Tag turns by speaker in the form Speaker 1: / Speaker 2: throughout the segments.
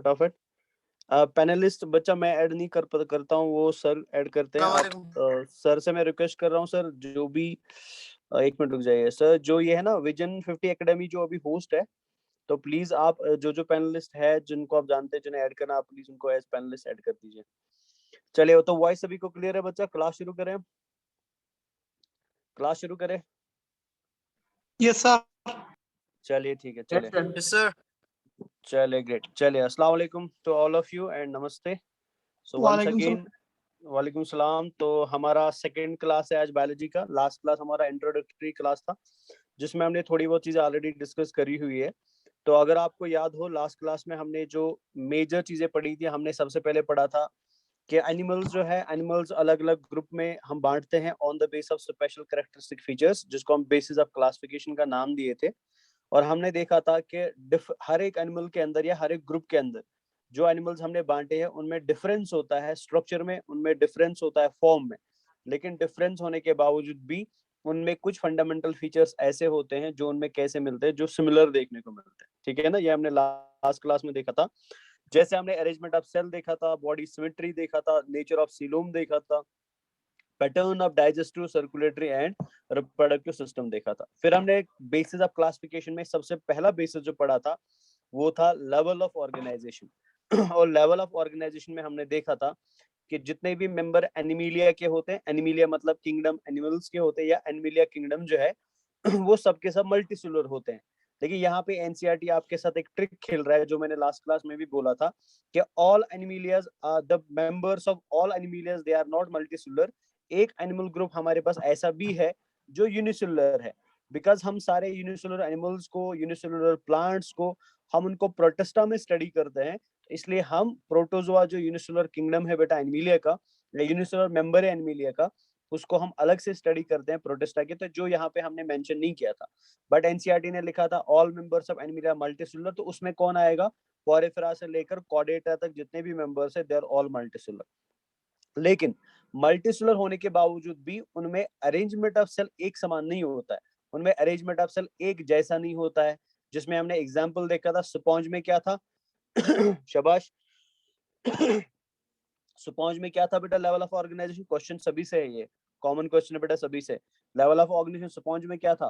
Speaker 1: फटाफट। पैनलिस्ट बच्चा मैं ऐड नहीं करता हूँ, वो सर ऐड करते हैं। आप सर से मैं रिक्वेस्ट कर रहा हूँ सर, जो भी 1 मिनट रुक जाइए सर। जो ये है ना विजन 50 एकेडमी जो अभी होस्ट है, तो प्लीज आप जो पैनलिस्ट है जिनको आप जानते हैं जिन्हें ऐड करना, आप प्लीज उनको एज पैनलिस्ट ऐड कर दीजिए। चलिए, तो वॉइस सभी को क्लियर है बच्चा? क्लास शुरू करें? क्लास शुरू करें?
Speaker 2: Yes sir.
Speaker 1: चलिए ठीक है, चलिए।
Speaker 3: Yes sir.
Speaker 1: चलिए ग्रेट। चलिए, अस्सलाम वालेकुम to all of you and नमस्ते। सो वंस
Speaker 2: वालेकुम
Speaker 1: अगेन वालेकुम सलाम। तो हमारा सेकंड क्लास है आज बायोलॉजी का। लास्ट क्लास हमारा इंट्रोडक्टरी क्लास था, जिसमें हमने थोड़ी बहुत चीजें ऑलरेडी डिस्कस करी हुई है। तो अगर आपको याद हो, लास्ट क्लास में हमने जो मेजर चीजें पढ़ी थी, हमने सबसे पहले पढ़ा था कि एनिमल्स जो है, एनिमल्स अलग अलग ग्रुप में हम बांटते हैं on the base of special characteristic features, जिसको हम बेसिस ऑफ क्लासिफिकेशन का नाम दिए थे। और हमने देखा था कि हर एक एनिमल के अंदर या हर एक ग्रुप के अंदर जो एनिमल्स हमने बांटे हैं उनमें डिफरेंस होता है स्ट्रक्चर में, उनमें डिफरेंस होता है फॉर्म में, लेकिन डिफरेंस होने के बावजूद भी उनमें कुछ फंडामेंटल फीचर्स ऐसे होते हैं जो उनमें कैसे मिलते हैं, जो सिमिलर देखने को मिलते हैं। ठीक है ना? ये हमने लास्ट क्लास में देखा था। जैसे हमने अरेंजमेंट ऑफ सेल देखा था, बॉडी सिमेट्री देखा था, नेचर ऑफ सीलोम देखा था, pattern of digestive, circulatory and reproductive system देखा था। फिर हमने बेसिस ऑफ क्लासिफिकेशन में सबसे पहला बेसिस जो पढ़ा था वो था लेवल ऑफ ऑर्गेनाइजेशन। और लेवल ऑफ ऑर्गेनाइजेशन में हमने देखा था कि जितने भी मेंबर एनिमिलिया के होते हैं, एनिमिलिया मतलब किंगडम एनिमल्स के होते हैं, या एनिमिलिया किंगडम जो है वो सबके सब मल्टीसेलुलर होते हैं। देखिए यहाँ पे एनसीईआरटी आपके साथ एक ट्रिक खेल रहा है, जो मैंने लास्ट क्लास में भी बोला था कि all animalias, the members of all animalias they are not multicellular. एक एनिमल ग्रुप हमारे पास ऐसा भी है जो यूनिसेलुलर है, बिकॉज हम सारे यूनिसेलुलर एनिमल्स को, यूनिसेलुलर प्लांट्स को, हम उनको प्रोटिस्टा में स्टडी करते हैं। इसलिए हम प्रोटोजोआ जो यूनिसेलुलर किंगडम है बेटा एनिमिलिया का, या यूनिसेलुलर मेंबर है एनिमिलिया का, उसको हम अलग से स्टडी करते हैं प्रोटिस्टा के। तो जो यहाँ पे हमने मेंशन नहीं किया था, बट एनसीईआरटी ने लिखा था all members of Animalia multicellular, तो उसमें कौन आएगा? पोरिफेरा से लेकर कॉर्डेटा तक जितने भी मेंबर्स है दे आर ऑल मल्टीसेलुलर। लेकिन मल्टीसेलुलर होने के बावजूद भी उनमें अरेंजमेंट ऑफ सेल एक समान नहीं होता है, उनमें अरेंजमेंट ऑफ सेल एक जैसा नहीं होता है। जिसमें हमने एग्जांपल देखा था, स्पॉन्ज में क्या था? शाबाश। स्पॉन्ज में क्या था बेटा? Level of organisation. क्वेश्चन सभी से है, ये कॉमन क्वेश्चन है बेटा सभी से। लेवल ऑफ ऑर्गेनाइजेशन स्पॉन्ज में क्या था?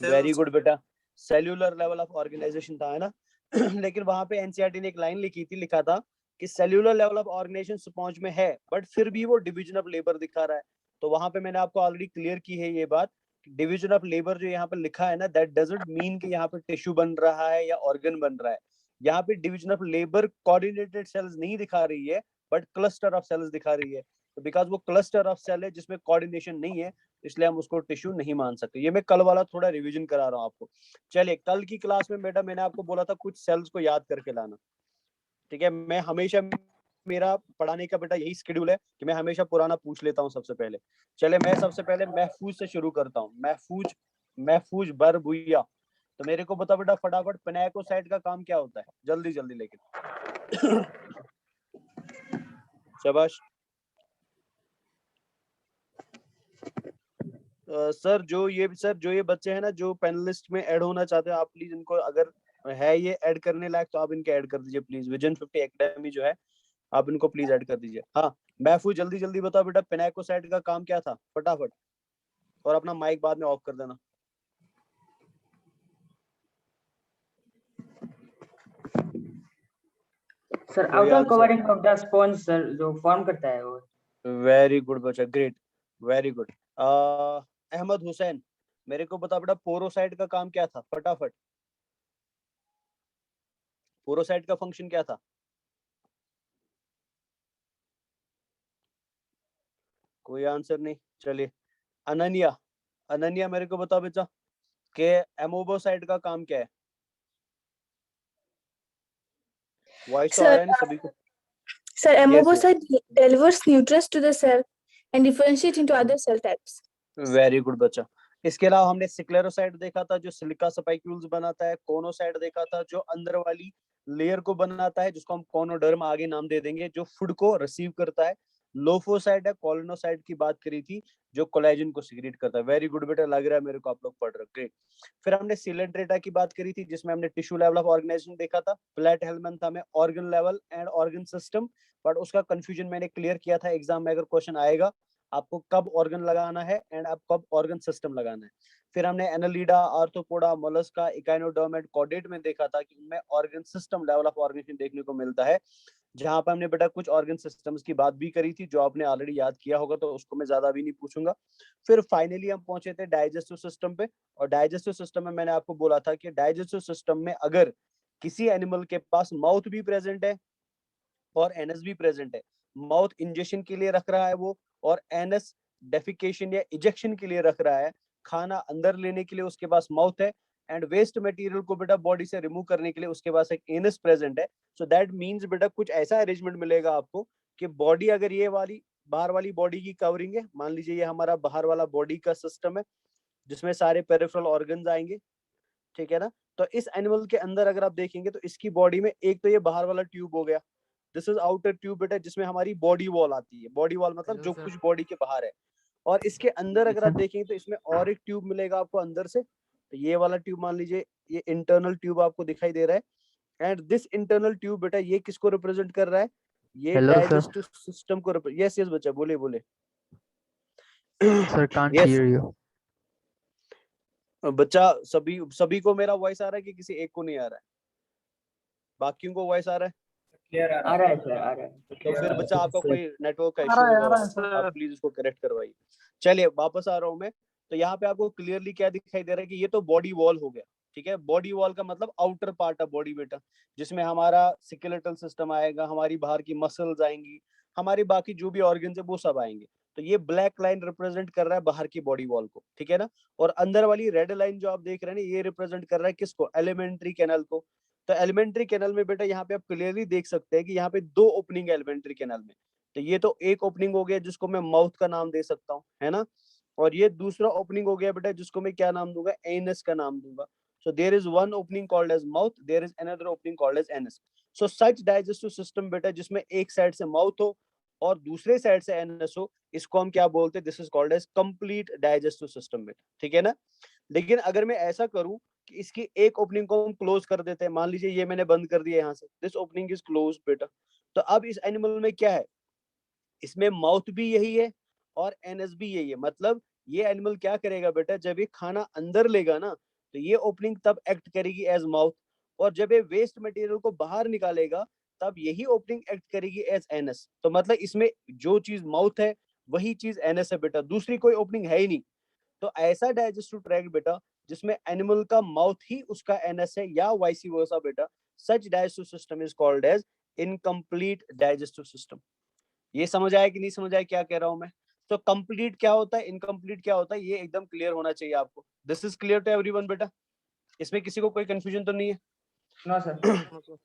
Speaker 1: वेरी गुड बेटा, सेल्यूलर लेवल ऑफ ऑर्गेनाइजेशन था, है ना? लेकिन वहां पे एनसीईआरटी ने एक लाइन लिखी थी, लिखा था कि cellular level of organization sponge में है, बट फिर भी वो डिवीजन ऑफ लेबर दिखा रहा है। तो वहां पे मैंने आपको ऑलरेडी क्लियर की है ये बात, डिवीजन ऑफ लेबर जो यहाँ पे लिखा है ना, दैट डजंट मीन कि यहाँ पे टिश्यू बन रहा है या ऑर्गन बन रहा है। यहाँ पे division of labour coordinated cells नहीं दिखा रही है, बट क्लस्टर ऑफ सेल्स दिखा रही है। तो बिकॉज वो क्लस्टर ऑफ सेल है जिसमें कोऑर्डिनेशन नहीं है, इसलिए हम उसको टिश्यू नहीं मान सकते। ये मैं कल वाला थोड़ा रिवीजन करा रहा हूँ आपको। चलिए, कल की क्लास में बेटा मैंने आपको बोला था कुछ सेल्स को याद करके लाना। ठीक है? मैं हमेशा, मेरा पढ़ाने का बेटा यही शेड्यूल है कि मैं हमेशा पुराना पूछ लेता हूँ सबसे पहले। चले, मैं सबसे पहले महफूज से शुरू करता हूँ। महफूज बर भुइया। तो मेरे को बता बेटा फटाफट, पिनाकोसाइट का काम क्या होता है? जल्दी जल्दी लेकिन। शाबाश। सर जो ये बच्चे हैं ना जो पैनलिस्ट में ऐड होना चाहते हैं, आप प्लीज इनको, अगर है ये ऐड करने लायक तो आप इनके ऐड कर दीजिए प्लीज। विजन 50 एकेडमी जो है, आप इनको प्लीज ऐड कर दीजिए। हाँ महफूज, जल्दी जल्दी बताओ बेटा, पिनाकोसाइट का काम क्या था फटाफट, और अपना माइक बाद में ऑफ कर देना।
Speaker 4: Sir outer covering of the sponge sir, जो फॉर्म करता है वो।
Speaker 1: वेरी गुड बच्चा, great, very good. Ahmed Hussain, मेरे को बता बेटा पोरोसाइट का काम क्या था फटाफट। पोरोसाइट का फंक्शन क्या था? कोई आंसर नहीं। चलिए, अनन्या मेरे को बता बेटा कि एमोबोसाइट का काम क्या है? वॉइस तो आ रहा है ना सभी को?
Speaker 5: Sir, amoebocyte delivers nutrients to the cell and differentiate into other cell types.
Speaker 1: Very good बच्चा। इसके अलावा हमने सिक्लेरोसाइट देखा था जो सिलिका स्पाइक्यूल्स बनाता है। कोनोसाइट देखा था जो अंदर वाली लेयर को बनाता है, जिसको हम कोनोडर्म आगे नाम दे देंगे, जो फूड को रिसीव करता है। लोफोसाइट है, कोलिनोसाइट की बात करी थी जो कोलेजन को सिक्रीट करता है। वेरी गुड बेटा, लग रहा है मेरे को आप लोग पढ़ रहे हो, ग्रेट। फिर हमने सिलेंड्रेटा की बात करी थी जिसमें हमने टिश्यू लेवल ऑफ ऑर्गेनाइजेशन देखा था। फ्लैट हेलमन था हमें organ level and organ system, but उसका कंफ्यूजन मैंने क्लियर किया था। एग्जाम में अगर क्वेश्चन आएगा आपको कब ऑर्गन लगाना है एंड आप कब ऑर्गन सिस्टम लगाना है। फिर हमने Annelida, Arthropoda, Mollusca, echinoderm and chordate में देखा था कि उनमें organ system level of organization देखने को मिलता है, जहां पर हमने बेटा कुछ ऑर्गन सिस्टम्स की बात भी करी थी जो आपने ऑलरेडी याद किया होगा, तो उसको मैं ज्यादा भी नहीं पूछूंगा। फिर फाइनली हम पहुंचे थे डाइजेस्टिव सिस्टम पे, और डाइजेस्टिव सिस्टम में मैंने आपको बोला था कि डाइजेस्टिव सिस्टम में अगर किसी एनिमल के पास माउथ भी प्रेजेंट है और एनएस भी प्रेजेंट है, माउथ इंजेक्शन के लिए रख रहा है वो, और एनएस डेफिकेशन या इजेक्शन के लिए रख रहा है, खाना अंदर लेने के लिए उसके पास माउथ है, एंड वेस्ट मटेरियल को बेटा बॉडी से रिमूव करने के लिए उसके पास एक एनस प्रेजेंट है। सो दैट मींस बेटा कुछ ऐसा अरेंजमेंट मिलेगा आपको कि बॉडी अगर ये वाली बाहर वाली बॉडी की कवरिंग है, मान लीजिए ये हमारा बाहर वाला बॉडी का सिस्टम है जिसमें सारे पेरिफेरल ऑर्गन्स आएंगे, ठीक है ना। तो इस एनिमल के अंदर अगर आप देखेंगे तो इसकी बॉडी में एक तो ये बाहर वाला ट्यूब हो गया, दिस इज आउटर ट्यूब बेटा, जिसमें हमारी बॉडी वॉल आती है। बॉडी वॉल मतलब जो कुछ बॉडी के बाहर है, और इसके अंदर अगर आप देखेंगे तो इसमें और एक ट्यूब मिलेगा आपको अंदर से। तो ये वाला ट्यूब मान लीजिए ये इंटरनल ट्यूब आपको दिखाई दे रहा है, एंड दिस इंटरनल ट्यूब बेटा ये किसको रिप्रेजेंट कर रहा है, ये डाइजेस्टिव सिस्टम को। यस यस बच्चा, बोले बोले।
Speaker 3: Sir, can't
Speaker 1: yes
Speaker 3: hear you.
Speaker 1: बच्चा, सभी को मेरा वॉइस आ रहा है कि किसी एक को नहीं आ रहा है? बाकियों को वॉइस आ रहा है?
Speaker 4: आ रहा है सर, आ रहा है।
Speaker 1: तो फिर बच्चा आपका कोई नेटवर्क का
Speaker 2: आ
Speaker 1: इशू
Speaker 2: रहा है, आ
Speaker 1: होगा,
Speaker 2: रहा है सर।
Speaker 1: आप प्लीज उसको करेक्ट करवाइए। चलिए वापस आ रहा हूँ मैं। तो यहाँ पे आपको क्लियरली क्या दिखाई दे रहा है कि ये तो बॉडी वॉल हो गया, ठीक है। बॉडी वॉल का मतलब आउटर पार्ट है बॉडी बेटा, जिसमें हमारा स्केलेटल सिस्टम आएगा, हमारी बाहर की मसल्स आएंगी, हमारी बाकी जो भी ऑर्गन्स है वो सब आएंगे। तो ये ब्लैक लाइन रिप्रेजेंट कर रहा है बाहर की बॉडी वॉल को, ठीक है ना। और अंदर वाली रेड लाइन जो आप देख रहे हैं ना, ये रिप्रेजेंट कर रहा है किसको, एलिमेंट्री कैनल को। तो एलिमेंट्री कैनल में बेटा यहाँ पे आप क्लियरली देख सकते हैं कि यहाँ पे दो ओपनिंग है एलिमेंट्री कैनल में। तो ये तो एक ओपनिंग हो गया जिसको मैं माउथ का नाम दे सकता हूँ, है ना। और ये दूसरा ओपनिंग हो गया बेटा जिसको मैं क्या नाम दूंगा, एनस का नाम दूंगा। So there is one opening called as mouth, there is another opening called as anus. So such digestive system बेटा जिसमें एक साइड से माउथ हो और दूसरे साइड से एनस हो, इसको हम क्या बोलते हैं, this is called as complete digestive system बेटा, ठीक है ना। लेकिन अगर मैं ऐसा करूं कि इसकी एक ओपनिंग को हम क्लोज कर देते हैं, मान लीजिए ये मैंने बंद कर दिया यहाँ से, दिस ओपनिंग इज क्लोज बेटा। तो अब इस एनिमल में क्या है, इसमें माउथ भी यही है और एनएस भी यही है। मतलब ये एनिमल क्या करेगा बेटा, जब ये खाना अंदर लेगा ना तो ये ओपनिंग तब एक्ट करेगी एज माउथ, और जब ये वेस्ट मटेरियल को बाहर निकालेगा तब यही ओपनिंग एक्ट करेगी एज एनएस। तो मतलब इसमें जो चीज माउथ है वही चीज एनएस है बेटा, दूसरी कोई ओपनिंग है ही नहीं। तो ऐसा डाइजेस्टिव ट्रैक्ट बेटा जिसमें एनिमल का माउथ ही उसका एनएस है या वाइस वर्सा बेटा, such digestive system is called as incomplete digestive system. ये समझ आया कि नहीं समझ आया क्या कह रहा हूं मैं? तो कंप्लीट क्या होता है, इनकम्प्लीट क्या होता है, ये एकदम क्लियर होना चाहिए आपको। This is clear to everyone बेटा, इसमें किसी को कोई कंफ्यूजन तो नहीं है?
Speaker 4: No sir.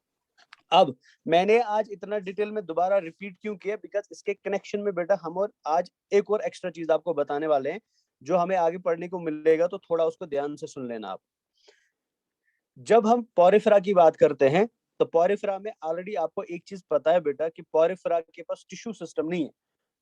Speaker 1: अब मैंने आज इतना डिटेल में दोबारा रिपीट क्यों किया, बिकॉज इसके कनेक्शन में बेटा हम और आज एक और एक्स्ट्रा चीज आपको बताने वाले हैं जो हमें आगे पढ़ने को मिलेगा, तो थोड़ा उसको ध्यान से सुन लेना आप। जब हम पोरिफेरा की बात करते हैं तो पोरिफेरा में ऑलरेडी आपको एक चीज पता है बेटा कि पोरिफेरा के पास टिश्यू सिस्टम नहीं है।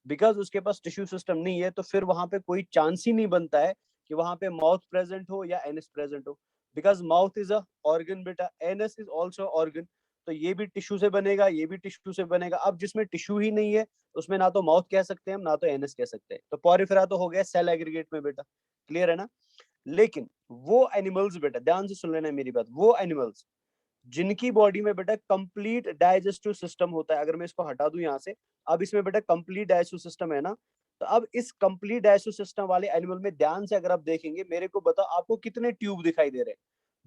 Speaker 1: बिकॉज उसके पास टिश्यू सिस्टम नहीं है तो फिर वहां पे कोई चांस ही नहीं बनता है कि वहां पे माउथ प्रेजेंट हो या एनस प्रेजेंट हो। Because mouth is a organ बेटा, एनस इज ऑल्सो ऑर्गन। तो ये भी टिश्यू से बनेगा, ये भी टिश्यू से बनेगा। अब जिसमें टिश्यू ही नहीं है उसमें ना तो माउथ कह सकते हैं हम, ना तो एनस कह सकते हैं। तो पोरिफेरा तो हो गया सेल एग्रीगेट में बेटा, क्लियर है ना। लेकिन वो एनिमल्स बेटा, ध्यान से सुन लेना मेरी बात, वो एनिमल्स जिनकी बॉडी में बेटा कंप्लीट डाइजेस्टिव सिस्टम होता है, अगर मैं इसको हटा दूं यहाँ से, अब इसमें बेटा कंप्लीट डाइजेस्टिव सिस्टम है ना, तो अब इस कंप्लीट डाइजेस्टिव सिस्टम वाले एनिमल में ध्यान से अगर आप देखेंगे, मेरे को बताओ आपको कितने ट्यूब दिखाई दे रहे हैं।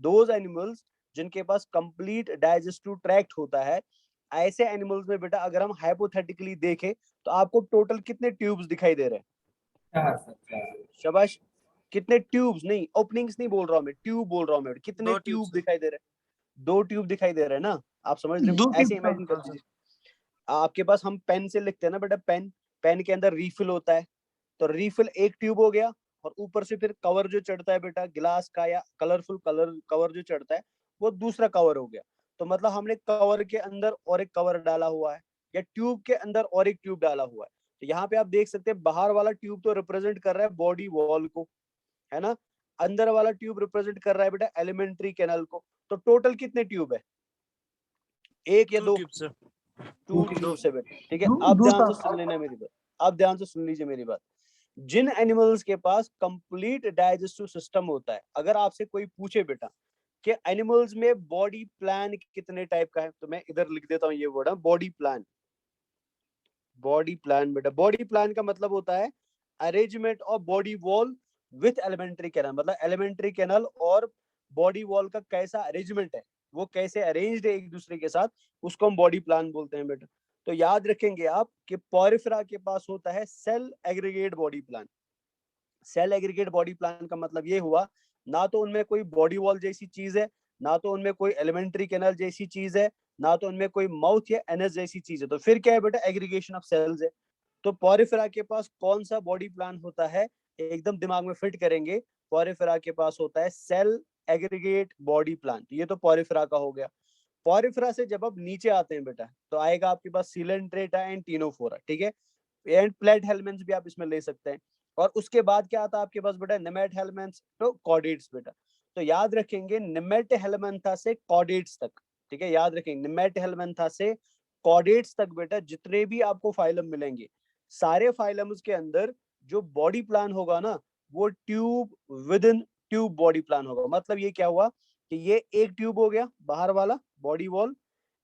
Speaker 1: दोज एनिमल्स जिनके पास कंप्लीट डाइजेस्टिव ट्रैक्ट होता है, ऐसे एनिमल्स में बेटा अगर हम हाइपोथेटिकली देखें तो आपको टोटल कितने ट्यूब्स दिखाई दे रहे हैं? शाबाश। कितने ट्यूब्स, नहीं ओपनिंग्स नहीं बोल रहा हूं मैं, ट्यूब बोल रहा हूं मैं। कितने ट्यूब दिखाई दे रहे हैं? 2 ट्यूब दिखाई दे रहे हैं ना। आप समझ रहे हो, ऐसे इमेजिन कर लीजिए आपके पास, हम पेन से लिखते हैं ना बेटा, पेन, पेन के अंदर रीफिल होता है। तो रीफिल एक ट्यूब हो गया, और ऊपर से फिर कवर जो चढ़ता है बेटा गिलास का या कलरफुल कवर जो चढ़ता है वो दूसरा कवर हो गया। तो मतलब हमने कवर के अंदर और एक कवर डाला हुआ है, या ट्यूब के अंदर और एक ट्यूब डाला हुआ है। तो यहाँ पे आप देख सकते हैं बाहर वाला ट्यूब तो रिप्रेजेंट कर रहा है बॉडी वॉल को, है ना, अंदर वाला ट्यूब रिप्रेजेंट कर रहा है बेटा एलिमेंट्री कैनल को। तो टोटल कितने ट्यूब है, एक या दो? टू ट्यूब्स है बेटा, ठीक है। अब ध्यान से सुन लेना मेरी बात, अब ध्यान से सुन लीजिए मेरी बात। जिन एनिमल्स के पास कंप्लीट डाइजेस्टिव सिस्टम होता है, अगर आपसे कोई पूछे बेटा कि एनिमल्स में बॉडी प्लान कितने टाइप का है, तो मैं इधर लिख देता हूँ ये word, body plan. Body plan बेटा, बॉडी प्लान का मतलब होता है arrangement of body wall with alimentary canal, मतलब एलिमेंट्री कैनल और बॉडी वॉल का कैसा अरेंजमेंट है, वो कैसे अरेंज्ड है एक दूसरे के साथ, उसको हम बॉडी प्लान बोलते हैं बेटा। तो याद रखेंगे आप कि पोरिफेरा के पास होता है cell aggregate body plan. Cell aggregate body plan का मतलब ये हुआ, ना तो उनमें कोई बॉडी वॉल जैसी चीज है, ना तो उनमें कोई एलिमेंट्री कैनल जैसी चीज है, ना तो उनमें कोई माउथ या एनस जैसी चीज है, तो फिर क्या है बेटा, एग्रीगेशन ऑफ सेल्स है। तो पोरिफेरा के पास कौन सा बॉडी प्लान होता है, एकदम दिमाग में फिट करेंगे, पोरिफेरा के पास होता है सेल एग्रीगेट बॉडी प्लान। ये तो पोरिफेरा का हो गया। पोरिफेरा से जब आप नीचे आते हैं बेटा, तो आएगा आपके पास सीलेंट्रेटा एंड टीनोफोरा, ठीक है, एंड प्लेट हेलमेंट्स भी आप इसमें ले सकते हैं। और उसके बाद क्या आता है आपके पास बेटा, निमेट हेलमेंट्स तो कॉर्डेट्स बेटा। तो याद रखेंगे निमेट हेलमेंथा से कॉर्डेट्स तक, ठीक है, याद रखेंगे निमेट हेलमेंथा से कॉर्डेट्स तक बेटा, जितने भी आपको फाइलम मिलेंगे, सारे फाइलम्स के अंदर जो बॉडी प्लान होगा ना, वो tube within tube body plan होगा। मतलब ये क्या हुआ कि ये एक ट्यूब हो गया बाहर वाला बॉडी वॉल,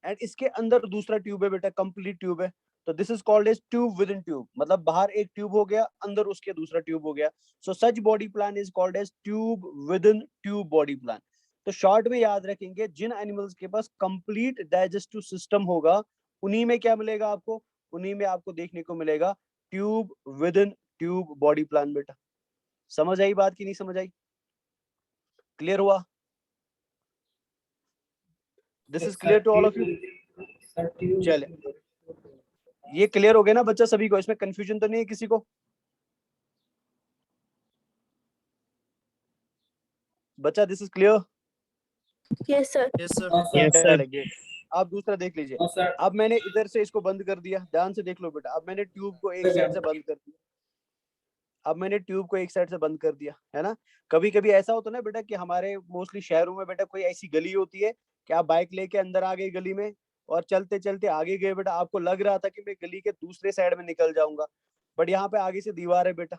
Speaker 1: एंड इसके अंदर दूसरा ट्यूब है बेटा, कंप्लीट ट्यूब है, तो this is called as tube within tube. मतलब बाहर एक ट्यूब हो गया, अंदर उसके दूसरा ट्यूब हो गया। So such body plan is called as tube within tube body plan. तो शॉर्ट में याद रखेंगे, जिन एनिमल्स के पास कंप्लीट डाइजेस्टिव सिस्टम होगा, उन्हीं में क्या मिलेगा आपको, उन्हीं में आपको देखने को मिलेगा tube within tube body plan बेटा। समझ आई बात की नहीं समझ आई, क्लियर हुआ? This is clear to all of you? चले, ये क्लियर हो गया ना बच्चा सभी को, इसमें कंफ्यूजन तो नहीं है किसी को? बच्चा this is clear?
Speaker 5: Yes, sir.
Speaker 1: चलिए, आप दूसरा देख लीजिए। अब मैंने इधर से इसको बंद कर दिया, ध्यान से देख लो बेटा। अब मैंने ट्यूब को एक साइड से बंद कर दिया, अब मैंने ट्यूब को एक साइड से बंद कर दिया, है ना। कभी कभी ऐसा होता है ना बेटा कि हमारे मोस्टली शहरों में बेटा कोई ऐसी गली होती है कि आप बाइक लेके अंदर आ गए गली में, और चलते चलते आगे गए बेटा, आपको लग रहा था कि मैं गली के दूसरे साइड में निकल जाऊंगा, बट यहाँ पे आगे से दीवार है बेटा।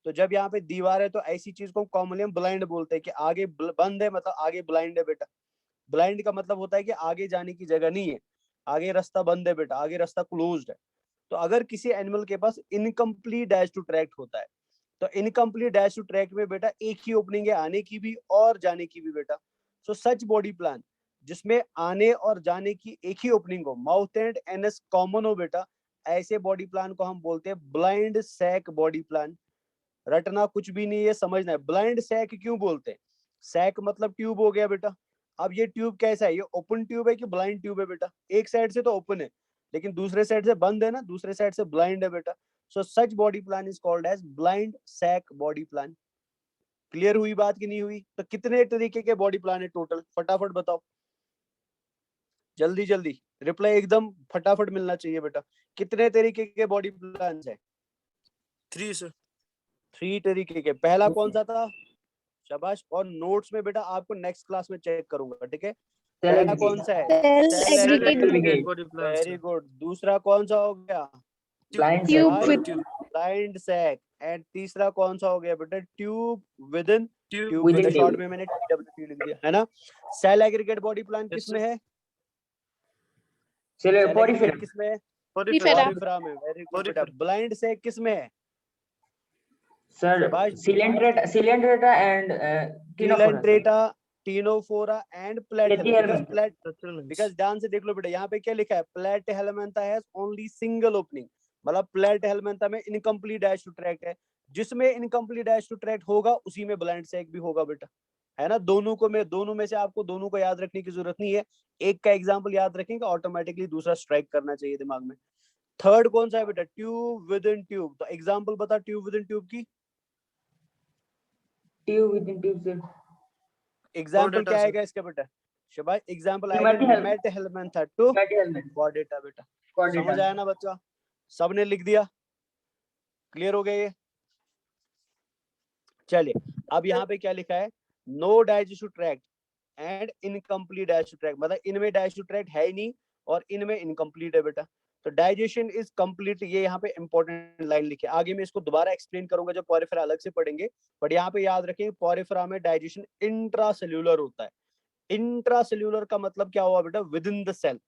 Speaker 1: तो जब यहाँ पे दीवार है तो ऐसी चीज को कॉमनली हम ब्लाइंड बोलते हैं कि आगे बंद है, मतलब आगे ब्लाइंड है बेटा। ब्लाइंड का मतलब होता है कि आगे जाने की जगह नहीं है, आगे रास्ता बंद है बेटा, आगे रास्ता क्लोज्ड है। तो अगर किसी एनिमल के पास इनकम्प्लीट डैश टू ट्रैक्ट होता है, तो इनकम्प्लीट डैश टू ट्रैक्ट में बेटा एक ही ओपनिंग है, आने की भी और जाने की भी बेटा। सो सच बॉडी प्लान जिसमें आने और जाने की एक ही ओपनिंग हो, माउथ एंड एनस कॉमन हो बेटा, ऐसे बॉडी प्लान को हम बोलते हैं ब्लाइंड सैक बॉडी प्लान। रटना कुछ भी नहीं है, समझना है। ब्लाइंड सैक क्यों बोलते हैं? सैक मतलब ट्यूब हो गया बेटा। अब ये ट्यूब कैसा है, ये ओपन ट्यूब है कि ब्लाइंड ट्यूब है बेटा? एक साइड से तो ओपन है, लेकिन दूसरे साइड से बंद है ना, दूसरे साइड से ब्लाइंड है बेटा। So such body plan is called as blind sac body plan. Clear हुई बात की नहीं हुई? तो कितने तरीके के बॉडी प्लान है टोटल, फटाफट बताओ, जल्दी जल्दी रिप्लाई एकदम फटाफट मिलना चाहिए बेटा। कितने तरीके के बॉडी प्लान है?
Speaker 6: 3 सर।
Speaker 1: 3 तरीके के। पहला कौन सा था? शाबाश। और नोट्स में बेटा आपको नेक्स्ट क्लास में चेक करूंगा, ठीक है। पहला कौन सा है?
Speaker 5: Cell aggregate
Speaker 1: very good. दूसरा कौन सा हो गया?
Speaker 5: tube with
Speaker 1: blind sac. And तीसरा कौन सा हो गया बेटा? Tube within tube.
Speaker 4: within
Speaker 1: बेटा शॉर्ट
Speaker 4: tube.
Speaker 1: में मैंने TWT लिख दिया, है ना। सेल एग्रीगेट बॉडी प्लान किसमें है?
Speaker 4: चलो
Speaker 1: Cell
Speaker 4: पोरिफेरा
Speaker 1: aggregate किसमें है?
Speaker 5: Porifera.
Speaker 1: पोरिफेरा में। वेरी गुड बेटा। ब्लाइंड सैक किसमें है?
Speaker 4: सर
Speaker 1: शाबाश।
Speaker 4: Coelenterata and Ctenophora
Speaker 1: Coelenterata, Ctenophora and
Speaker 4: Platyhelmintha.
Speaker 1: Plate. Because ध्यान से देख लो बेटा, यहाँ पे क्या लिखा है? Plate helmintha has only single opening, मतलब प्लेट हेलमेंथा में इनकम्प्लीट डैश टू ट्रैक्ट है। जिसमें इनकम्प्लीट डैश टू ट्रैक्ट होगा उसी में ब्लाइंड सैक भी होगा बेटा, है ना। दोनों में से आपको दोनों को याद रखने की जरूरत नहीं है, एक का एग्जाम्पल याद रखेंगे, ऑटोमेटिकली दूसरा स्ट्राइक करना चाहिए दिमाग में। थर्ड कौन सा है बेटा? Tube within tube. तो एग्जाम्पल बता ट्यूब विद इन ट्यूब की।
Speaker 4: Tube within tube sir
Speaker 1: example क्या आएगा इसका बेटा? शाबाश। एग्जाम्पल आएगा निमेट हेलमेंथा टू
Speaker 4: प्लेटीहेलमिंथा
Speaker 1: कॉर्डेटा बेटा। समझ
Speaker 4: कॉर्डेटा
Speaker 1: आया ना बच्चा? सबने लिख दिया? क्लियर हो गया ये? चलिए अब यहाँ पे क्या लिखा है, no digestive tract and incomplete digestive tract, मतलब इनमें डाइजेस्टिव ट्रैक्ट है ही नहीं और इनमें इनकम्प्लीट है बेटा। तो डाइजेशन इज कंप्लीट, ये यहाँ पे इंपॉर्टेंट लाइन लिखे। आगे मैं इसको दोबारा एक्सप्लेन करूंगा जब पोरिफेरा अलग से पढ़ेंगे, बट यहाँ पे याद रखें पोरिफेरा में डाइजेशन इंट्रासेल्यूलर होता है। इंट्रासेल्यूलर का मतलब क्या हुआ बेटा, विद इन द सेल।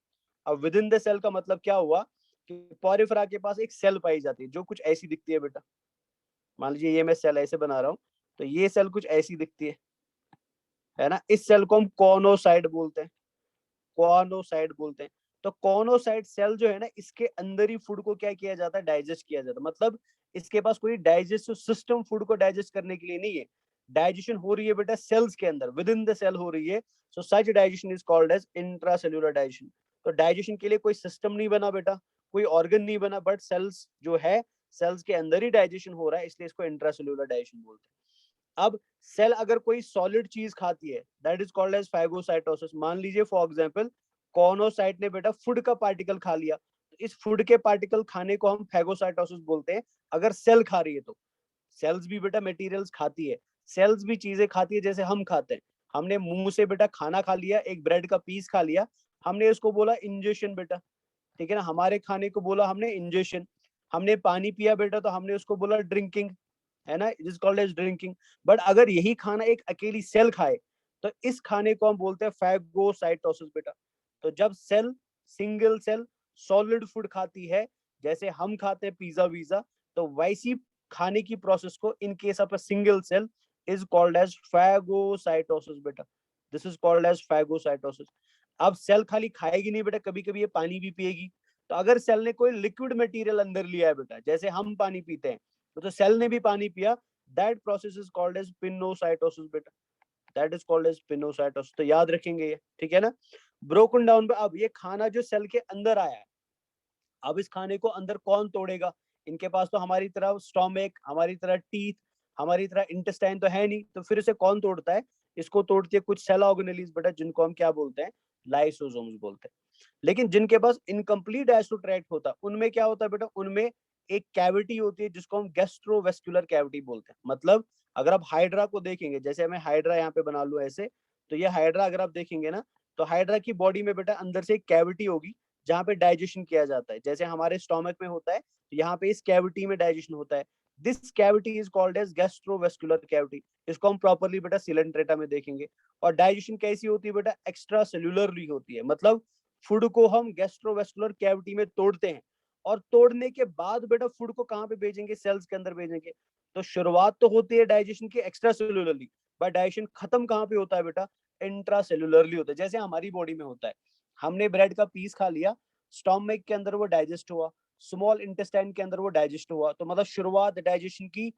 Speaker 1: अब विद इन द सेल का मतलब क्या हुआ कि पोरिफेरा के पास एक सेल पाई जाती है जो कुछ ऐसी दिखती है बेटा। मान लीजिए ये मैं सेल ऐसे बना रहा हूँ, तो ये सेल कुछ ऐसी दिखती है ना। इस सेल को हम कॉनोसाइट बोलते हैं, कॉनोसाइट बोलते हैं। तो कॉनोसाइट सेल जो है ना, इसके अंदर ही फूड को क्या किया जाता है, डाइजेस्ट किया जाता है। मतलब इसके पास कोई डाइजेस्टिव सिस्टम फूड को डाइजेस्ट करने के लिए नहीं है, डाइजेशन हो रही है बेटा सेल्स के अंदर, विद इन द सेल हो रही है। So such digestion is called as intracellular digestion. तो डाइजेशन के लिए कोई सिस्टम नहीं बना बेटा, कोई ऑर्गन नहीं बना, बट सेल्स जो है, सेल्स के अंदर ही डाइजेशन हो रहा है, इसलिए इसको इंट्रासेल्यूलर डाइजेशन बोलते हैं। अब सेल अगर कोई सॉलिड चीज खाती है, that is called as phagocytosis. मान लीजिए फॉर एग्जांपल कॉनोसाइट ने बेटा फूड का पार्टिकल खा लिया, तो इस फूड के पार्टिकल खाने को हम फैगोसाइटोसिस बोलते हैं। अगर सेल खा रही है तो सेल्स भी बेटा मटेरियल्स खाती है, सेल्स भी चीजें खाती है जैसे हम खाते हैं। हमने मुंह से बेटा खाना खा लिया, एक ब्रेड का पीस खा लिया, हमने उसको बोला इंजेक्शन बेटा, ठीक है ना। हमारे खाने को बोला हमने इंजेक्शन। हमने पानी पिया बेटा, तो हमने उसको बोला ड्रिंकिंग, है ना, it is called as drinking. But अगर यही खाना एक अकेली सेल खाए, तो इस खाने को हम बोलते हैं फैगोसाइटोसिस बेटा। तो जब cell, single cell solid food खाती है, जैसे हम खाते हैं पिज्जा वीजा, तो वैसी खाने की प्रोसेस को in case of a single cell is called as phagocytosis बेटा। This is called as phagocytosis. अब सेल खाली खाएगी नहीं बेटा, कभी कभी ये पानी भी पिएगी। तो अगर सेल ने कोई लिक्विड मटेरियल अंदर लिया है बेटा, जैसे हम पानी पीते हैं, तो सेल ने भी पानी पिया, that process is called as pinocytosis बेटा, that is called as pinocytosis. तो याद रखेंगे ये, ठीक है ना। ब्रोकन डाउन पे, अब ये खाना जो सेल के अंदर आया है, अब इस खाने को अंदर कौन तोड़ेगा। इनके पास तो हमारी तरह स्टोमक, हमारी तरह टीथ, हमारी तरह इंटेस्टाइन तो है नहीं, तो फिर इसे कौन तोड़ता है, इसको तोड़ती है कुछ सेल ऑर्गेनेलिज बेटा, जिनको हम क्या बोलते हैं, लाइसोसोम्स बोलते हैं। लेकिन जिनके पास इनकम्प्लीट डाइजेस्टिव ट्रैक्ट होता है, उनमें क्या होता है बेटा, उनमें एक कैविटी होती है जिसको हम गैस्ट्रोवेस्कुलर कैविटी बोलते हैं। मतलब अगर आप हाइड्रा को देखेंगे, जैसे मैं हाइड्रा यहाँ पे बना लूं ऐसे, तो ये हाइड्रा अगर आप देखेंगे ना, तो हाइड्रा की बॉडी में बेटा अंदर से एक कैविटी होगी जहाँ पे डाइजेशन किया जाता है। जैसे हमारे स्टोमक में होता है, तो यहाँ पे इस कैविटी में डाइजेशन होता है। This cavity is called as gastrovascular cavity. इसको हम प्रॉपर्ली बेटा सिलेंट्रेटा में देखेंगे। और डाइजेशन कैसी होती है बेटा, एक्स्ट्रा सेल्यूलरली होती है। मतलब फूड को हम गैस्ट्रोवेस्कुलर कैविटी में तोड़ते हैं, और तोड़ने के बाद बेटा फूड को कहाँ पे भेजेंगे, सेल्स के अंदर भेजेंगे। तो शुरुआत तो होती है डाइजेशन की एक्स्ट्रा सेल्यूलरली, बट डाइजेशन खत्म कहाँ पे होता है बेटा, इंट्रा सेल्यूलरली होता है। जैसे हमारी बॉडी में होता है, हमने ब्रेड का पीस खा लिया, स्टोमक के अंदर वो डाइजेस्ट हुआ, स्मॉल इंटेस्टाइन के अंदर वो डाइजेस्ट हुआ, तो मतलब शुरुआत डाइजेशन की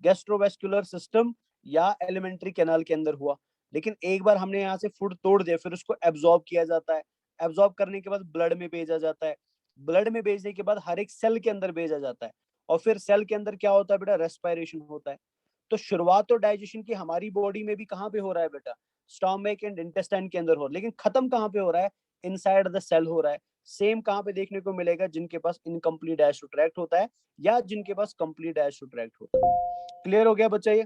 Speaker 1: गैस्ट्रोवेस्कुलर सिस्टम या एलिमेंट्री कैनाल के अंदर हुआ। लेकिन एक बार हमने यहाँ से फूड तोड़ दिया, फिर उसको एब्जॉर्ब किया जाता है, एब्जॉर्ब करने के बाद ब्लड में भेजा जाता है, ब्लड में भेजने के बाद हर एक सेल के अंदर भेजा जाता है, और फिर सेल के अंदर क्या होता है बेटा, रेस्पिरेशन होता है। तो शुरुआत तो डाइजेशन की हमारी बॉडी में भी कहाँ पे हो रहा है बेटा, स्टोमक एंड इंटेस्टाइन के अंदर हो रहा है, लेकिन खत्म कहाँ पे हो रहा है, इनसाइड द सेल हो रहा है। सेम कहाँ पे देखने को मिलेगा, जिनके पास इनकम्प्लीट डाइजेस्टिव ट्रैक्ट होता है या जिनके पास कंप्लीट डाइजेस्टिव ट्रैक्ट होता है। क्लियर हो गया बच्चा ये?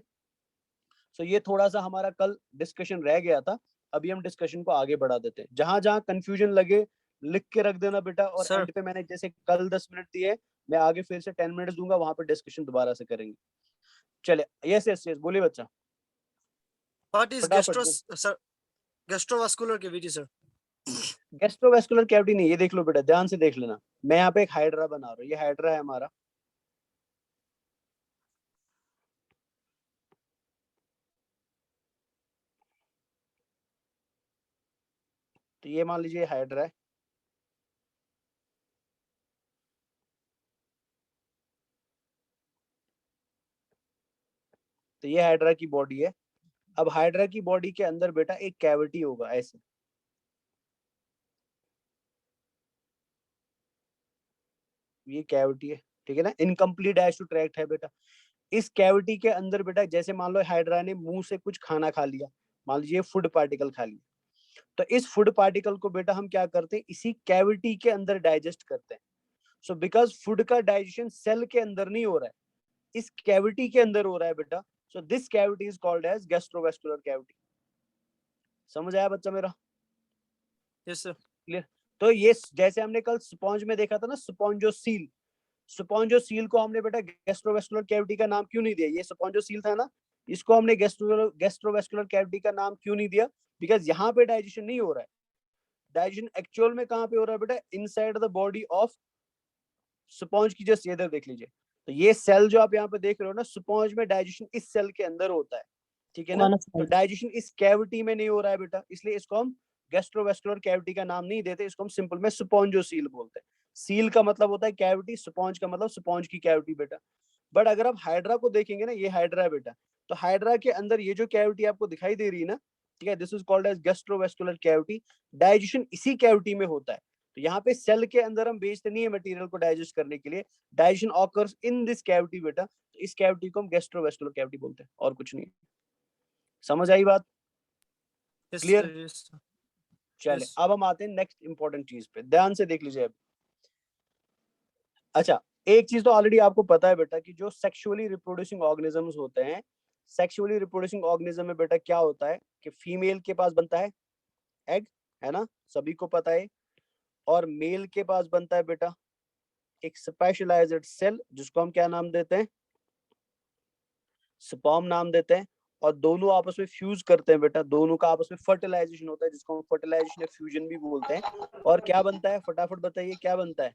Speaker 1: सो ये थोड़ा सा हमारा कल डिस्कशन रह गया था, अभी हम डिस्कशन को आगे बढ़ा देते हैं। जहां जहां कंफ्यूजन लगे लिख के रख देना बेटा, और
Speaker 6: सर
Speaker 1: एंड पे मैंने जैसे कल 10 मिनट दिए, मैं आगे फिर से 10 मिनट दूंगा, वहां पे डिस्कशन दोबारा से करेंगे। चले, यस यस यस, बोलिए बच्चा,
Speaker 6: व्हाट इज
Speaker 1: फटाफट बोल।
Speaker 6: Sir gastrovascular cavity sir.
Speaker 1: Gastrovascular cavity नहीं, ये देख लो बेटा, ध्यान से देख लेना। मैं यहाँ पे एक हाइड्रा बना रहा हूँ, ये हाइड्रा है हमारा, तो ये मान लीजिए हाइड्रा है। तो ये हाइड्रा की बॉडी है। अब हाइड्रा की बॉडी के अंदर बेटा एक कैविटी होगा ऐसे, ये कैविटी है, ठीक है ना, इनकम्प्लीट डाइजेस्टिव ट्रैक्ट है बेटा। इस कैविटी के अंदर बेटा, जैसे मान लो हाइड्रा ने मुंह से कुछ खाना खा लिया, मान लीजिए फूड पार्टिकल खा लिया, तो इस फूड पार्टिकल को बेटा हम क्या करते हैं, इसी कैविटी के अंदर डाइजेस्ट करते हैं। सो बिकॉज फूड का डाइजेशन सेल के अंदर नहीं हो रहा है, इस कैविटी के अंदर हो रहा है बेटा, so this cavity is called as gastrovascular cavity. समझ आया बच्चा मेरा?
Speaker 6: Yes, sir.
Speaker 1: क्लियर? तो ये जैसे हमने कल स्पॉन्ज में देखा था ना, स्पॉन्जोसील, स्पॉन्जोसील को हमने बेटा गैस्ट्रोवेस्कुलर कैविटी का नाम क्यों नहीं दिया? ये स्पॉन्जोसील था ना, इसको हमने गैस्ट्रोवेस्कुलर कैविटी का नाम क्यों नहीं दिया? बिकॉज यहाँ पे डाइजेशन नहीं हो रहा है। डाइजेशन एक्चुअल में कहाँ पे हो रहा है बेटा? Inside the body of sponge की जस्ट इधर देख लीजिए। तो ये सेल जो आप यहाँ पे देख रहे हो ना, स्पॉन्ज में डाइजेशन इस सेल के अंदर होता है, ठीक है ना? तो डाइजेशन इस कैविटी में नहीं हो रहा है बेटा, इसलिए इसको हम गैस्ट्रोवेस्कुलर कैविटी का नाम नहीं देते, इसको हम सिंपल में स्पॉन्जोसील बोलते हैं। सील का मतलब होता है कैविटी, स्पॉन्ज का मतलब स्पॉन्ज की कैविटी बेटा। बट अगर आप हाइड्रा को देखेंगे ना, ये हाइड्रा है बेटा, तो हाइड्रा के अंदर ये जो कैविटी आपको दिखाई दे रही है ना, ठीक है, this is called as gastrovascular cavity. Digestion इसी कैविटी में होता है। तो यहाँ पे सेल के अंदर हम भेजते नहीं है मटेरियल को डाइजेस्ट करने के लिए, digestion occurs in this cavity बेटा। तो इस कैविटी को हम गैस्ट्रोवेस्कुलर कैविटी बोलते हैं, और कुछ नहीं। समझ आई बात?
Speaker 6: Yes,
Speaker 1: Clear?
Speaker 6: sir. Yes, sir.
Speaker 1: चले
Speaker 6: Yes.
Speaker 1: अब हम आते हैं नेक्स्ट इंपॉर्टेंट चीज पे, ध्यान से देख लीजिए अब। अच्छा, एक चीज तो ऑलरेडी आपको पता है बेटा कि जो सेक्सुअली रिप्रोड्यूसिंग ऑर्गेनिजम्स होते हैं, सेक्सुअली रिप्रोड्यूसिंग ऑर्गेनिज्म में बेटा क्या होता है कि फीमेल के पास बनता है एग, है ना, सभी को पता है, और मेल के पास बनता है बेटा एक स्पेशलाइज्ड सेल, जिसको हम क्या नाम देते हैं? स्पर्म नाम देते हैं। और दोनों आपस में फ्यूज करते हैं बेटा, दोनों का आपस में फर्टिलाइजेशन होता है, जिसको हम फर्टिलाइजेशन या फ्यूजन भी बोलते हैं। और क्या बनता है, फटाफट बताइए क्या बनता है?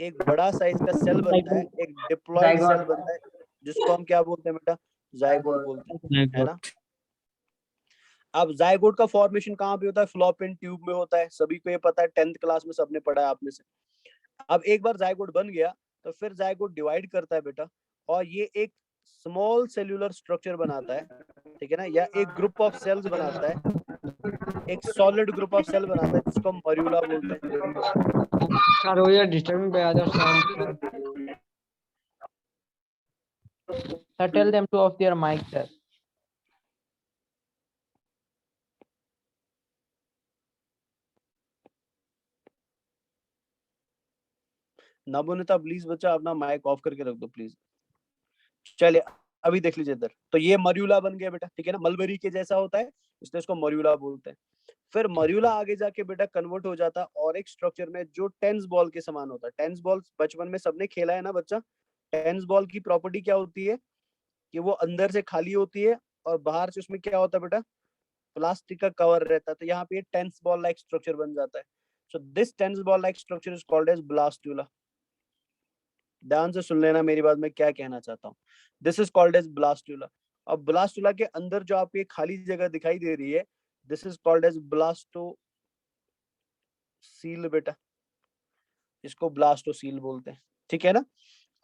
Speaker 1: एक बड़ा साइज का सेल बनता है, एक डिप्लॉइड सेल बनता है, जिसको हम क्या बोलते हैं बेटा? जाइगोट बोलते हैं, है ना? अब जाइगोट का फॉर्मेशन कहाँ पे होता है? फ्लोपियन ट्यूब में होता है, सभी को ये पता है, 10th क्लास में सबने पढ़ा है आप में से। अब एक बार जाइगोट बन गया तो फिर जाइगोट डिवाइड करता है बेटा, और ये एक स्मॉल सेल्यूलर स्ट्रक्चर बनाता है, ठीक है ना, या एक ग्रुप ऑफ सेल्स बनाता है, एक सॉलिड ग्रुप ऑफ सेल बनाता है, जिसको हम मर्यूला बोलते हैं।
Speaker 4: Sir, we are disturbing by other sound.
Speaker 3: Sir, tell them to off their mic, sir.
Speaker 1: Navneeta please बच्चा अपना माइक ऑफ करके रख दो प्लीज। चलिए अभी देख लीजिए इधर, तो ये मर्यूला बन गया बेटा, ठीक है ना, मलबरी के जैसा होता है, इसलिए इसको मर्यूला बोलते हैं। फिर मर्यूला आगे जाके बेटा कन्वर्ट हो जाता है और एक स्ट्रक्चर में जो टेनिस बॉल के समान होता है। टेनिस बॉल बचपन में सबने खेला है ना बच्चा। टेनिस बॉल की प्रॉपर्टी क्या होती है कि वो अंदर से खाली होती है और बाहर से उसमें क्या होता है बेटा? प्लास्टिक का कवर रहता है। तो यहाँ पे टेनिस बॉल लाइक स्ट्रक्चर बन जाता है। So this tennis ball like structure is called as blastula. ध्यान से सुन लेना मेरी बात, मैं क्या कहना चाहता हूँ। This is called as blastula. अब ब्लास्टुला के अंदर जो आपको एक खाली जगह दिखाई दे रही है, this is called as blastocoel बेटा, इसको ब्लास्टोसील बोलते हैं, ठीक है ना।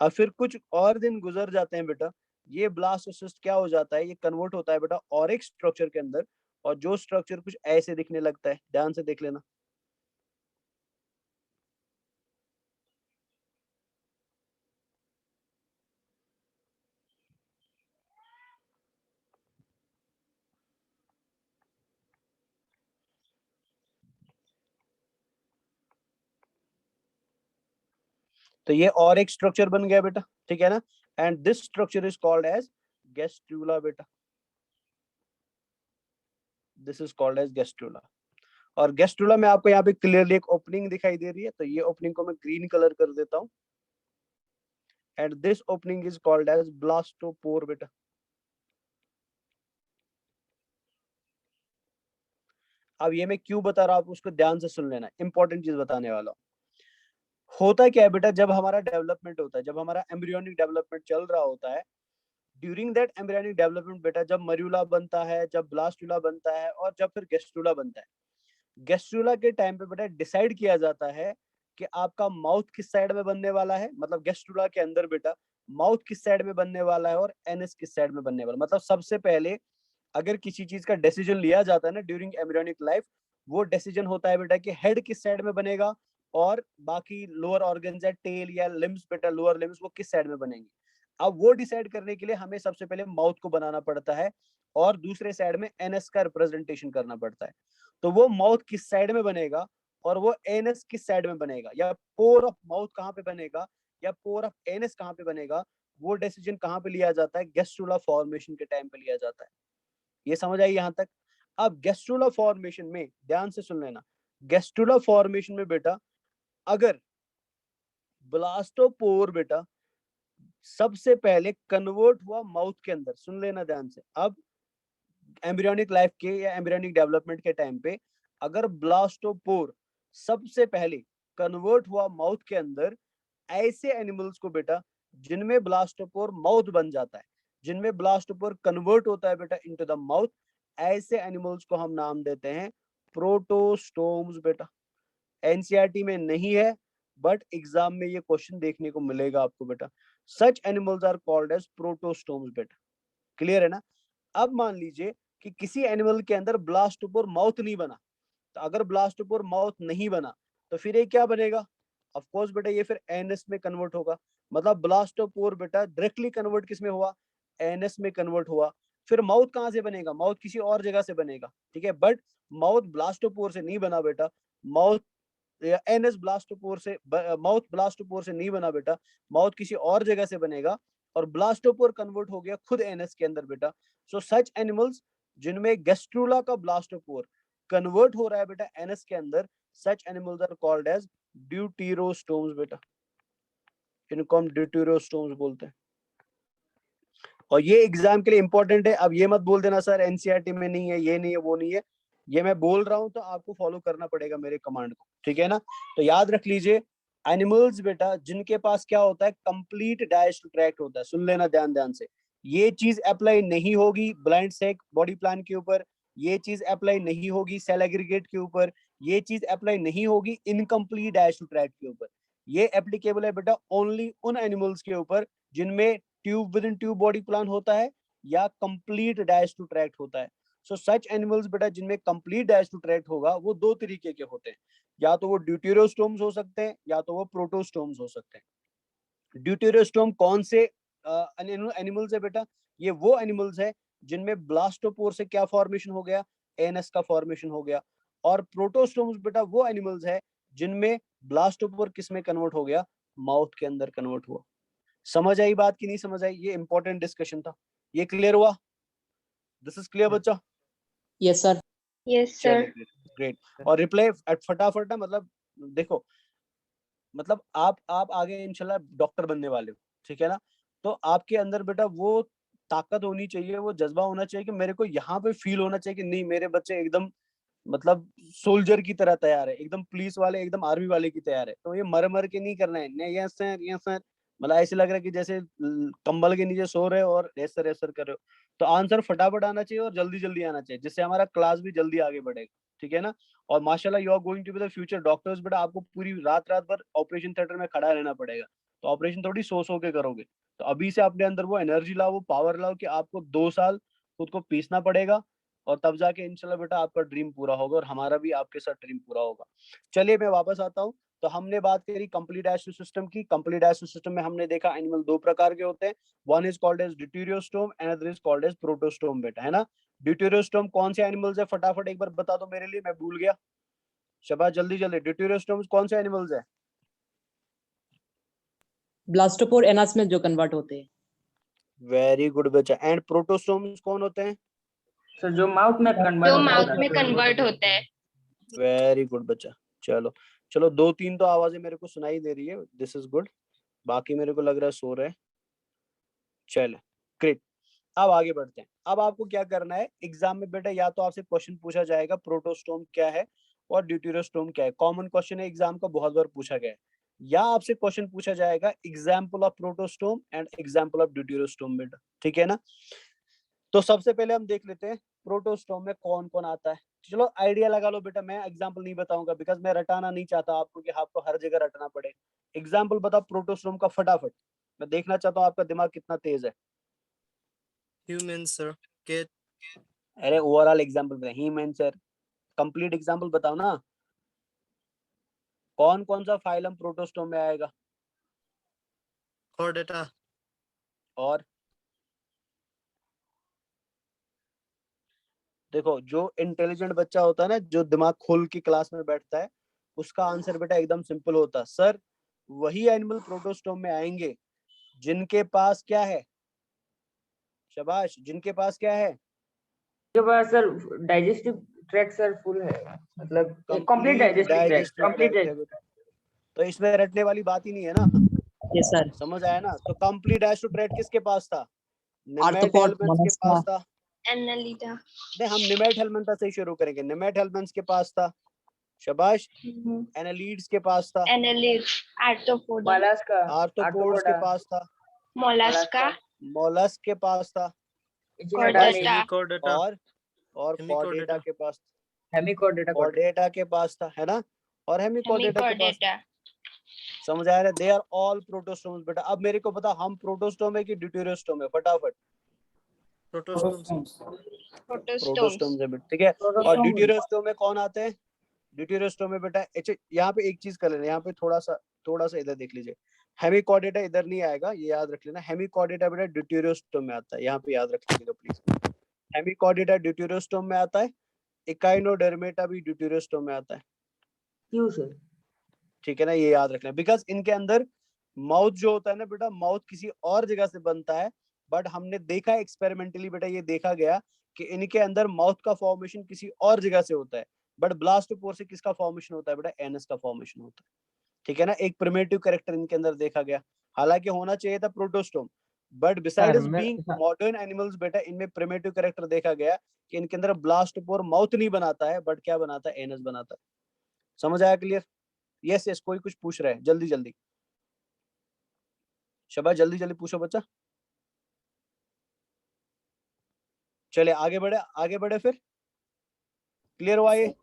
Speaker 1: अब फिर कुछ और दिन गुजर जाते हैं बेटा, ये ब्लास्टोसिस्ट क्या हो जाता है, ये कन्वर्ट होता है बेटा और एक स्ट्रक्चर के अंदर, और जो स्ट्रक्चर कुछ ऐसे दिखने लगता है, ध्यान से देख लेना। तो ये और एक स्ट्रक्चर बन गया बेटा, ठीक है ना, and this structure is called as gastrula बेटा, this is called as gastrula. और गैस्ट्रूला में आपको यहाँ पे क्लियरली एक ओपनिंग दिखाई दे रही है, तो ये ओपनिंग को मैं ग्रीन कलर कर देता हूँ, and this opening is called as blastopore बेटा। अब ये मैं क्यों बता रहा हूँ, उसको ध्यान से सुन लेना, इंपॉर्टेंट चीज बताने वाला हूँ। होता क्या है बेटा, जब हमारा डेवलपमेंट होता है, जब हमारा एम्ब्रियोनिक डेवलपमेंट चल रहा होता है, ड्यूरिंग दैट एम्ब्रियोनिक डेवलपमेंट बेटा, जब मर्यूला बनता है, जब ब्लास्टुला बनता है, और जब फिर गैस्ट्रूला बनता है, गैस्ट्रूला के टाइम पे बेटा डिसाइड किया जाता है कि आपका माउथ किस साइड में बनने वाला है, मतलब गैस्ट्रूला के अंदर बेटा माउथ किस साइड में बनने वाला है और एनएस किस साइड में बनने वाला। मतलब सबसे पहले अगर किसी चीज का डिसीजन लिया जाता है ना ड्यूरिंग एम्ब्रियोनिक लाइफ, वो डिसीजन होता है बेटा कि हेड किस साइड में बनेगा और बाकी लोअर ऑर्गन्स या टेल या लिम्स बेटा, लोअर लिम्स वो किस साइड में बनेंगे। अब वो डिसाइड करने के लिए हमें सबसे पहले माउथ को बनाना पड़ता है और दूसरे साइड में एनएस का रिप्रेजेंटेशन करना पड़ता है। तो वो माउथ किस साइड में बनेगा और वो एनएस किस साइड में बनेगा, या पोर ऑफ माउथ कहाँ पे बनेगा या पोर ऑफ एनएस कहाँ पे बनेगा, वो डिसीजन कहाँ पे लिया जाता है? गैस्ट्रुला फॉर्मेशन के टाइम पे लिया जाता है। ये समझ आई यहाँ तक? अब गैस्ट्रुला फॉर्मेशन में ध्यान से सुन लेना, गैस्ट्रुला फॉर्मेशन में बेटा अगर ब्लास्टोपोर बेटा सबसे पहले कन्वर्ट हुआ माउथ के अंदर, सुन लेना ध्यान से, अब एम्ब्रियोनिक लाइफ के या एम्ब्रियोनिक डेवलपमेंट के टाइम पे अगर ब्लास्टोपोर सबसे पहले कन्वर्ट हुआ माउथ के अंदर, ऐसे एनिमल्स को बेटा जिनमें ब्लास्टोपोर माउथ बन जाता है, जिनमें ब्लास्टोपोर कन्वर्ट होता है बेटा इनटू द माउथ, ऐसे एनिमल्स को हम नाम देते हैं प्रोटोस्टोम्स बेटा। एनसीईआरटी में नहीं है बट एग्जाम में ये क्वेश्चन देखने को मिलेगा आपको बेटा। Such animals are called as protostomes बेटा। क्लियर है ना? अब मान लीजिए कि किसी एनिमल के अंदर ब्लास्टोपोर माउथ नहीं बना, तो अगर ब्लास्टोपोर माउथ नहीं बना तो फिर ये क्या बनेगा? ऑफ कोर्स बेटा ये फिर एनएस में कन्वर्ट होगा। मतलब ब्लास्टोपोर बेटा डायरेक्टली कन्वर्ट किस में हुआ? एनएस में कन्वर्ट हुआ। फिर माउथ कहाँ से बनेगा? माउथ किसी और जगह से बनेगा, ठीक है, बट माउथ ब्लास्टोपोर से नहीं बना बेटा। माउथ एनएस ब्लास्टोपोर से, माउथ ब्लास्टोपोर से नहीं बना बेटा, माउथ किसी और जगह से बनेगा और ब्लास्टोपोर कन्वर्ट हो गया खुद एनएस के अंदर बेटा। सो सच एनिमल्स जिनमें गैस्ट्रुला का ब्लास्टोपोर कन्वर्ट हो रहा है बेटा एनएस के अंदर, such animals are called as deuterostomes बेटा। इनको हम ड्यूटेरोस्टोम्स बोलते हैं। और ये एग्जाम के लिए इंपॉर्टेंट है। अब ये मत बोल देना सर एनसीईआरटी में नहीं है, ये नहीं है, वो नहीं है। ये मैं बोल रहा हूं तो आपको फॉलो करना पड़ेगा मेरे कमांड को, ठीक है ना? तो याद रख लीजिए एनिमल्स बेटा जिनके पास क्या होता है? कंप्लीट डाइजेस्टिव ट्रैक्ट होता है। सुन लेना ध्यान से, ये चीज अप्लाई नहीं होगी ब्लाइंड सेक बॉडी प्लान के ऊपर, ये चीज अप्लाई नहीं होगी सेल एग्रीगेट के ऊपर, ये चीज अप्लाई नहीं होगी इनकम्प्लीट डाइजेस्टिव ट्रैक्ट के ऊपर। ये एप्लीकेबल है बेटा ओनली उन एनिमल्स के ऊपर जिनमें tube within tube body plan होता है या कंप्लीट डाइजेस्टिव ट्रैक्ट होता है। सो सच एनिमल्स बेटा जिनमें कंप्लीट डाइजेस्टिव ट्रैक्ट होगा वो दो तरीके के होते हैं, या तो वो ड्यूटेरोस्टोम्स हो सकते हैं या तो वो प्रोटोस्टोम्स हो सकते हैं। ड्यूटेरोस्टोम कौन से एनिमल्स है बेटा? ये वो एनिमल्स है जिनमें ब्लास्टोपोर से क्या फॉर्मेशन हो गया? एनएस का फॉर्मेशन हो गया। और प्रोटोस्टोम्स बेटा वो एनिमल्स है जिनमें ब्लास्टोपोर किस में कन्वर्ट हो गया? माउथ के अंदर कन्वर्ट हुआ। समझ आई बात की नहीं समझ आई? ये इंपॉर्टेंट डिस्कशन था। ये क्लियर हुआ? दिस इज क्लियर बच्चा?
Speaker 7: Yes sir.
Speaker 5: Yes, sir.
Speaker 1: Great. और रिप्लाई फटाफट ना, मतलब देखो, मतलब आप आगे इंशाल्लाह डॉक्टर बनने वाले हो, ठीक है ना? तो आपके अंदर बेटा वो ताकत होनी चाहिए, वो जज्बा होना चाहिए कि मेरे को यहाँ पे फील होना चाहिए कि नहीं मेरे बच्चे एकदम मतलब सोल्जर की तरह तैयार है, एकदम पुलिस वाले, एकदम आर्मी वाले की तैयार है। तो ये मर मर के नहीं करना है, नहीं यस सर यस सर, मतलब ऐसे लग रहा है कि जैसे कंबल के नीचे सो रहे हो और ऐसर ऐसर कर रहे हो। तो आंसर फटाफट आना चाहिए और जल्दी जल्दी आना चाहिए, जिससे हमारा क्लास भी जल्दी आगे बढ़ेगा, ठीक है ना? और माशाल्लाह you are going to be the future doctors बेटा। आपको पूरी रात रात भर ऑपरेशन थिएटर में खड़ा रहना पड़ेगा, तो ऑपरेशन थोड़ी सो के करोगे। तो अभी से अपने अंदर वो एनर्जी लाओ, वो पावर लाओ कि आपको 2 साल खुद को पीसना पड़ेगा और तब जाके इंशाल्लाह बेटा आपका ड्रीम पूरा होगा और हमारा भी आपके साथ ड्रीम पूरा होगा। चलिए मैं वापस आता हूँ। तो हमने बात करी कंप्लीट डाइजेस्टिव सिस्टम की। कंप्लीट डाइजेस्टिव सिस्टम में हमने देखा एनिमल 2 प्रकार के होते हैं, one is called as deuterostome and other is called as protostome बेटा, है ना? ड्यूटेरोस्टोम कौन से एनिमल्स है? फटाफट एक बार बता दो मेरे लिए, मैं भूल गया। शबाश, जल्दी जल्दी। ड्यूटेरोस्टोम्स कौन से एनिमल्स है?
Speaker 7: ब्लास्टोपोर एनएस में जो कन्वर्ट होते हैं।
Speaker 1: वेरी गुड बच्चा। एंड प्रोटोस्टोम्स कौन होते हैं?
Speaker 4: सर जो माउथ में
Speaker 5: कन्वर्ट होता है।
Speaker 1: वेरी गुड बच्चा। चलो चलो, 2-3 तो आवाजें मेरे को सुनाई दे रही है, दिस इज गुड। बाकी मेरे को लग रहा है सो रहे हैं। चलो ग्रेट, अब आगे बढ़ते हैं। अब आपको क्या करना है एग्जाम में बेटा, या तो आपसे क्वेश्चन पूछा जाएगा प्रोटोस्टोम क्या है और ड्यूटेरोस्टोम क्या है, कॉमन क्वेश्चन है एग्जाम का, बहुत बार पूछा गया है। या आपसे क्वेश्चन पूछा जाएगा example of protostome and example of deuterostome बेटा, ठीक है ना? तो सबसे पहले हम देख लेते हैं प्रोटोस्टोम में कौन कौन आता है। चलो आइडिया लगा लो बेटा, मैं एग्जाम्पल नहीं बताऊंगा बिकॉज मैं रटाना नहीं चाहता आपको कि आपको हर जगह रटना पड़े। एग्जाम्पल बताओ प्रोटोस्टोम का फटाफट, मैं देखना चाहता हूँ आपका दिमाग कितना तेज है।
Speaker 6: Humans, sir. Cat.
Speaker 1: अरे ओवरऑल एग्जाम्पल बताए, ही मैन सर, कंप्लीट एग्जाम्पल बताओ ना। कौन कौन सा फाइलम प्रोटोस्टोम में आएगा?
Speaker 6: Chordata.
Speaker 1: और देखो जो इंटेलिजेंट बच्चा होता है ना, जो दिमाग खोल के क्लास में बैठता है, उसका आंसर बेटा एकदम सिंपल होता है। सर वही एनिमल प्रोटोस्टोम में आएंगे जिनके पास क्या है, शाबाश, जिनके पास क्या है,
Speaker 4: के पास sir digestive tract sir full है, मतलब complete digestive tract, complete
Speaker 1: tract है बेटा। तो इसमें रटने वाली बात ही नहीं है ना,
Speaker 7: यस सर।
Speaker 1: समझ आया ना। तो कंप्लीट डाइजेस्टिव ट्रैक्ट किसके पास था, निमेट
Speaker 7: आर्थ्रोपोड,
Speaker 1: हेल्मेंथ्स के
Speaker 7: मोलस्का।
Speaker 1: पास था।
Speaker 5: Annelida.
Speaker 1: नहीं, हम निमेट हेल्मेंथा से ही शुरू करेंगे। निमेट हेल्मेंथ्स के पास था, शाबाश। एनालीड्स के पास था,
Speaker 5: Annelid. Arthropoda.
Speaker 4: मोलस्का,
Speaker 1: आर्थ्रोपोड्स के पास था,
Speaker 5: Mollusca.
Speaker 1: मोलस्क के पास था,
Speaker 5: Chordata.
Speaker 6: Hemichordata.
Speaker 1: और कॉर्डेटा के पास,
Speaker 4: हेमिकोडेटा,
Speaker 1: कॉर्डेटा के पास था, है ना, और हेमिकॉर्डेटा के पास।
Speaker 5: Hemichordata.
Speaker 1: समझ आया ना, दे आर ऑल प्रोटोस्टोम्स बेटा। अब मेरे को बता, हम प्रोटोस्टोम है कि ड्यूटेरोस्टोम है, फटाफट।
Speaker 6: Protostomes.
Speaker 1: प्रोटोस्टोम्स है बेटा, ठीक है। और ड्यूटेरोस्टोम में कौन आते हैं, ड्यूटेरोस्टोम में बेटा, अच्छा यहाँ पे एक चीज कर लेना, यहाँ पे थोड़ा सा इधर देख लीजिए। हेमिकॉर्डेटा इधर नहीं आएगा, ये याद रख लेना। हेमिकॉर्डेटा बेटा ड्यूटेरोस्टोम में आता है, यहाँ पे याद रख लीजिएगा प्लीज। हेमिकॉर्डेटा ड्यूटेरोस्टोम में आता है, इकाइनोडर्मेटा भी ड्यूटेरोस्टोम में आता है,
Speaker 4: क्यों सर?
Speaker 1: ठीक है ना, ये याद रखना। बिकॉज इनके अंदर माउथ जो होता है ना बेटा, माउथ किसी और जगह से बनता है, बट हमने देखा एक्सपेरिमेंटली बेटा, ये देखा गया कि इनके अंदर माउथ का फॉर्मेशन किसी और जगह से होता है, बट ब्लास्टोपोर से किसका फॉर्मेशन होता है बेटा, एनस का फॉर्मेशन होता है, ठीक है ना। एक प्रिमिटिव कैरेक्टर इनके अंदर देखा गया, हालांकि होना चाहिए था protostome, but besides being modern animals बेटा, इनमें प्रिमिटिव कैरेक्टर देखा गया कि इनके अंदर ब्लास्टोपोर माउथ नहीं बनाता है, बट क्या बनाता है, एनस बनाता है। समझ आया, क्लियर? यस यस, कोई कुछ पूछ रहा है, जल्दी जल्दी, शाबाश, जल्दी जल्दी पूछो बच्चा। चले आगे बढ़े फिर, क्लियर हुआ ये?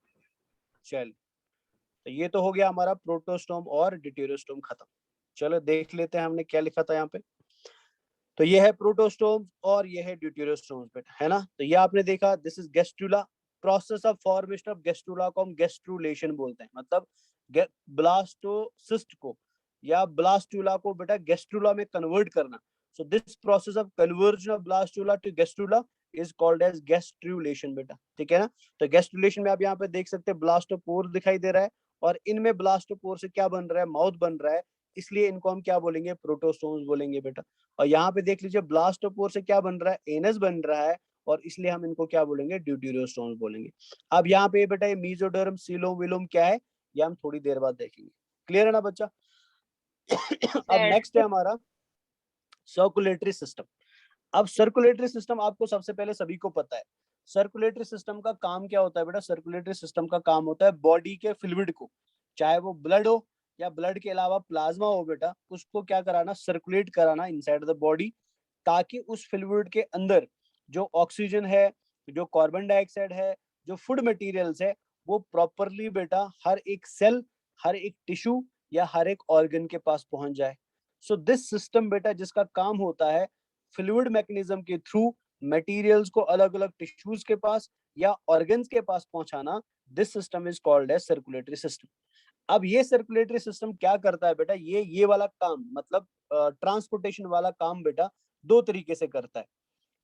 Speaker 1: चल, तो ये तो हो गया हमारा प्रोटोस्टोम और ड्यूटेरोस्टोम खत्म। चलो देख लेते हैं हमने क्या लिखा था यहाँ पे। तो ये है प्रोटोस्टोम और ये है ड्यूटेरोस्टोम बेटा, है ना। तो ये आपने देखा, this is gastrula. Process of formation of gastrula को हम गैस्ट्रुलेशन बोलते हैं, मतलब ब्लास्टोसिस्ट को या ब्लास्टुला को बेटा गैस्ट्रुला में कन्वर्ट करना। So this process of conversion of blastula to gastrula is called as gastrulation बेटा, ठीक है ना। तो गैस्ट्रुलेशन में आप यहाँ पे देख सकते हैं ब्लास्टोपोर दिखाई दे रहा है, और इनमें ब्लास्टोपोर से क्या बन रहा है, माउथ बन रहा है, इसलिए इनको हम क्या बोलेंगे, प्रोटोस्टोम्स बोलेंगे बेटा। और यहाँ पे देख लीजिए ब्लास्टोपोर से क्या बन रहा है, एनस बन रहा है, और इसलिए हम इनको क्या बोलेंगे, ड्यूटेरोस्टोम्स बोलेंगे। अब यहाँ पे बेटा ये मीजोडर्म सीलोम विलोम क्या है, ये हम थोड़ी देर बाद देखेंगे। क्लियर है ना बच्चा? अब नेक्स्ट है हमारा सर्कुलेटरी सिस्टम। अब सर्कुलेटरी सिस्टम आपको सबसे पहले सभी को पता है, सर्कुलेटरी सिस्टम का काम क्या होता है बेटा। सर्कुलेटरी सिस्टम का काम होता है बॉडी के फ्लूइड को, चाहे वो ब्लड हो या ब्लड के अलावा प्लाज्मा हो बेटा, उसको क्या कराना, सर्कुलेट कराना इनसाइड द बॉडी, ताकि उस फ्लूइड के अंदर जो ऑक्सीजन है, जो कार्बन डाइऑक्साइड है, जो फूड मटेरियल्स है, वो प्रॉपरली बेटा हर एक सेल, हर एक टिश्यू या हर एक ऑर्गन के पास पहुंच जाए। सो दिस सिस्टम बेटा, जिसका काम होता है फ्लूइड मैकेनिज्म के थ्रू मटेरियल्स को अलग अलग टिश्यूज के पास या ऑर्गन्स के पास पहुंचाना, this system is called as circulatory system. अब ये सर्कुलेटरी सिस्टम क्या करता है बेटा, ये वाला काम, मतलब ट्रांसपोर्टेशन वाला काम बेटा दो तरीके से करता है।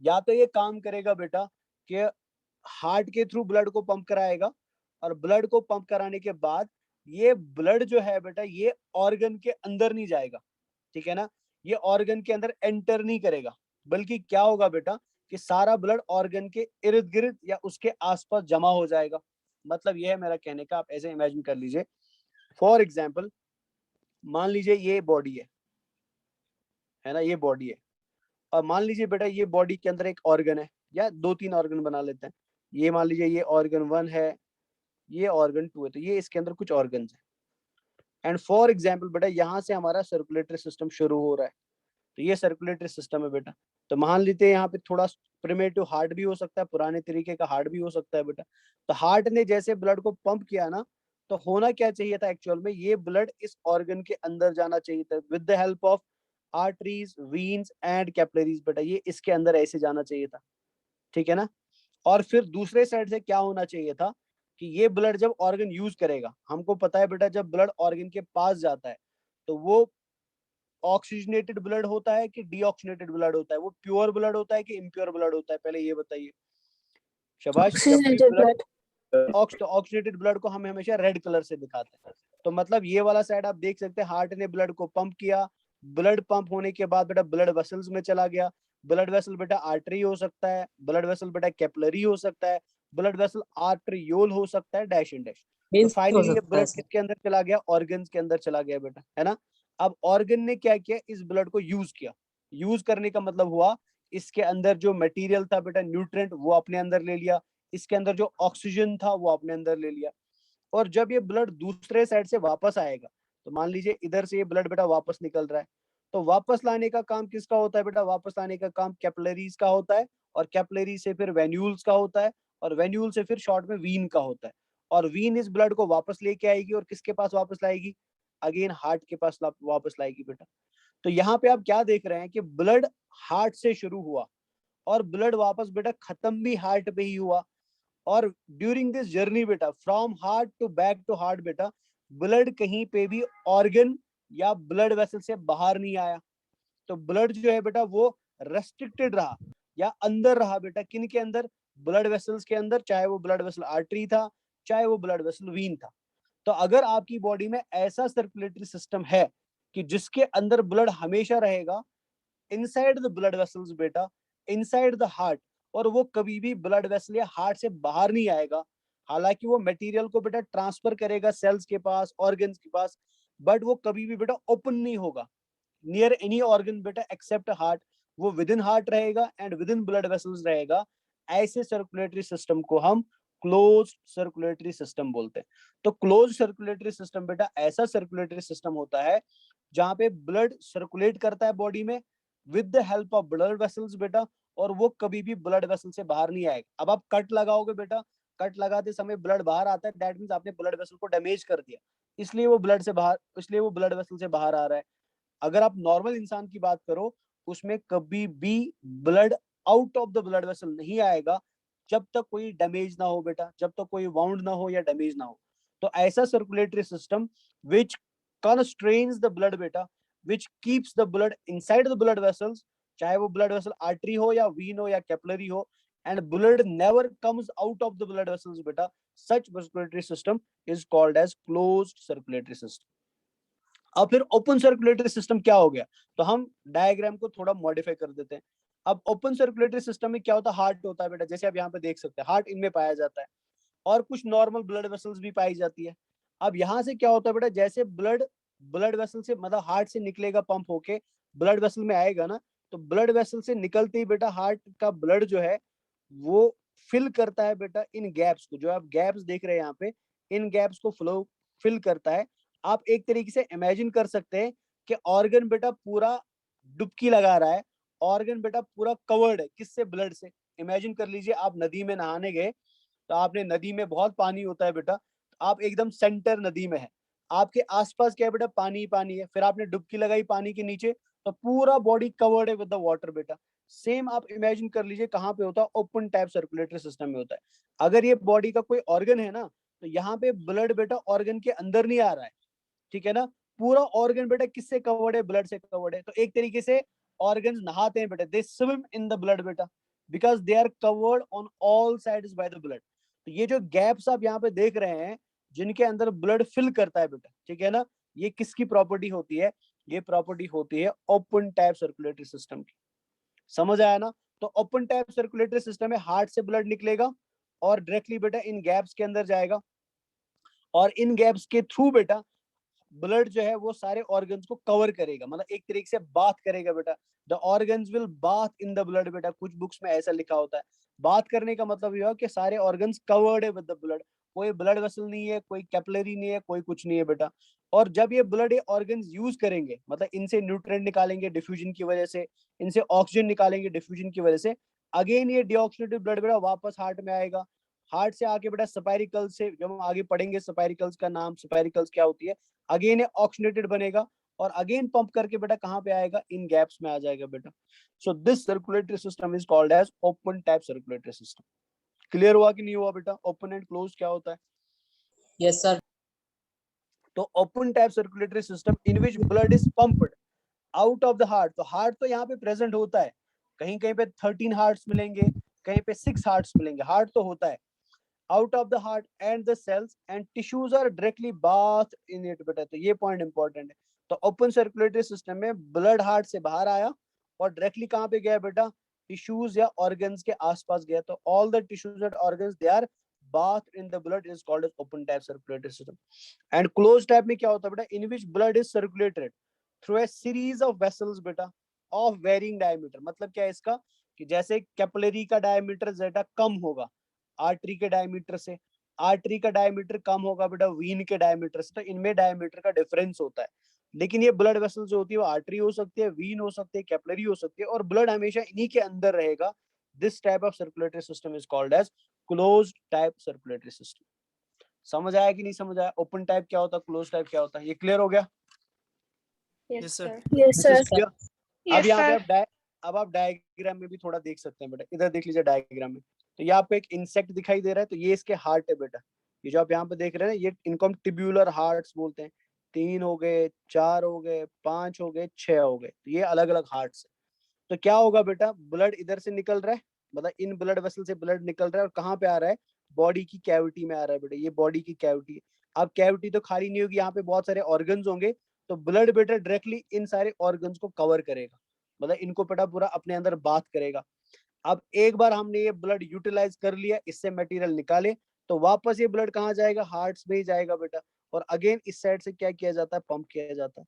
Speaker 1: या तो ये काम करेगा बेटा कि हार्ट के थ्रू ब्लड को पंप कराएगा, और ब्लड को पंप कराने के बाद ये ब्लड जो है बेटा, ये ऑर्गन के अंदर नहीं जाएगा, ठीक है ना, ये ऑर्गन के अंदर एंटर नहीं करेगा, बल्कि क्या होगा बेटा कि सारा ब्लड ऑर्गन के इर्द गिर्द या उसके आसपास जमा हो जाएगा। मतलब ये है मेरा कहने का, आप ऐसे इमेजिन कर लीजिए। फॉर एग्जाम्पल, मान लीजिए ये बॉडी है ना, ये बॉडी है, और मान लीजिए बेटा ये बॉडी के अंदर एक ऑर्गन है, या दो तीन ऑर्गन बना लेते हैं। ये मान लीजिए ये ऑर्गन 1 है, ये ऑर्गन 2 है, तो ये इसके अंदर कुछ ऑर्गन्स है। एंड फॉर एग्जाम्पल बेटा यहाँ से हमारा सर्कुलेटरी सिस्टम शुरू हो रहा है, तो ये सर्कुलेटरी सिस्टम है बेटा। तो मान लेते हैं यहाँ पे थोड़ा प्रिमिटिव हार्ट भी हो सकता है, पुराने तरीके का हार्ट भी हो सकता है बेटा। तो हार्ट ने जैसे ब्लड को पंप किया ना, तो होना क्या चाहिए था एक्चुअल में, ये ब्लड इस ऑर्गन के अंदर जाना चाहिए था with the help of arteries, veins and capillaries बेटा, ये इसके अंदर ऐसे जाना चाहिए था, ठीक है ना। और फिर दूसरे साइड से क्या होना चाहिए था कि ये ब्लड जब ऑर्गन यूज करेगा, हमको पता है बेटा जब ब्लड ऑर्गन के पास जाता है तो वो ऑक्सीजनेटेड ब्लड होता है कि डीऑक्सीजनेटेड ब्लड होता है, वो प्योर ब्लड होता है कि इम्प्योर ब्लड होता है, पहले ये बताइए शाबाश।
Speaker 5: Oxygenated blood.
Speaker 1: ऑक्सीजनेटेड ब्लड को हम हमेशा रेड कलर से दिखाते हैं। तो मतलब ये वाला साइड आप देख सकते हैं, हार्ट ने ब्लड को पंप किया, ब्लड पंप होने के बाद बेटा ब्लड वेसल्स में चला गया। ब्लड वेसल बेटा आर्टरी हो सकता है, ब्लड वेसल बेटा कैपिलरी हो सकता है, ब्लड वेसल आर्टरियोल हो सकता है, डैश एंड डैश। तो
Speaker 7: वेन्स हो
Speaker 1: फाइनली ये
Speaker 7: सकता है
Speaker 1: ब्लड
Speaker 7: सर।
Speaker 1: किसके अंदर चला गया? ऑर्गन्स के अंदर चला गया बेटा, है ना। अब ऑर्गन ने क्या किया? इस ब्लड को यूज किया। यूज करने का मतलब हुआ इसके अंदर जो मटेरियल था बेटा, न्यूट्रिएंट, वो अपने अंदर ले लिया। इसके अंदर जो ऑक्सीजन था वो अपने अंदर ले लिया। और जब ये ब्लड दूसरे साइड से वापस आएगा, तो मान लीजिए इधर से ये ब्लड बेटा वापस निकल रहा है, तो वापस लाने का काम किसका होता है बेटा? वापस लाने का काम कैपिलरीज का होता है, और कैपिलरी से फिर वेन्यूल्स का होता है, और वेन्यूल से फिर शॉर्ट में वीन का होता है। और वीन इस ब्लड को वापस लेके आएगी और किसके पास वापस लाएगी? अगेन हार्ट के पास वापस लाएगी बेटा। तो यहाँ पे आप क्या देख रहे हैं कि ब्लड हार्ट से शुरू हुआ और ब्लड वापस बेटा खत्म भी हार्ट पे ही हुआ। और ड्यूरिंग दिस जर्नी बेटा, from heart to back to heart बेटा, ब्लड कहीं पे भी ऑर्गन या ब्लड वेसल से बाहर नहीं आया। तो ब्लड जो है बेटा वो रेस्ट्रिक्टेड रहा या अंदर रहा बेटा। किन के अंदर? ब्लड वेसल्स के अंदर, चाहे वो ब्लड वेसल आर्टरी था, चाहे वो ब्लड वेसल वीन था। तो अगर आपकी बॉडी में ऐसा सर्कुलेटरी सिस्टम है कि जिसके अंदर ब्लड हमेशा रहेगा इनसाइड द ब्लड वेसल्स बेटा, इनसाइड द हार्ट, और वो कभी भी ब्लड वेसल या हार्ट से बाहर नहीं आएगा, हालांकि वो मटेरियल को बेटा ट्रांसफर करेगा सेल्स के पास, ऑर्गन्स के पास, बट वो कभी भी बेटा ओपन नहीं होगा नियर एनी ऑर्गन बेटा एक्सेप्ट हार्ट। वो विद इन हार्ट रहेगा and with in blood vessels रहेगा। ऐसे सर्कुलेटरी सिस्टम को हम क्लोज सर्कुलेटरी सिस्टम बोलते हैं। तो क्लोज सर्कुलेटरी सिस्टम बेटा ऐसा सर्कुलेटरी सिस्टम होता है जहां पे ब्लड सर्कुलेट करता है बॉडी में with the help of blood vessels बेटा, और वो कभी भी ब्लड वेसल से बाहर नहीं आएगा। अब आप कट लगाओगे बेटा, कट लगाते समय ब्लड बाहर आता है, दैट मींस आपने ब्लड वेसल को डैमेज कर दिया, इसलिए वो ब्लड वेसल से बाहर आ रहा है। अगर आप नॉर्मल इंसान की बात करो, उसमें कभी भी blood out of the blood vessel नहीं आएगा जब तक कोई डैमेज ना हो बेटा, जब तक कोई वाउंड ना हो या डैमेज ना हो। तो ऐसा circulatory system which constrains the blood बेटा, which keeps the blood inside the blood vessels, चाहे वो blood vessel artery हो या vein हो या capillary हो, and blood never comes out of the blood vessels बेटा, such circulatory system is called as closed circulatory system. अब फिर ओपन सर्कुलेटरी सिस्टम क्या हो गया? तो हम डायग्राम को थोड़ा मॉडिफाई कर देते हैं। अब ओपन सर्कुलेटरी सिस्टम में क्या होता है? हार्ट होता है बेटा, जैसे आप यहाँ पे देख सकते हैं, हार्ट इनमें पाया जाता है, और कुछ नॉर्मल ब्लड वेसल्स भी पाई जाती है। अब यहाँ से क्या होता है बेटा, जैसे ब्लड वेसल से मतलब हार्ट से निकलेगा पंप होके ब्लड वेसल में आएगा ना, तो ब्लड वेसल से निकलते ही बेटा हार्ट का ब्लड जो है वो फिल करता है बेटा इन गैप्स को, जो आप गैप्स देख रहे हैं यहाँ पे, इन गैप्स को फ्लो फिल करता है। आप एक तरीके से इमेजिन कर सकते हैं कि ऑर्गन बेटा पूरा डुबकी लगा रहा है, ऑर्गन बेटा पूरा कवर्ड है, किससे? ब्लड से। इमेजिन कर लीजिए आप नदी में नहाने गए, तो आपने नदी में बहुत पानी होता है बेटा, आप एकदम सेंटर नदी में है, आपके आसपास क्या है बेटा? पानी ही पानी है। फिर आपने डुबकी लगाई पानी के नीचे, तो पूरा बॉडी कवर्ड है विद द वाटर बेटा। सेम आप इमेजिन कर लीजिए कहाँ पे होता है? ओपन टाइप सर्कुलेटरी सिस्टम में होता है। अगर ये बॉडी का कोई ऑर्गन है ना, तो यहाँ पे ब्लड बेटा ऑर्गन के अंदर नहीं आ रहा है, ठीक है ना। पूरा ऑर्गन बेटा किससे कवर्ड है? ब्लड से कवर्ड है। तो एक तरीके से ऑर्गन्स नहाते हैं बेटा, they swim in the blood बेटा, because they are covered on all sides by the blood. तो ये जो गैप्स आप यहाँ पे देख रहे हैं जिनके अंदर ब्लड फिल करता है बेटा, ठीक है ना, ये किसकी प्रॉपर्टी होती है? ये प्रॉपर्टी होती है ओपन टाइप सर्कुलेटरी सिस्टम की। समझ आया ना? तो ओपन टाइप सर्कुलेटरी सिस्टम में हार्ट से ब्लड निकलेगा और डायरेक्टली बेटा इन गैप्स के अंदर जाएगा, और इन गैप्स के थ्रू बेटा ब्लड जो है वो सारे ऑर्गन्स को कवर करेगा, मतलब एक तरीके से बाथ करेगा बेटा। The organs will bath in the blood बेटा, कुछ बुक्स में ऐसा लिखा होता है। बात करने का मतलब यह है कि सारे ऑर्गन्स कवर्ड है विद द ब्लड, कोई ब्लड वेसल नहीं है, कोई कैपिलरी नहीं है, कोई कुछ नहीं है बेटा। और जब ये ब्लड ये ऑर्गन्स यूज करेंगे, मतलब इनसे न्यूट्रिएंट निकालेंगे डिफ्यूजन की वजह से, इनसे ऑक्सीजन निकालेंगे डिफ्यूजन की वजह से, अगेन ये डीऑक्सीनेटेड ब्लड बेटा वापस हार्ट में आएगा। हार्ट से आके बेटा स्पाइरिकल से, जब हम आगे पढ़ेंगे स्पाइरिकल्स का नाम, स्पाइरिकल्स क्या होती है, अगेन ये ऑक्सीनेटेड बनेगा और अगेन पंप करके बेटा कहाँ पे आएगा? इन गैप्स में आ जाएगा बेटा। So this circulatory system is called as open type circulatory system. Clear हुआ कि नहीं हुआ बेटा? ओपन एंड क्लोज क्या होता है?
Speaker 7: Yes sir.
Speaker 1: तो open type circulatory system in which blood is pumped out of the heart. तो हार्ट तो यहाँ पे प्रेजेंट होता है, कहीं कहीं पे 13 हार्ट्स मिलेंगे, कहीं पे 6 हार्ट्स मिलेंगे, हार्ट तो होता है। out of the heart and the cells and tissues are directly bathed in it बेटा। तो ये पॉइंट इंपॉर्टेंट है। तो ओपन सर्कुलेटरी सिस्टम में ब्लड हार्ट से बाहर आया और डायरेक्टली कहाँ पे गया बेटा, टिश्यूज या ऑर्गन्स के आसपास गया। तो all the tissues and organs they are bathed in the blood is called as open type circulatory system। and closed type में क्या होता है बेटा, in which blood is circulated through a series of vessels बेटा of varying diameter। मतलब क्या है इसका कि जैसे कैपिलरी का डायमीटर बेटा कम होगा आर्टरी के डायमीटर से, आर्टरी का डायमीटर कम होगा बेटा वीन के डायमीटर से, तो इनमें डायमीटर का डिफरेंस होता है। लेकिन ये ब्लड वेसल जो होती है वो आर्टरी हो सकती है, वीन हो सकती है, कैपिलरी हो सकती है, और ब्लड हमेशा इन्हीं के अंदर रहेगा। This type of circulatory system is called as closed type circulatory system. समझ आया कि नहीं समझ आया? ओपन टाइप क्या होता है, क्लोज टाइप क्या होता है, ये क्लियर हो गया?
Speaker 6: Yes, sir.
Speaker 5: Yes, sir.
Speaker 1: अब यहाँ पे अब आप डायग्राम में भी थोड़ा देख सकते हैं बेटा, इधर देख लीजिए डायग्राम में। तो ये आपको एक इंसेक्ट दिखाई दे रहा है, तो ये इसके हार्ट है बेटा। ये जो आप यहाँ पे देख रहे हैं ये इनको हम ट्यूब्यूलर हार्ट्स बोलते हैं। 3 हो गए, 4 हो गए, 5 हो गए, 6 हो गए, तो ये अलग अलग हार्ट्स है। तो क्या होगा बेटा, ब्लड इधर से निकल रहा है, मतलब इन ब्लड वेसल से ब्लड निकल रहा है और कहाँ पे आ रहा है, बॉडी की कैविटी में आ रहा है बेटा। ये बॉडी की कैविटी है। अब कैविटी तो खाली नहीं होगी, यहाँ पे बहुत सारे ऑर्गन्स होंगे, तो ब्लड बेटा डायरेक्टली इन सारे ऑर्गन्स को कवर करेगा, मतलब इनको बेटा पूरा अपने अंदर बात करेगा। अब एक बार हमने ये ब्लड यूटिलाइज कर लिया, इससे मटेरियल निकाले, तो वापस ये ब्लड कहाँ जाएगा, हार्ट्स में ही जाएगा बेटा। और अगेन इस साइड से क्या किया जाता है, पंप किया जाता है।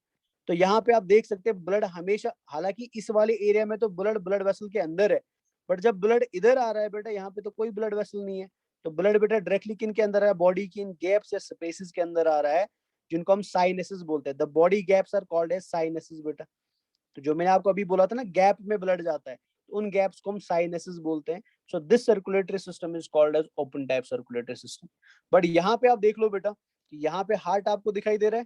Speaker 1: तो यहाँ पे आप देख सकते हैं ब्लड हमेशा, हालांकि इस वाले एरिया में तो ब्लड वेसल के अंदर है, बट जब ब्लड इधर आ रहा है बेटा, यहाँ पे तो कोई ब्लड वेसल नहीं है, तो ब्लड बेटा डायरेक्टली किन के अंदर है, बॉडी की इन गैप्स या स्पेसेस के अंदर आ रहा है, जिनको हम साइनसेस बोलते हैं। The body gaps are called as sinuses बेटा। तो जो मैंने आपको अभी बोला था ना, गैप में ब्लड जाता है, तो उन गैप्स को हम साइनसेस बोलते हैं। So this circulatory system is called as open type circulatory system. But यहाँ पे आप देख लो बेटा, यहाँ पे हार्ट आपको दिखाई दे रहा है,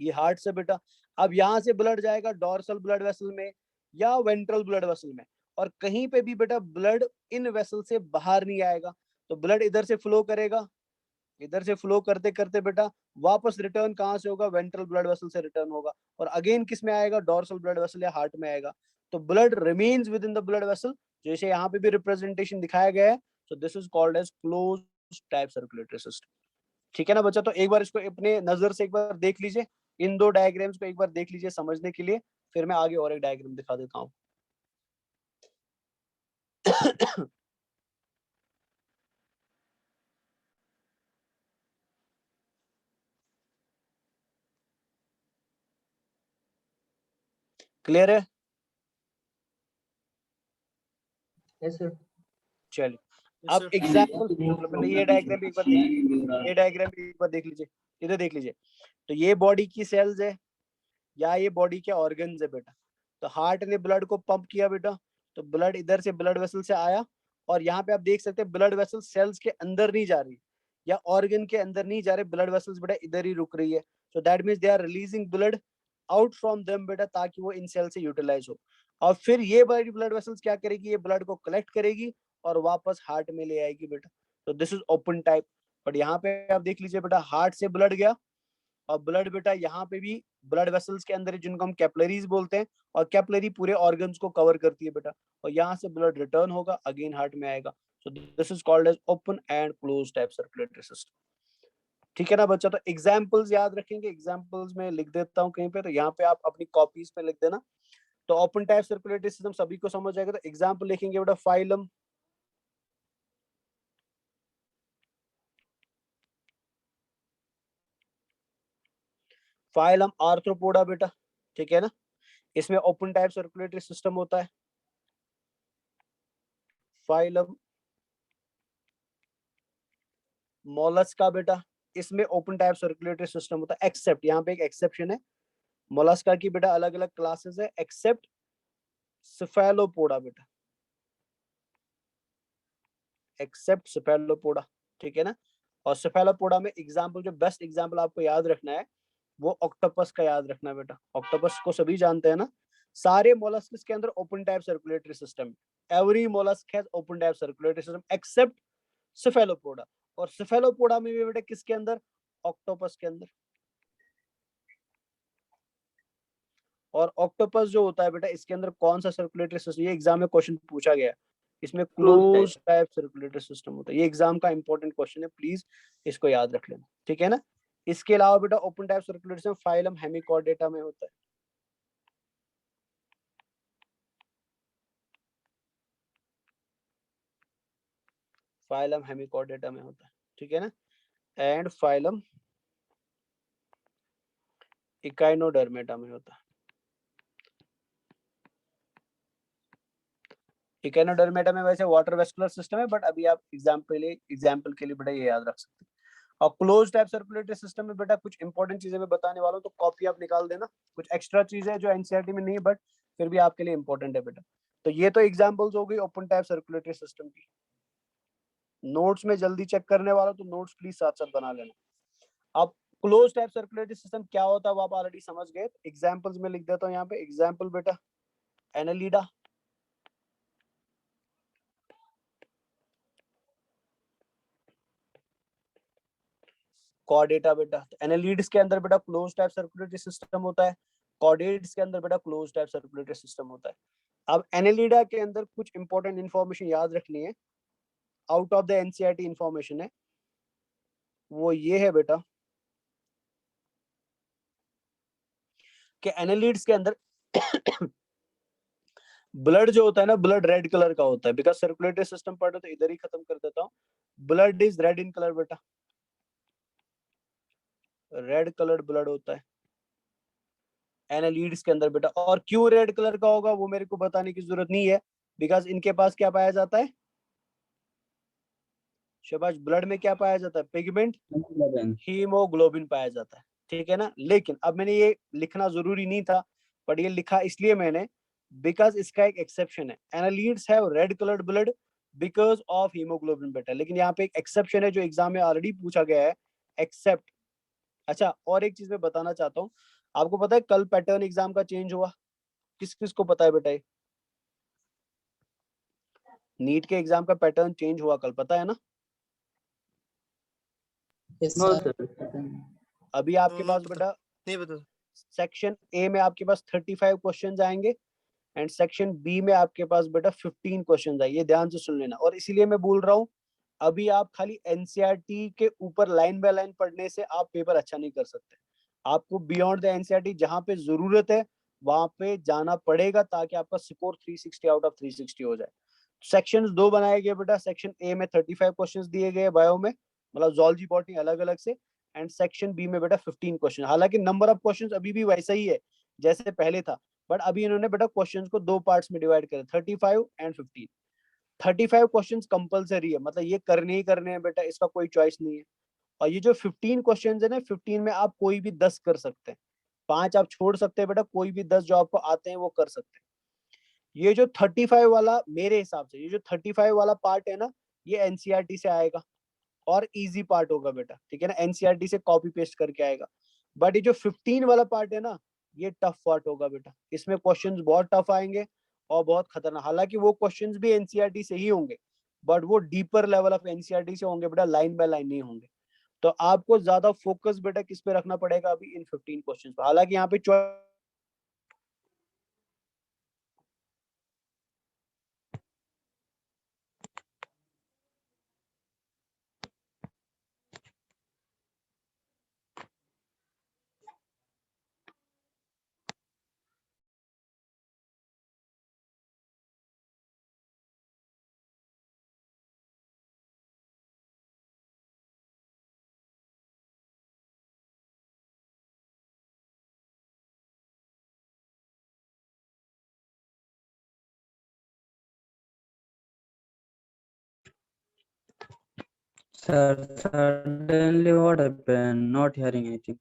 Speaker 1: ये हार्ट से बेटा। अब यहाँ से ब्लड जाएगा डॉर्सल ब्लड वेसल में या वेंट्रल ब्लड वेसल में, और कहीं पे भी बेटा ब्लड इन वेसल से बाहर नहीं आएगा। तो ब्लड इधर से फ्लो करेगा, इधर से फ्लो करते करते बेटा वापस रिटर्न कहाँ से होगा, वेंट्रल ब्लड वेसल से रिटर्न होगा, और अगेन किस में आएगा, डॉर्सल ब्लड वेसल या हार्ट में आएगा। तो blood remains within the blood vessel, जैसे यहाँ पे भी रिप्रेजेंटेशन दिखाया गया है। So this is called as close type circulatory system. ठीक है ना बच्चा? तो एक बार इसको अपने नजर से एक बार देख लीजिए, इन दो डायग्राम्स को एक बार देख लीजिए समझने के लिए, फिर मैं आगे और एक डायग्राम दिखा देता हूँ। क्लियर है?
Speaker 4: Yes, sir.
Speaker 1: चलिए
Speaker 6: Yes,
Speaker 1: अब
Speaker 6: sir.
Speaker 1: एग्जाम्पल, पहले ये डायग्राम एक बार देख लीजिए, ये डायग्राम एक बार देख लीजिए, इधर देख लीजिए। तो ये बॉडी की सेल्स है या ये बॉडी के ऑर्गन्स है बेटा। तो हार्ट ने ब्लड को पंप किया बेटा, तो ब्लड इधर से ब्लड वेसल से आया, और यहाँ पे आप देख सकते हैं ब्लड वेसल सेल्स के अंदर नहीं जा रही या ऑर्गन के अंदर नहीं जा रहे, ब्लड वेसल्स बेटा इधर ही रुक रही है। So that means they are releasing blood out from them बेटा, ताकि वो इन सेल से यूटिलाइज हो। और फिर ये बड़ी ब्लड वेसल्स क्या करेगी, ये ब्लड को कलेक्ट करेगी और वापस हार्ट में ले आएगी बेटा। तो this is open type. But यहाँ पे आप देख लीजिए बेटा, हार्ट से ब्लड गया, और ब्लड बेटा यहाँ पे भी ब्लड वेसल्स के अंदर है, जिनको हम कैपिलरीज बोलते हैं, और कैपिलरी पूरे ऑर्गन्स को कवर करती है बेटा, और यहाँ से ब्लड रिटर्न होगा, अगेन हार्ट में आएगा। So this is called as open and close type circulatory system. ठीक है ना बच्चा? तो एग्जाम्पल्स याद रखेंगे, एग्जाम्पल्स में लिख देता हूँ कहीं पे, तो यहाँ पे आप अपनी कॉपीज पे लिख देना। तो ओपन टाइप सर्कुलेटरी सिस्टम सभी को समझ आएगा, तो एग्जाम्पल लिखेंगे बेटा, फाइलम, फाइलम आर्थ्रोपोडा बेटा। ठीक है ना, इसमें ओपन टाइप सर्कुलेटरी सिस्टम होता है। फाइलम मोलस्का बेटा, इसमें ओपन टाइप सर्कुलेटरी सिस्टम होता है, एक्सेप्ट, यहाँ पे एक एक्सेप्शन है, मोलस्का की बेटा अलग अलग क्लासेस है, एक्सेप्ट सेफेलोपोडा बेटा, एक्सेप्ट सेफेलोपोडा। ठीक है ना? और सेफेलोपोडा में एग्जाम्पल, जो बेस्ट एग्जाम्पल आपको याद रखना है वो ऑक्टोपस का याद रखना है बेटा। ऑक्टोपस को सभी जानते हैं ना, सारे मोलस्क्स के अंदर open type circulatory system, every mollusc has open type circulatory system except cephalopoda. और सेफेलोपोडा में भी बेटा किसके अंदर, ऑक्टोपस के अंदर। और ऑक्टोपस जो होता है बेटा, इसके अंदर कौन सा सर्कुलेटरी सिस्टम, ये एग्जाम में क्वेश्चन पूछा गया है, इसमें
Speaker 4: Closed
Speaker 1: close type circulatory system होता है। ये एग्जाम का इंपॉर्टेंट क्वेश्चन है, प्लीज इसको याद रख लेना, ठीक है ना। इसके अलावा बेटा open type circulatory system phylum Hemichordata में होता है। फाइलम हेमिकॉर्डेटा में होता है, ठीक है ना। एंड फाइलम इकाइनोडर्मेटा में होता है। इकाइनोडर्मेटा में वैसे वाटर वेस्कुलर सिस्टम है, बट अभी आप एग्जाम्पल के लिए बेटा ये याद रख सकते हैं। और क्लोज टाइप सर्कुलेटरी सिस्टम में बेटा कुछ इंपॉर्टेंट चीजें मैं बताने वाला हूँ, तो कॉपी आप निकाल देना। कुछ एक्स्ट्रा चीजें है जो एनसीईआरटी में नहीं है, बट फिर भी आपके लिए इंपॉर्टेंट है बेटा। तो ये तो एग्जाम्पल्स हो गई ओपन टाइप सर्कुलेटरी सिस्टम की। नोट्स में जल्दी चेक करने वाला तो नोट्स प्लीज साथ साथ बना लेना। अब क्लोज टाइप सर्कुलेटरी सिस्टम क्या होता है वो आप ऑलरेडी समझ गए। एग्जाम्पल्स में लिख देता हूँ यहाँ पे। एग्जाम्पल बेटा एनालिडा, कॉर्डेटा बेटा। तो एनालिड्स के अंदर बेटा क्लोज टाइप सर्कुलेटरी सिस्टम होता है, कॉर्डेट्स के अंदर बेटा क्लोज टाइप सर्कुलेटरी सिस्टम होता है। अब एनालिडा के अंदर कुछ इंपॉर्टेंट इंफॉर्मेशन याद रखनी है, out of the NCERT information है, वो ये है बेटा कि एनालिड्स के अंदर ब्लड जो होता है ना, ब्लड रेड कलर का होता है। बिकॉज सर्कुलेटरी सिस्टम पढ़े तो इधर ही खत्म कर देता हूँ। Blood is red in colour बेटा, रेड कलर्ड ब्लड होता है एनालिड्स के अंदर बेटा। और क्यों रेड कलर का होगा वो मेरे को बताने की जरूरत नहीं है, बिकॉज इनके पास क्या पाया जाता है शबाश, ब्लड में क्या पाया जाता है, पिगमेंट हीमोग्लोबिन पाया जाता है, ठीक है ना। लेकिन अब मैंने ये लिखना जरूरी नहीं था, बट ये लिखा इसलिए मैंने बिकॉज इसका एक एक्सेप्शन है। Annelids have read coloured blood because of haemoglobin बेटा। लेकिन यहाँ पे एक एक्सेप्शन है जो एग्जाम में ऑलरेडी पूछा गया है, एक्सेप्ट। अच्छा, और एक चीज मैं बताना चाहता हूँ, आपको पता है कल पैटर्न एग्जाम का चेंज हुआ, किस किस को पता है बेटा ये? नीट के एग्जाम का पैटर्न चेंज हुआ कल, पता है ना।
Speaker 7: Yes,
Speaker 4: No,
Speaker 7: sir.
Speaker 4: sir.
Speaker 1: अभी आपके पास बेटा
Speaker 2: नहीं बता।
Speaker 1: सेक्शन ए में आपके पास 35 क्वेश्चन आएंगे एंड सेक्शन बी में आपके पास बेटा 15 क्वेश्चन आएंगे। ये ध्यान से सुन लेना। और इसीलिए मैं बोल रहा हूँ अभी आप खाली एनसीईआरटी के ऊपर लाइन बाय लाइन पढ़ने से आप पेपर अच्छा नहीं कर सकते। आपको बियॉन्ड द एनसीईआरटी जहां पे जरूरत है वहां पे जाना पड़ेगा, ताकि आपका स्कोर 360 आउट ऑफ 360 हो जाए। सेक्शन 2 बनाए गए बेटा। सेक्शन ए में 35 क्वेश्चन दिए गए बायो में, मतलब जूलॉजी बॉटनी अलग अलग से। एंड सेक्शन बी में बेटा 15 क्वेश्चन। हालांकि नंबर ऑफ क्वेश्चन अभी भी वैसा ही है जैसे पहले था, बट अभी इन्होंने बेटा क्वेश्चंस को 2 पार्ट्स में डिवाइड करे, 35 एंड 15। 35 क्वेश्चंस कंपलसरी है, मतलब ये करने ही करने हैं बेटा, इसका कोई चॉइस नहीं है। और ये जो 15 क्वेश्चंस है ना, 15 में आप कोई भी 10 कर सकते हैं, 5 आप छोड़ सकते हैं बेटा, कोई भी 10 जो आपको आते हैं वो कर सकते हैं। ये जो 35 वाला, मेरे हिसाब से ये जो 35 वाला पार्ट है ना, ये एनसीईआरटी से आएगा और इजी पार्ट होगा बेटा, ठीक है ना। एनसीईआरटी से कॉपी पेस्ट करके आएगा। बट ये जो 15 वाला पार्ट है ना, ये टफ पार्ट होगा बेटा। इसमें क्वेश्चंस बहुत टफ आएंगे और बहुत खतरनाक। हालांकि वो क्वेश्चंस भी एनसीईआरटी से ही होंगे, बट वो डीपर लेवल ऑफ एनसीईआरटी से होंगे बेटा, लाइन बाय लाइन नहीं होंगे। तो आपको ज्यादा फोकस बेटा किस पे रखना पड़ेगा अभी, इन 15 क्वेश्चंस पे। हालांकि यहाँ पे
Speaker 8: Sir, suddenly what happened? Not hearing anything.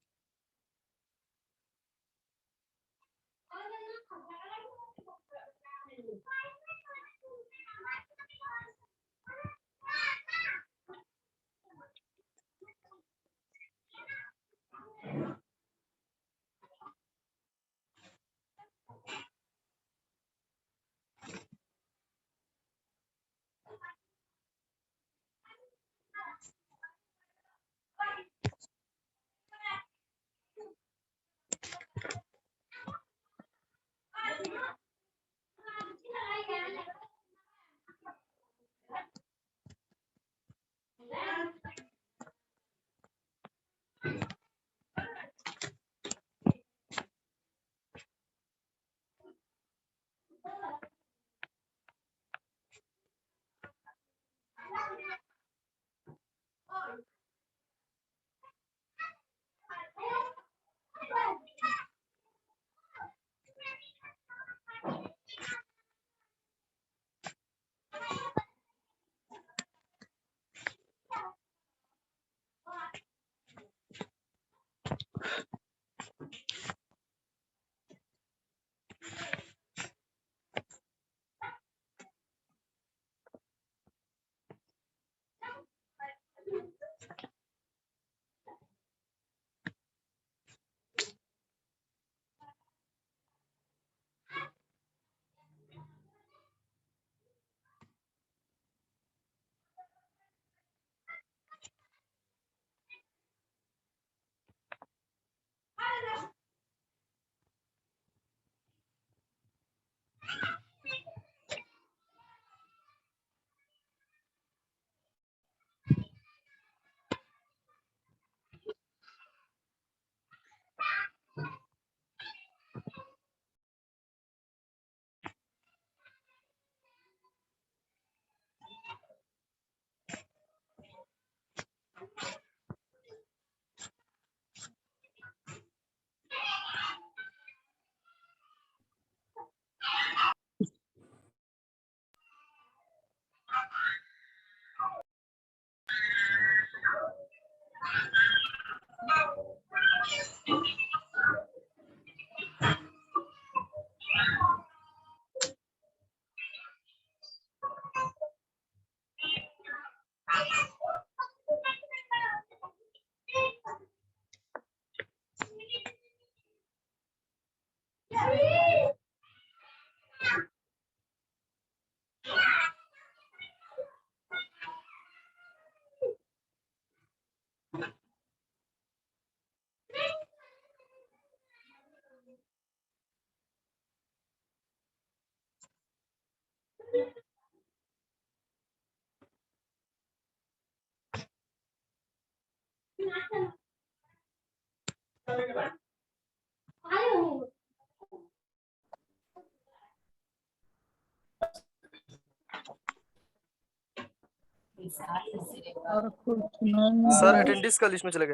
Speaker 2: और कुछ नहीं
Speaker 9: सर
Speaker 2: है।
Speaker 9: अटेंडेंस का लिस्ट में चले गए।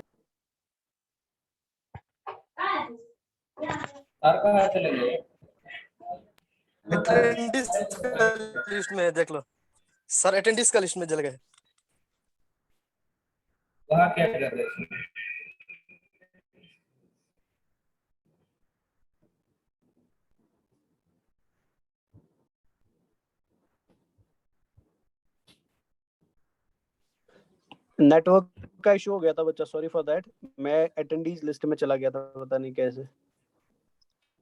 Speaker 9: अटेंडेंस का लिस्ट में है, देख लो सर, अटेंडेंस का लिस्ट में चले गए।
Speaker 1: नेटवर्क का इशू हो गया था बच्चा, सॉरी फॉर दैट। मैं अटेंडीज लिस्ट में चला गया था, पता नहीं कैसे।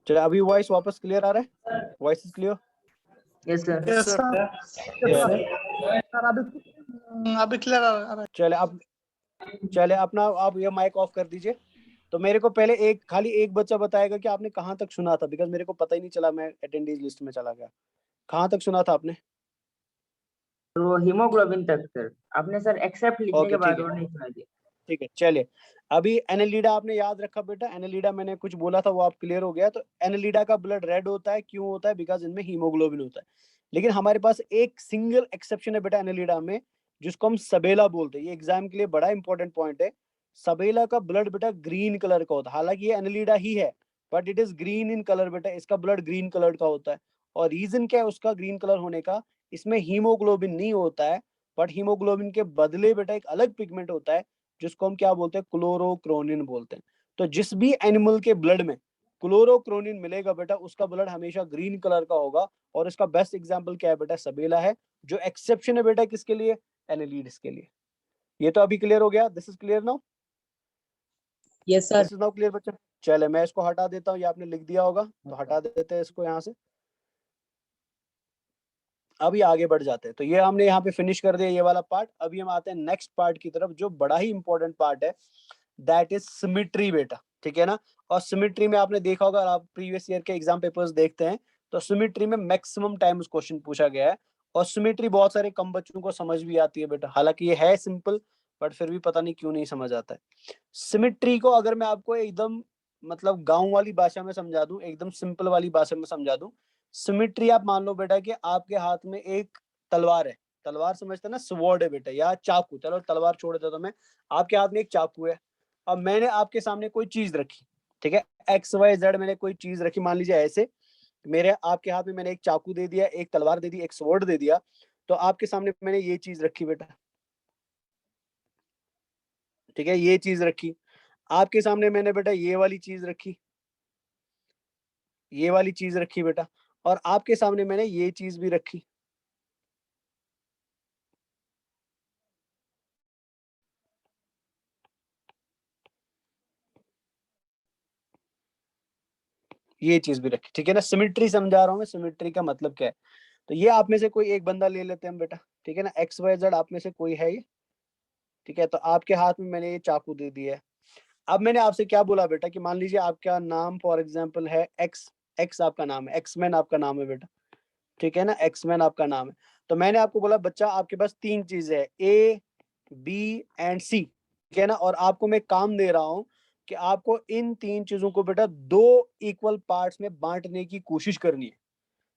Speaker 1: चलो अभी वॉइस वापस क्लियर आ रहा है? Voice is clear?
Speaker 4: Yes sir.
Speaker 2: Yes sir.
Speaker 1: Yes, sir.
Speaker 2: Sir अभी क्लियर आ रहा है।
Speaker 1: चले अपना आप ये माइक ऑफ कर दीजिए। तो मेरे को पहले खाली एक बच्चा बताएगा कि आपने कहाँ तक सुना था, बिकॉज मेरे को पता ही नहीं चला, मैं अटेंडीज लिस्ट में चला गया। कहाँ तक सुना था आपने?
Speaker 4: तो हीमोग्लोबिन तक सर, आपने सर एक्सेप्ट लिखने
Speaker 1: Okay,
Speaker 4: के बाद
Speaker 1: ठीक है।
Speaker 4: और नहीं सुना दिया।
Speaker 1: ठीक है, चलिए। अभी एनालिडा आपने याद रखा बेटा, एनालिडा मैंने कुछ बोला था वो आप क्लियर हो गया। तो एनालिडा का ब्लड रेड होता है, क्यों होता है? बिकॉज इनमें हीमोग्लोबिन होता है। लेकिन हमारे पास एक सिंगल एक्सेप्शन है बेटा एनालिडा में, जिसको हम सबेला बोलते हैं। ये एग्जाम के लिए बड़ा इंपॉर्टेंट पॉइंट है। सबेला का ब्लड बेटा ग्रीन कलर का होता है, हालांकि ये एनालिडा ही है, but it is green in colour बेटा। इसका ब्लड ग्रीन कलर का होता है। और रीजन क्या है उसका ग्रीन कलर होने का? इसमें हीमोग्लोबिन नहीं होता है, बट हीमोग्लोबिन के बदले बेटा एक अलग पिगमेंट होता है, जिसको हम क्या बोलते हैं? क्लोरोक्रोनिन बोलते हैं। तो जिस भी एनिमल के ब्लड में क्लोरोक्रोनिन मिलेगा बेटा, उसका ब्लड हमेशा ग्रीन कलर का होगा। और इसका बेस्ट एग्जांपल क्या है बेटा? सबेला है। जो एक्सेप्शन है बेटा किसके लिए? एनालिड्स के लिए। ये तो अभी क्लियर हो गया। This is clear now?
Speaker 7: Yes sir.
Speaker 1: This is now clear बच्चा? चले मैं इसको हटा देता हूँ, ये आपने लिख दिया होगा तो हटा देते हैं इसको यहाँ से। अभी आगे बढ़ जाते हैं। तो ये हमने यहाँ पे फिनिश कर दिया ये वाला पार्ट। अभी हम आते हैं नेक्स्ट पार्ट की तरफ, जो बड़ा ही इंपॉर्टेंट पार्ट है, दैट इज सिमेट्री बेटा। ठीक है ना? और सिमेट्री में आपने देखा होगा, आप प्रीवियस ईयर के एग्जाम पेपर्स देखते हैं तो सिमेट्री में मैक्सिमम टाइम्स क्वेश्चन पूछा गया है। और सिमेट्री बहुत सारे कम बच्चों को समझ भी आती है बेटा, हालांकि ये है सिंपल, बट फिर भी पता नहीं क्यों नहीं समझ आता है। सिमेट्री को अगर मैं आपको एकदम मतलब गांव वाली भाषा में समझा दूं, एकदम सिंपल वाली भाषा में समझा दूं, सिमेट्री आप मान लो बेटा कि आपके हाथ में एक तलवार है। तलवार समझते ना, स्वॉर्ड है बेटा, या चाकू। चलो तलवार छोड़ देता हूं मैं। आपके हाथ में एक चाकू है। अब मैंने आपके सामने कोई चीज रखी, ठीक है, एक्स वाई जेड मैंने कोई चीज रखी, मान लीजिए ऐसे। मेरे आपके हाथ में मैंने एक चाकू दे दिया, एक तलवार दे दी, एक स्वॉर्ड दे दिया। तो आपके सामने मैंने ये चीज रखी बेटा, ठीक है, ये चीज रखी। आपके सामने मैंने बेटा ये वाली चीज रखी, ये वाली चीज रखी बेटा। और आपके सामने मैंने ये चीज भी रखी। ये चीज भी रखी, ठीक है ना? सिमेट्री समझा रहा हूं मैं, सिमेट्री का मतलब क्या है। तो ये आप में से कोई एक बंदा ले लेते हैं हम बेटा, ठीक है ना? एक्स वाई जेड आप में से कोई है ये, ठीक है? तो आपके हाथ में मैंने ये चाकू दे दिया है। अब मैंने आपसे क्या बोला बेटा कि मान लीजिए आपका नाम फॉर एग्जांपल है एक्स, एक्स आपका नाम है, एक्समैन आपका नाम है बेटा, ठीक है ना? एक्समैन आपका नाम है। तो मैंने आपको बोला बच्चा आपके पास तीन चीजें है, ए बी एंड सी, ठीक है ना? और आपको मैं काम दे रहा हूं कि आपको इन तीन चीजों को बेटा दो इक्वल पार्ट्स में बांटने की कोशिश करनी है,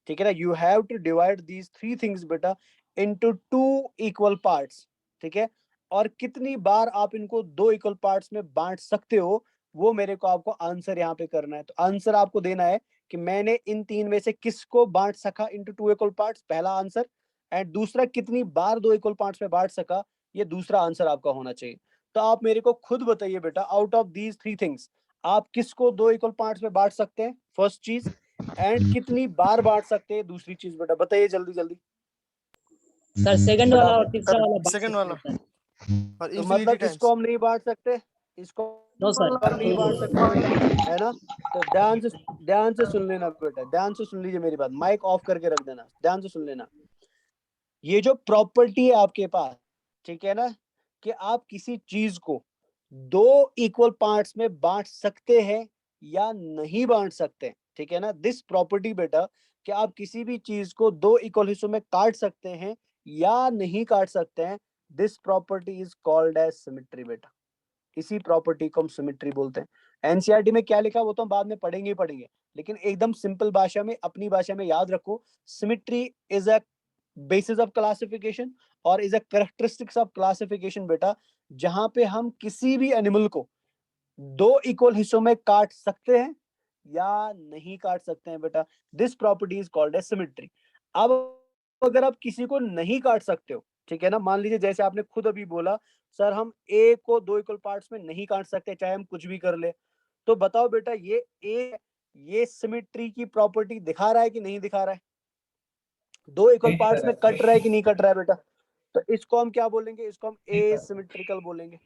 Speaker 1: ठीक है ना? You have to divide these three things बेटा इनटू टू इक्वल पार्ट्स, ठीक है? और कितनी बार आप इनको दो इक्वल पार्ट्स में बांट सकते हो, वो मेरे को आपको आंसर यहाँ पे करना है। तो आंसर आपको देना है कि मैंने इन तीन में से किसको बांट सका इनटू टू इक्वल पार्ट्स, पहला आंसर। एंड दूसरा, कितनी बार दो इक्वल पार्ट्स में बांट सका, ये दूसरा आंसर आपका होना चाहिए। तो आप मेरे को खुद बताइए बेटा, out of these three things आप किसको दो इक्वल पार्ट्स में बांट सकते हैं, फर्स्ट चीज, एंड कितनी बार बांट सकते हैं दूसरी चीज बेटा, बताइए जल्दी जल्दी।
Speaker 7: सर सेकंड वाला और तीसरा वाला बात
Speaker 9: सेकंड
Speaker 7: करते
Speaker 9: वाला
Speaker 7: हैं, सर।
Speaker 9: और
Speaker 1: तो
Speaker 9: इंफिनिटी
Speaker 1: मतलब
Speaker 9: टाइम्स।
Speaker 1: इसको हम नहीं बांट सकते, इसको
Speaker 7: नो सर।
Speaker 1: हम नहीं बांट सकते बेटा, है ना? तो ध्यान से सुन लेना बेटा, ध्यान से सुन लीजिए मेरी बात, माइक ऑफ करके रख देना, ध्यान से सुन लेना। ये जो प्रॉपर्टी है आपके पास, ठीक है ना, कि आप किसी चीज को दो इक्वल पार्ट्स में बांट सकते हैं या नहीं बांट सकते, ठीक है ना? दिस प्रॉपर्टी बेटा कि आप किसी भी चीज को दो इक्वल हिस्सों में काट सकते हैं या नहीं काट सकते हैं, this property is called as symmetry बेटा। इसी प्रॉपर्टी को हम सिमेट्री बोलते हैं। एनसीईआरटी में क्या लिखा वो तो हम बाद में पढ़ेंगे ही पढ़ेंगे, लेकिन एकदम सिंपल भाषा में, अपनी भाषा में याद रखो, symmetry is a basis of classification और is a characteristics of classification बेटा, जहां पे हम किसी भी एनिमल को दो इक्वल हिस्सों में काट सकते हैं या नहीं काट सकते हैं बेटा. This property is called as symmetry. अब अगर आप किसी को नहीं काट सकते हो, ठीक है ना, मान लीजिए जैसे आपने खुद अभी बोला सर हम ए को दो इक्वल पार्ट्स में नहीं काट सकते चाहे हम कुछ भी कर ले, तो बताओ बेटा ये सिमेट्री की प्रॉपर्टी दिखा रहा है कि नहीं दिखा रहा है? दो इक्वल पार्ट्स में कट रहा है कि नहीं कट रहा है बेटा? तो इसको हम क्या बोलेंगे? इसको हम एसिमेट्रिकल बोलेंगे.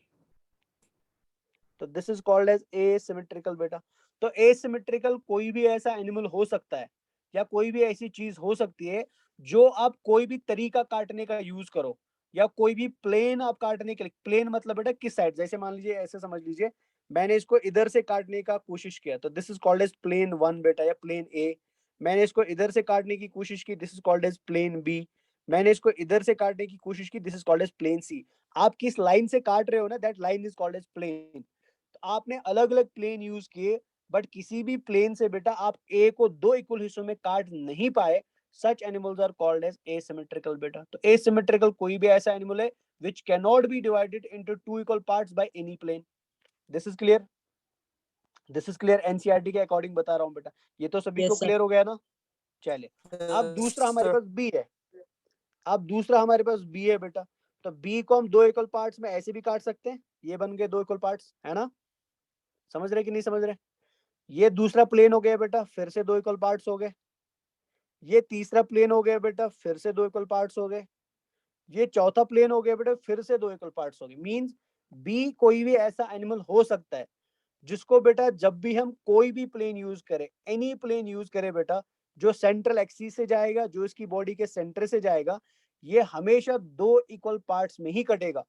Speaker 1: तो this is called as asymmetrical बेटा. तो एसिमेट्रिकल कोई भी ऐसा एनिमल हो सकता है या कोई भी ऐसी चीज हो सकती है जो आप कोई भी तरीका काटने का यूज करो या कोई भी प्लेन आप काटने के लिए, प्लेन मतलब बेटा किस साइड, जैसे मान लीजिए ऐसे समझ लीजिए मैंने इसको इधर से काटने का कोशिश किया तो this is called as plane 1 बेटा या प्लेन ए. मैंने इसको इधर से काटने की कोशिश की, this is called as plane B. मैंने इसको इधर से काटने की कोशिश की, this is called as plane C. आप किस लाइन से काट रहे हो ना, that line is called as plane. तो आपने अलग अलग प्लेन यूज किए बट किसी भी प्लेन से बेटा आप ए को दो इक्वल हिस्सों में काट नहीं पाए. Such animals are called as asymmetrical बेटा. तो asymmetrical कोई भी ऐसा एनिमल है which cannot be divided into two equal parts by any plane. This is clear? This is clear. NCERT के अकॉर्डिंग बता रहा हूँ बेटा. ये तो सभी
Speaker 7: Yes,
Speaker 1: को
Speaker 7: sir.
Speaker 1: क्लियर हो गया ना? चलिए अब दूसरा हमारे पास बी है. अब दूसरा हमारे पास बी है बेटा. तो बी को हम दो इक्वल पार्ट्स में ऐसे भी काट सकते हैं. ये बन गए दो इक्वल पार्ट्स, है ना? समझ रहे कि नहीं समझ रहे? ये दूसरा प्लेन हो गया बेटा, फिर से दो इक्वल पार्ट्स हो गए. ये तीसरा प्लेन हो गया बेटा, फिर से दो इक्वल पार्ट्स हो गए. ये चौथा प्लेन हो गया बेटा, फिर से दो इक्वल पार्ट्स हो गए. मींस बी कोई भी ऐसा एनिमल हो सकता है जिसको बेटा जब भी हम कोई भी प्लेन यूज करें, एनी प्लेन यूज करें बेटा, जो सेंट्रल एक्सिस से जाएगा, जो इसकी बॉडी के सेंटर से जाएगा, ये हमेशा दो इक्वल पार्ट्स में ही कटेगा.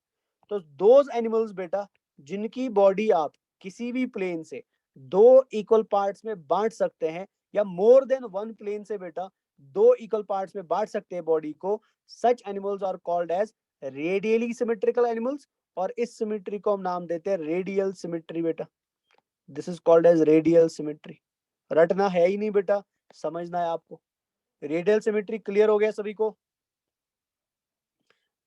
Speaker 1: तो दोज एनिमल्स बेटा जिनकी बॉडी आप किसी भी प्लेन से दो इक्वल पार्ट्स में बांट सकते हैं या मोर देन वन प्लेन से बेटा दो इक्वल पार्ट्स में बांट सकते हैं बॉडी को, such animals are called as radially symmetrical animals. और इस सिमेट्री को हम नाम देते हैं रेडियल सिमेट्री बेटा. This is called as radial symmetry. रटना है ही नहीं बेटा, समझना है आपको. रेडियल सिमेट्री क्लियर हो गया सभी को?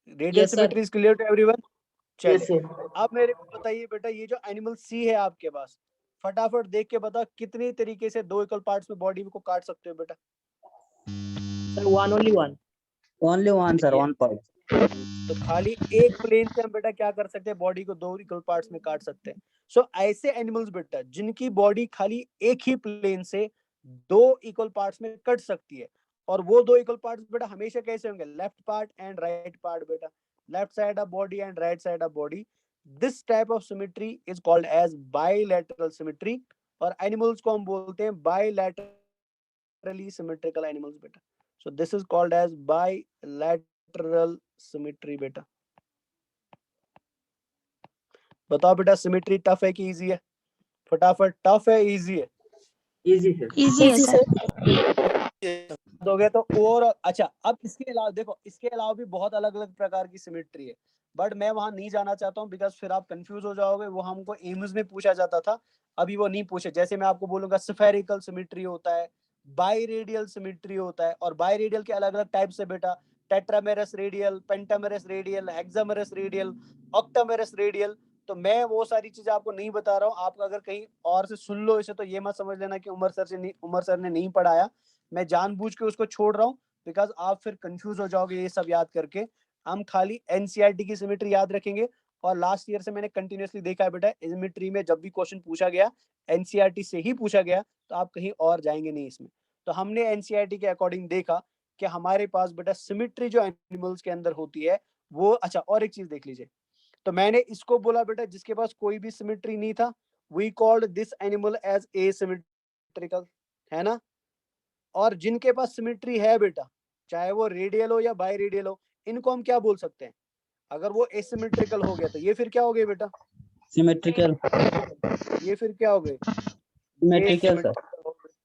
Speaker 1: Radial
Speaker 7: Yes, sir.
Speaker 1: Symmetry is clear to everyone?
Speaker 4: Yes,
Speaker 1: चलिए
Speaker 4: yes.
Speaker 1: अब मेरे को बताइए बेटा, ये जो एनिमल सी है आपके पास, फटाफट देख के बता कितने तरीके से दो इक्वल पार्ट्स में बॉडी को काट सकते हो बेटा?
Speaker 7: Sir, only one.
Speaker 8: Only one, sir, one part.
Speaker 1: तो खाली एक प्लेन से हम बेटा क्या कर सकते हैं, बॉडी को दो इक्वल पार्ट्स में काट सकते हैं. सो ऐसे एनिमल्स बेटा जिनकी बॉडी खाली एक ही प्लेन से दो इक्वल पार्ट्स में कट सकती है, और वो दो इक्वल पार्ट्स बेटा हमेशा कैसे होंगे? Left part and right part बेटा, left side of body and right side of body. This type of symmetry is called as bilateral symmetry. और एनिमल्स को हम बोलते हैं बाइलैटरली सिमेट्रिकल एनिमल्स बेटा. So this is called as bilateral symmetry बेटा. बताओ बेटा सिमेट्री टफ है कि इजी है? फटाफट, टफ है इजी है?
Speaker 4: Easy, sir.
Speaker 5: Easy है sir.
Speaker 1: हो गया. तो और अच्छा, अब इसके अलावा देखो, इसके अलावा भी बहुत अलग अलग प्रकार की सिमेट्री है, बट मैं वहां नहीं जाना चाहता हूँ बिकॉज फिर आप कंफ्यूज हो जाओगे. वो हमको एम्स में पूछा जाता था, अभी वो नहीं पूछे. जैसे मैं आपको बोलूंगा स्फेरिकल सिमेट्री होता है, बाइरेडियल सिमेट्री होता है, और बाइरेडियल के अलग अलग टाइप्स है बेटा. Tetramerous radial, pentamerous radial, hexamerous radial, octamerous radial. तो मैं वो सारी चीजें आपको नहीं बता रहा हूँ. आप अगर कहीं और से सुन लो इसे तो ये मत समझ लेना कि उमर सर ने नहीं पढ़ाया. मैं जानबूझ के उसको छोड़ रहा हूँ बिकॉज आप फिर कंफ्यूज हो जाओगे ये सब याद करके. हम खाली एनसीईआरटी की सिमेट्री याद रखेंगे. और लास्ट ईयर से मैंने कंटिन्यूअसली देखा है बेटा, सिमेट्री में जब भी क्वेश्चन पूछा गया एनसीईआरटी से ही पूछा गया, तो आप कहीं और जाएंगे नहीं इसमें. तो हमने एनसीईआरटी के अकॉर्डिंग देखा कि हमारे पास बेटा सिमेट्री जो एनिमल्स के अंदर होती है वो. अच्छा और एक चीज देख लीजिए, तो मैंने इसको बोला बेटा जिसके पास कोई भी सिमेट्री नहीं था, we called this animal as asymmetrical, है ना. और जिनके पास सिमेट्री है बेटा, चाहे वो रेडियल हो या बाइरेडियल हो, इनको हम क्या बोल सकते हैं? अगर वो एसिमेट्रिकल हो गया तो ये फिर क्या हो गए बेटा?
Speaker 8: Symmetrical.
Speaker 1: ये फिर क्या हो गए?
Speaker 8: Symmetrical, sir.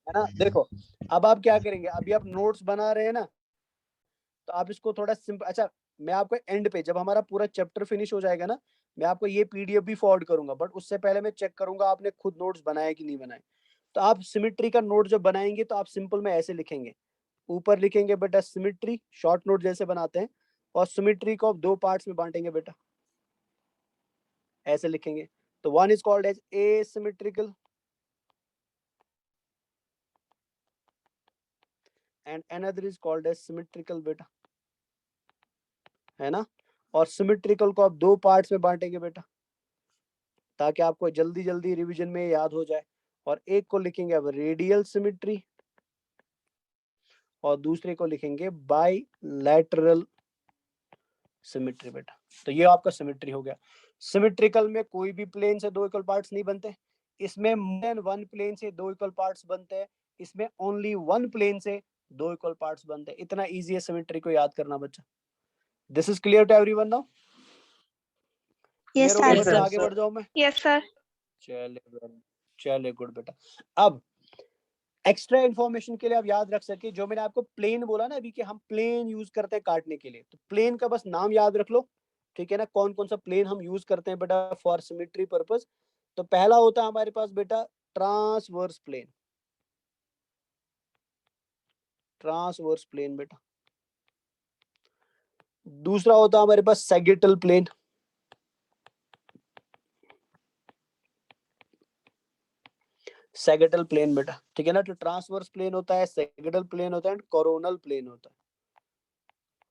Speaker 1: है ना. देखो अब आप क्या करेंगे, अभी आप नोट्स बना रहे हैं ना, तो आप इसको थोड़ा सिंपल. अच्छा मैं आपको एंड पे जब हमारा पूरा चैप्टर फिनिश हो जाएगा ना, मैं आपको ये पीडीएफ भी फॉरवर्ड करूंगा, बट उससे पहले मैं चेक करूंगा आपने खुद नोट्स बनाए कि नहीं बनाए. तो आप सिमेट्री का नोट जब बनाएंगे तो आप सिंपल में ऐसे लिखेंगे, ऊपर लिखेंगे बेटा सिमेट्री, शॉर्ट नोट जैसे बनाते हैं, और सिमेट्री को आप दो पार्ट्स में बांटेंगे बेटा, ऐसे लिखेंगे। तो one is called as asymmetrical and another is called as symmetrical बेटा, है ना। और सिमेट्रिकल को आप दो पार्ट्स में बांटेंगे बेटा, ताकि आपको जल्दी जल्दी रिवीजन में याद हो जाए। और एक को लिखेंगे अब रेडियल सिमेट्री, और दूसरे को लिखेंगे बाइलैटरल सिमेट्री बेटा। तो ये आपका सिमेट्री हो गया। सिमेट्रिकल में कोई भी प्लेन से दो इक्वल पार्ट्स नहीं बनते, इसमें मोर देन वन प्लेन से दो इक्वल पार्ट्स बनते हैं, इसमें ओनली वन प्लेन से दो इक्वल पार्ट्स बनते हैं। इतना इजी है सिमेट्री को याद करना बच्चा। This is clear to everyone now?
Speaker 6: Yes,
Speaker 1: clear हो गया
Speaker 6: sir.
Speaker 1: बच्चा? आगे बढ़ जाओ मैं।
Speaker 6: Yes, sir.
Speaker 1: चले गुड बेटा। अब एक्स्ट्रा इंफॉर्मेशन के लिए आप याद रख सके, जो मैंने आपको प्लेन बोला ना अभी कि हम प्लेन यूज करते हैं काटने के लिए, तो प्लेन का बस नाम याद रख लो, ठीक है ना। कौन कौन सा प्लेन हम यूज करते हैं बेटा फॉर सिमेट्री पर्पस। तो पहला होता है हमारे पास बेटा ट्रांसवर्स प्लेन, ट्रांसवर्स प्लेन बेटा। दूसरा होता है हमारे पास सैगिटल प्लेन, सैगिटल प्लेन बेटा, ठीक है ना। तो ट्रांसवर्स प्लेन होता है, सैगिटल प्लेन होता है, एंड कोरोनल प्लेन होता है,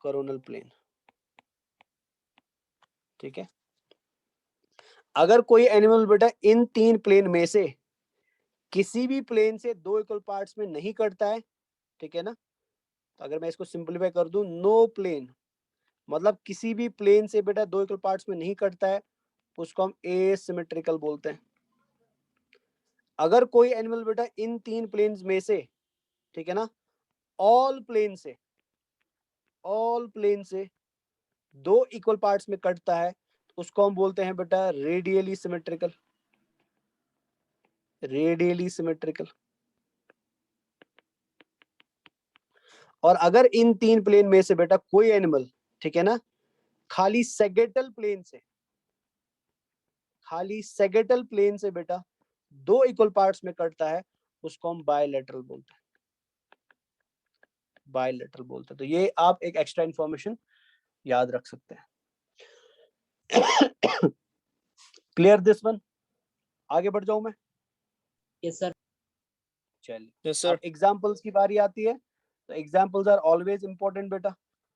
Speaker 1: कोरोनल प्लेन, ठीक है। अगर कोई एनिमल बेटा इन तीन प्लेन में से किसी भी प्लेन से दो इक्वल पार्ट्स में नहीं कटता है, ठीक है ना। तो अगर मैं इसको सिंपलीफाई कर दूं, नो प्लेन मतलब किसी भी प्लेन से बेटा दो इक्वल पार्ट्स में नहीं कटता है, उसको हम एसिमेट्रिकल बोलते हैं। अगर कोई एनिमल बेटा इन तीन प्लेन्स में से, ठीक है ना, ऑल प्लेन से दो इक्वल पार्ट्स में कटता है, उसको हम बोलते हैं बेटा रेडियली सिमेट्रिकल, रेडियली सिमेट्रिकल। और अगर इन तीन प्लेन में से बेटा कोई एनिमल, ठीक है ना, खाली सैगिटल प्लेन से बेटा दो इक्वल पार्ट्स में कटता है, उसको हम बायलैटरल बोलते हैं, बायलैटरल बोलते हैं। तो ये आप एक एक्स्ट्रा इंफॉर्मेशन याद रख सकते हैं। Clear this one? आगे बढ़ जाऊं मैं?
Speaker 7: Yes, sir.
Speaker 1: चलिए
Speaker 9: Yes, sir.
Speaker 1: अब एग्जांपल्स की बारी आती है। तो एग्जांपल्स आर ऑलवेज इंपॉर्टेंट बेटा।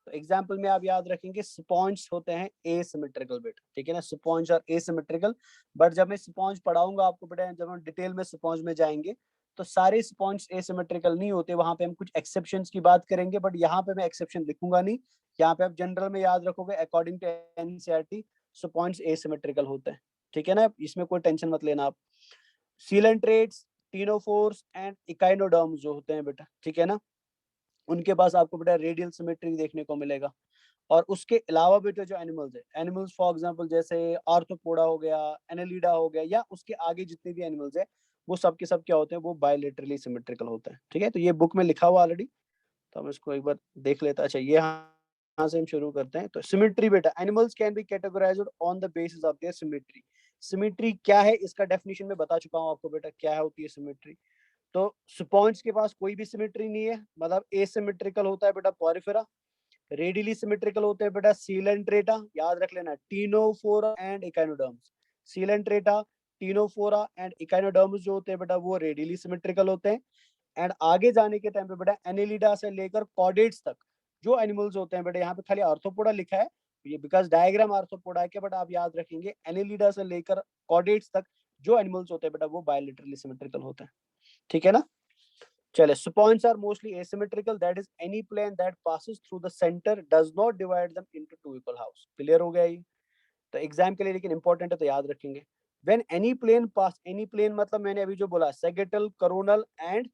Speaker 1: तो एग्जांपल में आप याद रखेंगे स्पॉन्ज होते हैं एसिमेट्रिकल बेटा, ठीक है ना। स्पॉन्ज आर एसिमेट्रिकल, बट जब मैं स्पॉन्ज पढ़ाऊंगा आपको बेटा, जब हम डिटेल में स्पॉन्ज में जाएंगे, तो सारे स्पॉन्ज एसिमेट्रिकल नहीं होते, वहां पे हम कुछ एक्सेप्शंस की बात करेंगे, बट यहाँ पे मैं एक्सेप्शन लिखूंगा नहीं। यहाँ पे आप जनरल में याद रखोगे according to NCERT sponge asymmetrical होते हैं, ठीक है ना। इसमें कोई टेंशन मत लेना आप। सीलेंट्रेट्स, टीनोफोर्स एंड इकाइनोडर्म्स जो होते हैं बेटा, ठीक है ना, उनके पास आपको बेटा रेडियल सिमेट्री देखने को मिलेगा। और उसके अलावा बेटा जो एनिमल्स है, एनिमल्स फॉर एग्जांपल जैसे आर्थ्रोपोडा हो गया, एनालिडा हो गया, या उसके आगे जितने भी एनिमल्स है, वो सब के सब क्या होते हैं, वो बायलैटरली सिमेट्रिकल होते हैं, ठीक है। तो ये बुक में लिखा हुआ ऑलरेडी, तो हम इसको एक बार देख लेते हैं। अच्छा, ये यहाँ से हम शुरू करते हैं। तो सिमेट्री बेटा, animals can be categorised on the basis of their symmetry. Symmetry क्या है, इसका डेफिनेशन में बता चुका हूँ आपको बेटा, क्या होती है सिमेट्री। तो स्पॉन्ज के पास कोई भी सिमेट्री नहीं है, मतलब एसिमेट्रिकल होता है बेटा पॉरिफेरा। रेडियली सिमेट्रिकल होते हैं बेटा सीलेंट्रेटा, याद रख लेना, Ctenophora and echinoderms. Coelenterata, Ctenophora and echinoderms जो होते हैं बेटा, वो रेडियली सिमेट्रिकल होते हैं। एंड आगे जाने के टाइम पे बेटा एनेलिडा से लेकर कॉर्डेट्स तक जो एनिमल्स होते हैं बेटा, यहाँ पे खाली आर्थ्रोपोडा लिखा है, ये बिकॉज डायग्राम आर्थ्रोपोडा है, बट आप याद रखेंगे एनेलिडा से लेकर कॉर्डेट्स तक जो एनिमल्स होते हैं बेटा, वो बायलैटरली सिमेट्रिकल होते हैं, ठीक है ना। चले, sponge are mostly asymmetrical, that is any plane that passes through the centre does not divide them into two equal halves. Clear हो गया ये? तो एग्जाम के लिए लेकिन इंपॉर्टेंट है, तो याद रखेंगे। When any plane pass, any plane मतलब मैंने अभी जो बोला सैगिटल, कोरोनल एंड,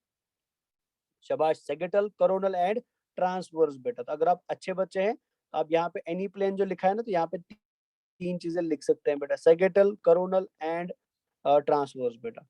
Speaker 1: शाबाश, सैगिटल, कोरोनल एंड ट्रांसवर्स बेटा। तो अगर आप अच्छे बच्चे हैं, तो आप यहाँ पे एनी प्लेन जो लिखा है ना, तो यहाँ पे तीन चीजें लिख सकते हैं बेटा, सैगिटल, कोरोनल एंड ट्रांसवर्स बेटा।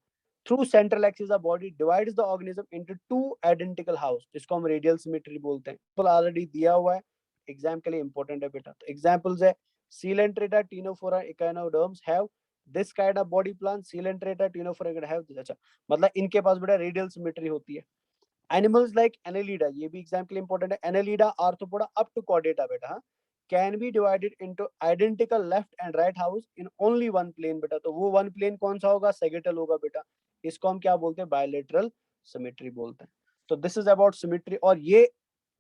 Speaker 1: Through central axis of body divides the organism into two identical house, जिसको हम रेडियल सिमेट्री बोलते हैं। तो ऑलरेडी दिया हुआ है, एग्जाम के लिए इंपॉर्टेंट है बेटा। तो एग्जांपल्स है Coelenterata, Ctenophora, echinoderms have this kind of body plan. Coelenterata, Ctenophora have this. अच्छा, मतलब इनके पास बेटा रेडियल सिमेट्री होती है। एनिमल्स लाइक एनालिडा, ये भी एग्जाम के लिए इंपॉर्टेंट है, Annelida Arthropoda up to Chordata बेटा, हाँ, can be divided into identical left and right halves in only one plane बेटा। तो वो वन प्लेन कौन सा होगा? सेगेटल होगा बेटा। इसको हम क्या बोलते हैं? बायलैटरल सिमेट्री बोलते हैं। तो दिस इज अबाउट सिमेट्री। और ये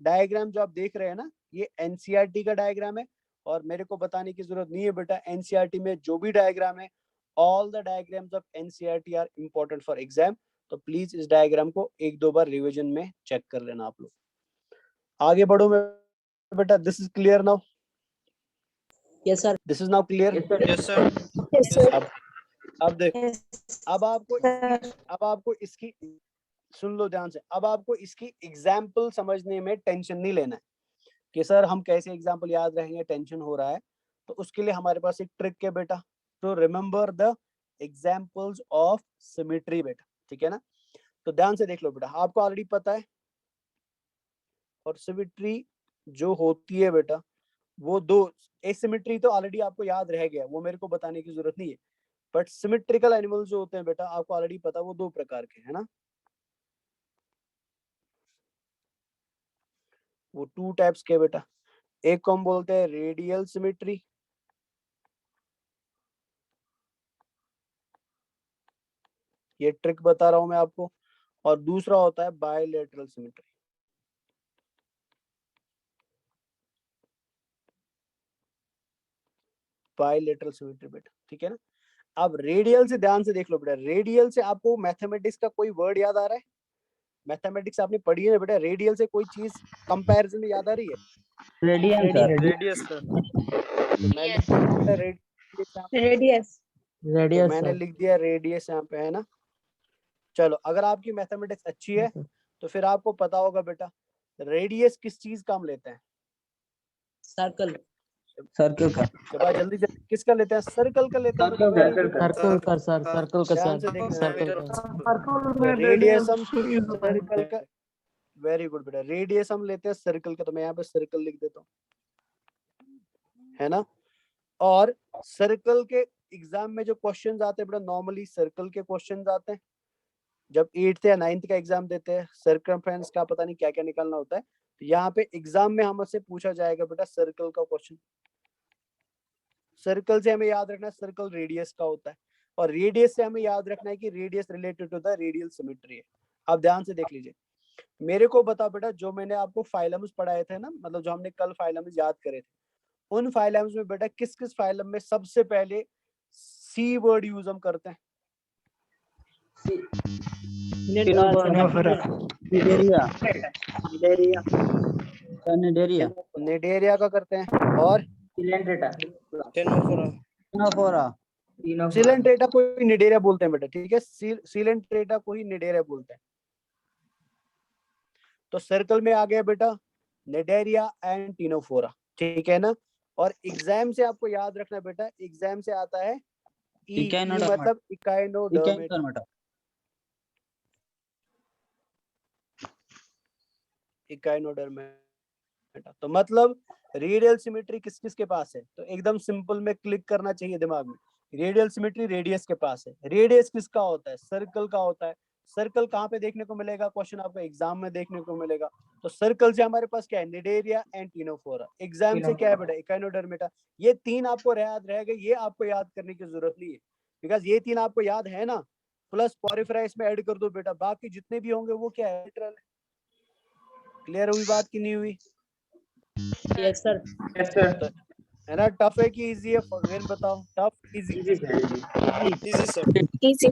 Speaker 1: डायग्राम जो आप देख रहे हैं ना, ये एनसीईआरटी का डायग्राम है, और मेरे को बताने की जरूरत नहीं है बेटा, एनसीईआरटी में जो भी डायग्राम है, all the diagrams of NCERT are important for exam. तो प्लीज इस डायग्राम को एक दो बार रिवीजन में चेक कर लेना आप लोग। आगे बढ़ो बेटा, this is clear now?
Speaker 7: Yes, sir.
Speaker 1: This is now clear?
Speaker 9: Yes, sir.
Speaker 5: Yes, sir.
Speaker 1: अब देखो,
Speaker 6: Yes,
Speaker 1: अब आपको इसकी सुन लो ध्यान से, अब आपको इसकी एग्जाम्पल समझने में टेंशन नहीं लेना है कि सर हम कैसे एग्जाम्पल याद रहेंगे, टेंशन हो रहा है। तो उसके लिए हमारे पास एक ट्रिक है बेटा, तो remember the examples of symmetry बेटा, ठीक है ना। तो ध्यान से देख लो बेटा, आपको ऑलरेडी पता है, और सिमेट्री जो होती है बेटा वो दो, एसिमेट्री तो ऑलरेडी आपको याद रह गया, वो मेरे को बताने की जरूरत नहीं है, बट सिमेट्रिकल एनिमल्स जो होते हैं बेटा आपको ऑलरेडी पता, वो दो प्रकार के है ना, वो टू टाइप्स के बेटा। एक को हम बोलते हैं रेडियल सिमेट्री, ये ट्रिक बता रहा हूं मैं आपको, और दूसरा होता है बायलैटरल सिमेट्री। बायलैटरल सिमेट्री बेटा, ठीक है ना। अब रेडियल से ध्यान से देख लो बेटा, रेडियल से आपको मैथमेटिक्स का कोई वर्ड याद आ रहा है? मैथमेटिक्स आपने पढ़ी है ना बेटा, रेडियल से कोई चीज कंपैरिजन में याद आ रही है?
Speaker 8: Radian, sir.
Speaker 9: Radius, sir.
Speaker 1: तो मैं लिख देता हूं बेटा
Speaker 5: Radius.
Speaker 1: तो
Speaker 3: Radius,
Speaker 1: मैंने
Speaker 3: sir.
Speaker 1: लिख दिया रेडियस यहाँ पे, है ना। चलो, अगर आपकी मैथमेटिक्स अच्छी है तो फिर आपको पता होगा बेटा रेडियस किस चीज का हम लेते हैं?
Speaker 7: Circle.
Speaker 8: Circle का.
Speaker 1: चलो जल्दी जल्दी, किसका लेते हैं? सर्कल का लेते हैं बेटा।
Speaker 3: Circle का sir, circle का
Speaker 1: ध्यान
Speaker 3: sir,
Speaker 1: से देखना
Speaker 3: circle
Speaker 1: बेटा,
Speaker 3: का.
Speaker 2: सर्कल में
Speaker 1: रेडियस हम
Speaker 2: radius होता है।
Speaker 1: सर्कल का, वेरी गुड बेटा, रेडियस हम लेते हैं सर्कल का, तो मैं यहाँ पे सर्कल लिख देता हूँ, है ना। और सर्कल के एग्जाम में जो क्वेश्चंस आते हैं बेटा, नॉर्मली सर्कल के क्वेश्चंस आते हैं। जब 8th या 9th का एग्जाम देते हैं, सर्कमफ्रेंस का पता नहीं क्या क्या निकालना होता है, तो यहाँ पे एग्जाम में हमसे पूछा जाएगा बेटा सर्कल का क्वेश्चन। सर्कल से हमें याद रखना है सर्कल रेडियस का होता है, और रेडियस से हमें याद रखना है कि radius related to the radial symmetry है। आप ध्यान से देख लीजिए, मेरे को बता बेटा, जो मैंने आपको फाइलम्स पढ़ाए थे ना, मतलब जो हमने कल फाइलम्स याद करे थे, उन फाइलम्स में बेटा किस किस फाइलम में सबसे पहले सी वर्ड यूज हम करते हैं?
Speaker 8: Nidaria. Nidaria.
Speaker 1: निडेरिया का करते हैं, और
Speaker 4: सिलेंड्रेटा,
Speaker 8: Ctenophora.
Speaker 1: सिलेंट्रेटा को ही निडेरिया बोलते हैं बेटा, ठीक है, सिलेंट्रेटा को ही निडेरिया बोलते हैं। तो सर्कल में आ गया बेटा निडेरिया एंड टीनोफोरा, ठीक है ना। और एग्जाम से आपको याद रखना बेटा, एग्जाम से आता है ई, मतलब इकाइनोडर्मेटा। इकाइनोडर्मेटा तो मतलब रेडियल सिमेट्री किस किस के पास है? तो एकदम सिंपल में क्लिक करना चाहिए दिमाग में, रेडियल सिमेट्री रेडियस के पास है। रेडियस किसका होता है? सर्कल का होता है। सर्कल कहाँ पे देखने को मिलेगा? क्वेश्चन आपको एग्जाम में देखने को मिलेगा। तो सर्कल से हमारे पास क्या है? Cnidaria and Ctenophora. एग्जाम से क्या है बेटा? इकाइनोडर्मेटा। ये तीन आपको याद रहेगा, ये आपको याद करने की जरूरत नहीं है, बिकॉज ये तीन आपको याद है ना, प्लस पोरिफेरा इसमें ऐड कर दो बेटा, बाकी जितने भी होंगे वो क्या है? क्लियर हुई बात कि नहीं हुई?
Speaker 7: Yes, sir.
Speaker 4: Yes, sir.
Speaker 1: है ना? टफ है कि इजी है? फिर बताओ, tough easy?
Speaker 9: Easy, sir.
Speaker 5: Easy.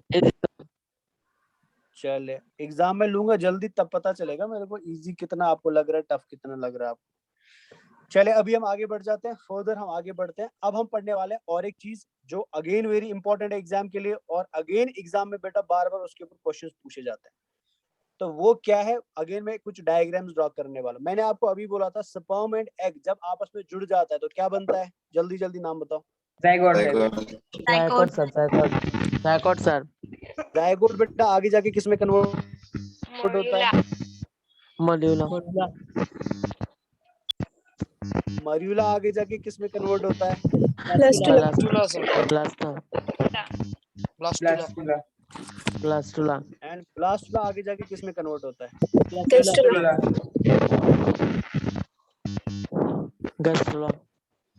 Speaker 1: चले, एग्जाम में लूंगा जल्दी, तब पता चलेगा मेरे को इजी कितना आपको लग रहा है, टफ कितना लग रहा है आपको। चले, अभी हम आगे बढ़ जाते हैं, फर्दर हम आगे बढ़ते हैं। अब हम पढ़ने वाले हैं और एक चीज जो अगेन वेरी इंपॉर्टेंट है एग्जाम के लिए, और अगेन एग्जाम में बेटा बार बार उसके ऊपर क्वेश्चंस पूछे जाते हैं। तो वो क्या है? अगेन मैं कुछ डायग्राम्स ड्रॉ करने वाला। मैंने आपको अभी बोला था स्पर्म एंड एग जब आपस में जुड़ जाता है तो क्या बनता है? जल्दी जल्दी नाम बताओ।
Speaker 4: Zygote,
Speaker 3: Zygote, sir. Zygote. Zygote, sir.
Speaker 1: Zygote बेटा आगे जाके किस में कन्वर्ट होता है?
Speaker 3: Morula.
Speaker 1: मर्यूला आगे जाके किस में कन्वर्ट होता है?
Speaker 5: Blastula.
Speaker 9: Blastula, sir.
Speaker 3: Blastula.
Speaker 9: Blastula.
Speaker 4: Blastula,
Speaker 3: blastula
Speaker 1: and blastula आगे जाके किस में कन्वर्ट होता है?
Speaker 5: Gastrula.
Speaker 3: गैस्ट्रुला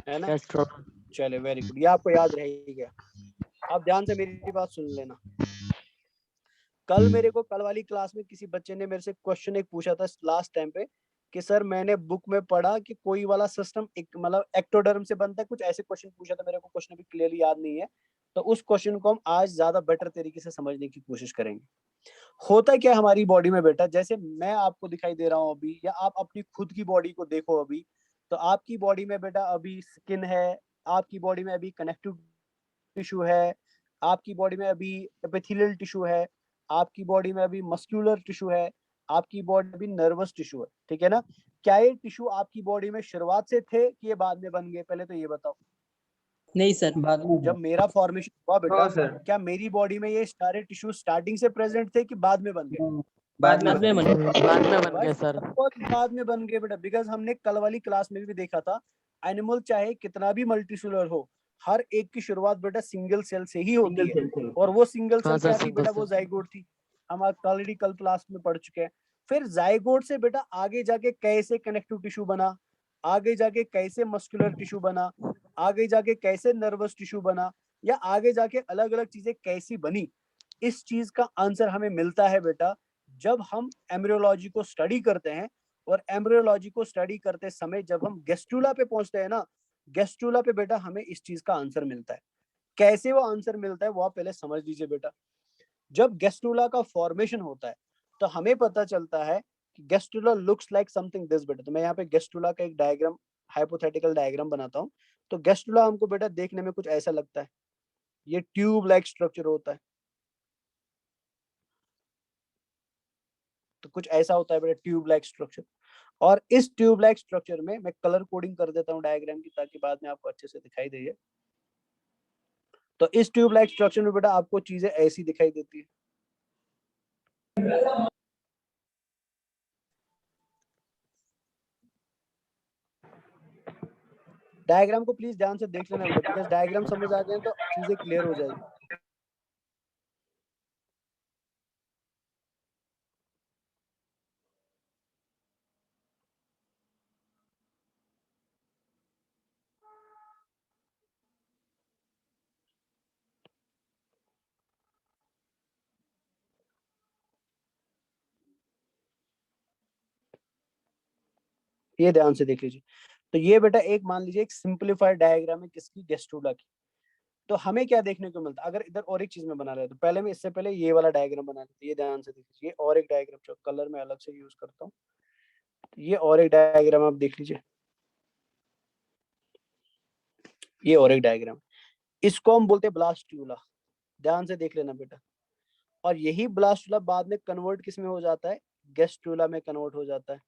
Speaker 1: है ना?
Speaker 3: गैस्ट्रुला
Speaker 1: चले, वेरी गुड, ये आपको याद रह ही गया। अब ध्यान से मेरी बात सुन लेना। कल वाली क्लास में किसी बच्चे ने मेरे से क्वेश्चन एक पूछा था लास्ट टाइम पे कि सर मैंने बुक में पढ़ा कि कोई वाला सिस्टम एक मतलब एक्टोडर्म से बनता है, कुछ ऐसे क्वेश्चन पूछा था। मेरे को क्वेश्चन अभी क्लियरली याद नहीं है, तो उस क्वेश्चन को हम आज ज्यादा बेटर तरीके से समझने की कोशिश करेंगे। होता क्या हमारी बॉडी में बेटा, जैसे मैं आपको दिखाई दे रहा हूँ अभी, या आप अपनी खुद की बॉडी को देखो अभी, तो आपकी बॉडी में बेटा अभी स्किन है, आपकी बॉडी में अभी कनेक्टिव टिश्यू है, आपकी बॉडी में अभी एपिथेलियल टिश्यू है, आपकी बॉडी में अभी मस्कुलर टिश्यू है, आपकी बॉडी में भी नर्वस टिश्यू है, ठीक है ना? क्या ये टिश्यू आपकी बॉडी में शुरुआत से थे कि ये बाद में बन गए? पहले तो ये बताओ।
Speaker 7: नहीं सर,
Speaker 8: बाद में
Speaker 1: जब मेरा फॉर्मेशन हुआ बेटा,
Speaker 4: हाँ सर,
Speaker 1: क्या मेरी बॉडी में ये सारे टिश्यू स्टार्टिंग से प्रेजेंट थे कि बाद में बन गए?
Speaker 8: बाद
Speaker 7: बाद में बने।
Speaker 3: बाद में बन गए सर।
Speaker 1: बाद में बन गए बेटा, बिकॉज हमने कल वाली क्लास में भी देखा था, एनिमल चाहे कितना भी मल्टीसेलुलर हो, हर एक की शुरुआत बेटा सिंगल सेल से ही होती है, और वो सिंगल सेल क्या थी बेटा? वो जाइगोट थी। हम ऑलरेडी कल क्लास में पढ़ चुके हैं। फिर जाइगोट से बेटा आगे जाके कैसे कनेक्टिव टिश्यू बना, आगे जाके कैसे मस्कुलर टिश्यू बना, आगे जाके कैसे नर्वस टिश्यू बना, या आगे जाके अलग अलग चीजें कैसी बनी, इस चीज का आंसर हमें मिलता है बेटा जब हम एम्ब्रियोलॉजी को स्टडी करते हैं। और एम्ब्रियोलॉजी को स्टडी करते समय जब हम गेस्टुला पे पहुंचते हैं ना, गेस्टुला पे बेटा हमें इस चीज का आंसर मिलता है। कैसे वो आंसर मिलता है वो आप पहले समझ लीजिए बेटा। जब गेस्टुला का फॉर्मेशन होता है तो हमें पता चलता है कि गेस्टुला लुक्स लाइक समथिंग दिस बेटा। तो मैं यहाँ पे गेस्टुला का एक डायग्राम, हाइपोथेटिकल डायग्राम बनाता हूँ। तो गेस्टुला हमको बेटा देखने में कुछ ऐसा लगता है, ये ट्यूब लाइक स्ट्रक्चर होता है, तो कुछ ऐसा होता है बेटा ट्यूब लाइक स्ट्रक्चर। और इस ट्यूब लाइक स्ट्रक्चर में मैं कलर कोडिंग कर देता हूँ डायग्राम की, ताकि बाद में आपको अच्छे से दिखाई दे। तो इस ट्यूब लाइक स्ट्रक्चर में बेटा आपको चीजें ऐसी दिखाई देती है। डायग्राम को प्लीज ध्यान से देख लेना बेटा, बिकॉज डायग्राम समझ आ जाए तो चीजें क्लियर हो जाएगी। ये ध्यान से देख लीजिए। तो ये बेटा एक मान लीजिए एक सिंपलीफाइड डायग्राम है किसकी? गेस्टुला की। तो हमें क्या देखने को मिलता है? अगर इधर और एक चीज में बना रहे तो पहले मैं इससे पहले ये वाला डायग्राम बना लेते। ये ध्यान से देखिए, और एक डायग्राम जो कलर में अलग से यूज करता हूँ, ये और एक डायग्राम आप देख लीजिए। ये और एक डायग्राम, इसको हम बोलते हैं ब्लास्टुला। ध्यान से देख लेना बेटा। और यही ब्लास्टुला बाद में कन्वर्ट किस में हो जाता है? गेस्टुला में कन्वर्ट हो जाता है।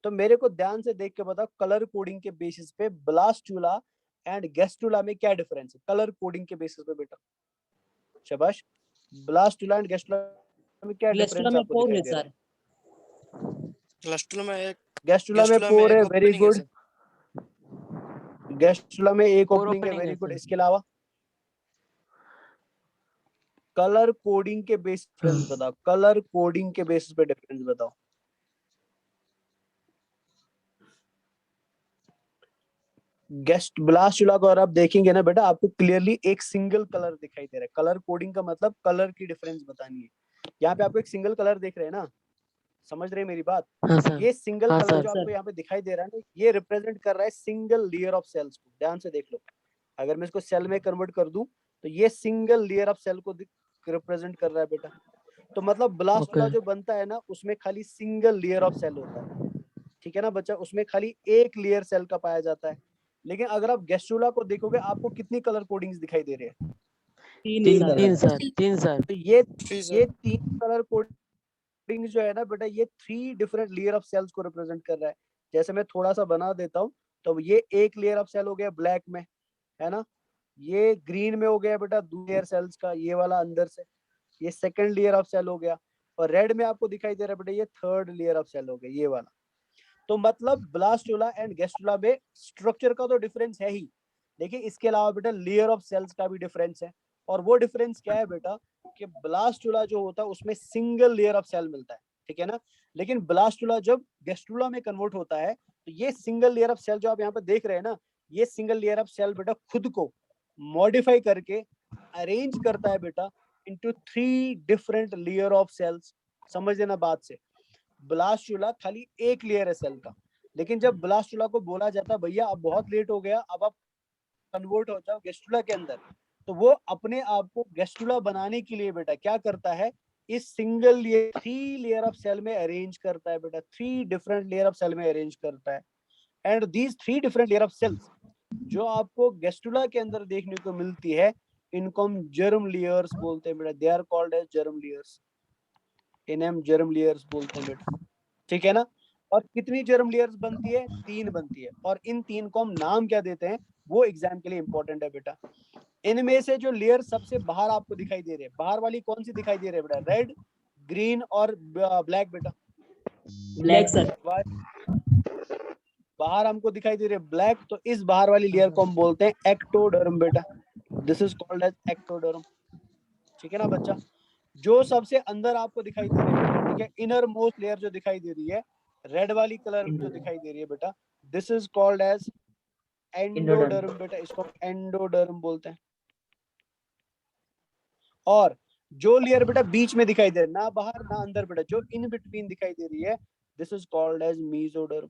Speaker 1: तो मेरे को ध्यान से देख के बताओ कलर कोडिंग के बेसिस पे ब्लास्टुला एंड गेस्टुला में क्या डिफरेंस है? कलर कोडिंग के बेसिस पे बेटा, शाबाश। ब्लास्टुला एंड गेस्टुला में क्या डिफरेंस
Speaker 7: में
Speaker 1: आपको
Speaker 7: फोर है
Speaker 1: दिखाई दे रहा
Speaker 7: सर।
Speaker 1: है?
Speaker 9: गेस्टुला में एक
Speaker 1: गेस्टुला में फोर है, वेरी
Speaker 9: opening है
Speaker 1: गुड।
Speaker 9: सर।
Speaker 1: गेस्टुला में एक
Speaker 3: Four
Speaker 1: ओपनिंग है,
Speaker 3: opening
Speaker 1: वेरी
Speaker 3: है
Speaker 1: गुड।
Speaker 3: सर।
Speaker 1: इसके अलावा कलर कोडिंग के बेसिस पे बताओ, कलर कोडिंग के बेसिस पे डिफरेंस बताओ। गेस्ट ब्लास्टुला को और आप देखेंगे ना बेटा, आपको क्लियरली एक सिंगल कलर दिखाई दे रहा है। कलर कोडिंग का मतलब कलर की डिफरेंस बतानी है। यहाँ पे आपको एक सिंगल कलर दिख रहे हैं ना, समझ रहे हैं मेरी बात?
Speaker 3: हाँ सर।
Speaker 1: ये सिंगल
Speaker 3: हाँ
Speaker 1: कलर
Speaker 3: सर।
Speaker 1: जो आपको यहाँ पे दिखाई दे रहा है ना, ये रिप्रेजेंट कर रहा है सिंगल लेयर ऑफ सेल्स को। ध्यान से देख लो, अगर मैं इसको सेल में कन्वर्ट कर दूं तो ये सिंगल लेयर ऑफ सेल को रिप्रेजेंट कर रहा है बेटा। तो मतलब ब्लास्टुला जो बनता है ना, उसमें खाली सिंगल लेयर ऑफ सेल होता है, ठीक है ना बच्चा? उसमें खाली एक लेयर सेल का पाया जाता है। लेकिन अगर आप गेस्टुला को देखोगे, आपको कितनी कलर कोडिंग्स दिखाई दे रहे हैं?
Speaker 3: तीन सर।
Speaker 1: तो ये तीन कलर कोडिंग्स जो है ना बेटा, ये 3 डिफरेंट लेयर ऑफ सेल्स को रिप्रेजेंट कर रहा है। जैसे मैं थोड़ा सा बना देता हूँ, तो ये एक लेयर ऑफ सेल हो गया ब्लैक में, है ना? ये ग्रीन में हो गया बेटा 2 लेयर सेल्स का, ये वाला अंदर से, ये सेकंड लेयर ऑफ सेल हो गया। और रेड में आपको दिखाई दे रहा है बेटा, ये थर्ड लेयर ऑफ सेल हो गया, ये वाला। तो मतलब ब्लास्टुला एंड गेस्टुला में स्ट्रक्चर का तो डिफरेंस है ही, लेकिन इसके अलावा बेटा लेयर ऑफ सेल्स का भी डिफरेंस है। और वो डिफरेंस क्या है बेटा कि ब्लास्टुला जो होता है उसमें सिंगल लेयर ऑफ सेल मिलता है, ठीक है ना। लेकिन ब्लास्टुला जब गेस्ट्रुला में कन्वर्ट होता है तो ये सिंगल लेयर ऑफ सेल जो आप यहाँ पे देख रहे हैं ना, ये सिंगल लेयर ऑफ सेल बेटा खुद को मॉडिफाई करके अरेंज करता है बेटा into 3 different layer of cells. समझ लेना बात से, ब्लास्टुला खाली एक लेयर है सेल का, लेकिन जब ब्लास्टुला को बोला जाता है भैया अब बहुत लेट हो गया, अब आप कन्वर्ट हो जाओ गेस्ट्रुला के अंदर, तो वो अपने आप को गेस्ट्रुला बनाने के लिए बेटा क्या करता है, इस single layer 3 layer of cell में अरेंज करता है बेटा, 3 डिफरेंट लेयर ऑफ सेल में अरेंज करता है। And these 3 different layer of cells जो आपको गेस्ट्रुला के अंदर देखने को मिलती है, इनको हम जर्म लेयर्स बोलते हैं बेटा, they are called as germ layers, इन्हें हम जर्म लेयर्स बोलते हैं बेटा, ठीक है ना। और कितनी जर्म लेयर्स बनती है, 3 बनती है, और इन 3 को हम नाम क्या देते हैं वो एग्जाम के लिए इंपॉर्टेंट है बेटा। इनमें से जो लेयर सबसे बाहर आपको दिखाई दे रहे हैं, बाहर वाली कौन सी दिखाई दे रही है बेटा, रेड, ग्रीन और ब्लैक बेटा,
Speaker 7: ब्लैक सर।
Speaker 1: बाहर हमको दिखाई दे रहे हैं ब्लैक, तो इस बाहर वाली लेयर को हम बोलते हैं एक्टोडर्म बेटा, this is called as ectoderm, ठीक है ना बच्चा। जो सबसे अंदर आपको दिखाई दे रही है, ठीक है, इनर मोस्ट लेयर जो दिखाई दे रही है रेड वाली कलर में जो दिखाई दे रही है बेटा, this is called as endoderm बेटा, इसको एंडोडर्म बोलते हैं। और जो लेयर बेटा बीच में दिखाई दे रही है, ना बाहर ना अंदर बेटा, जो इन बिटवीन दिखाई दे रही है, this is called as mesoderm.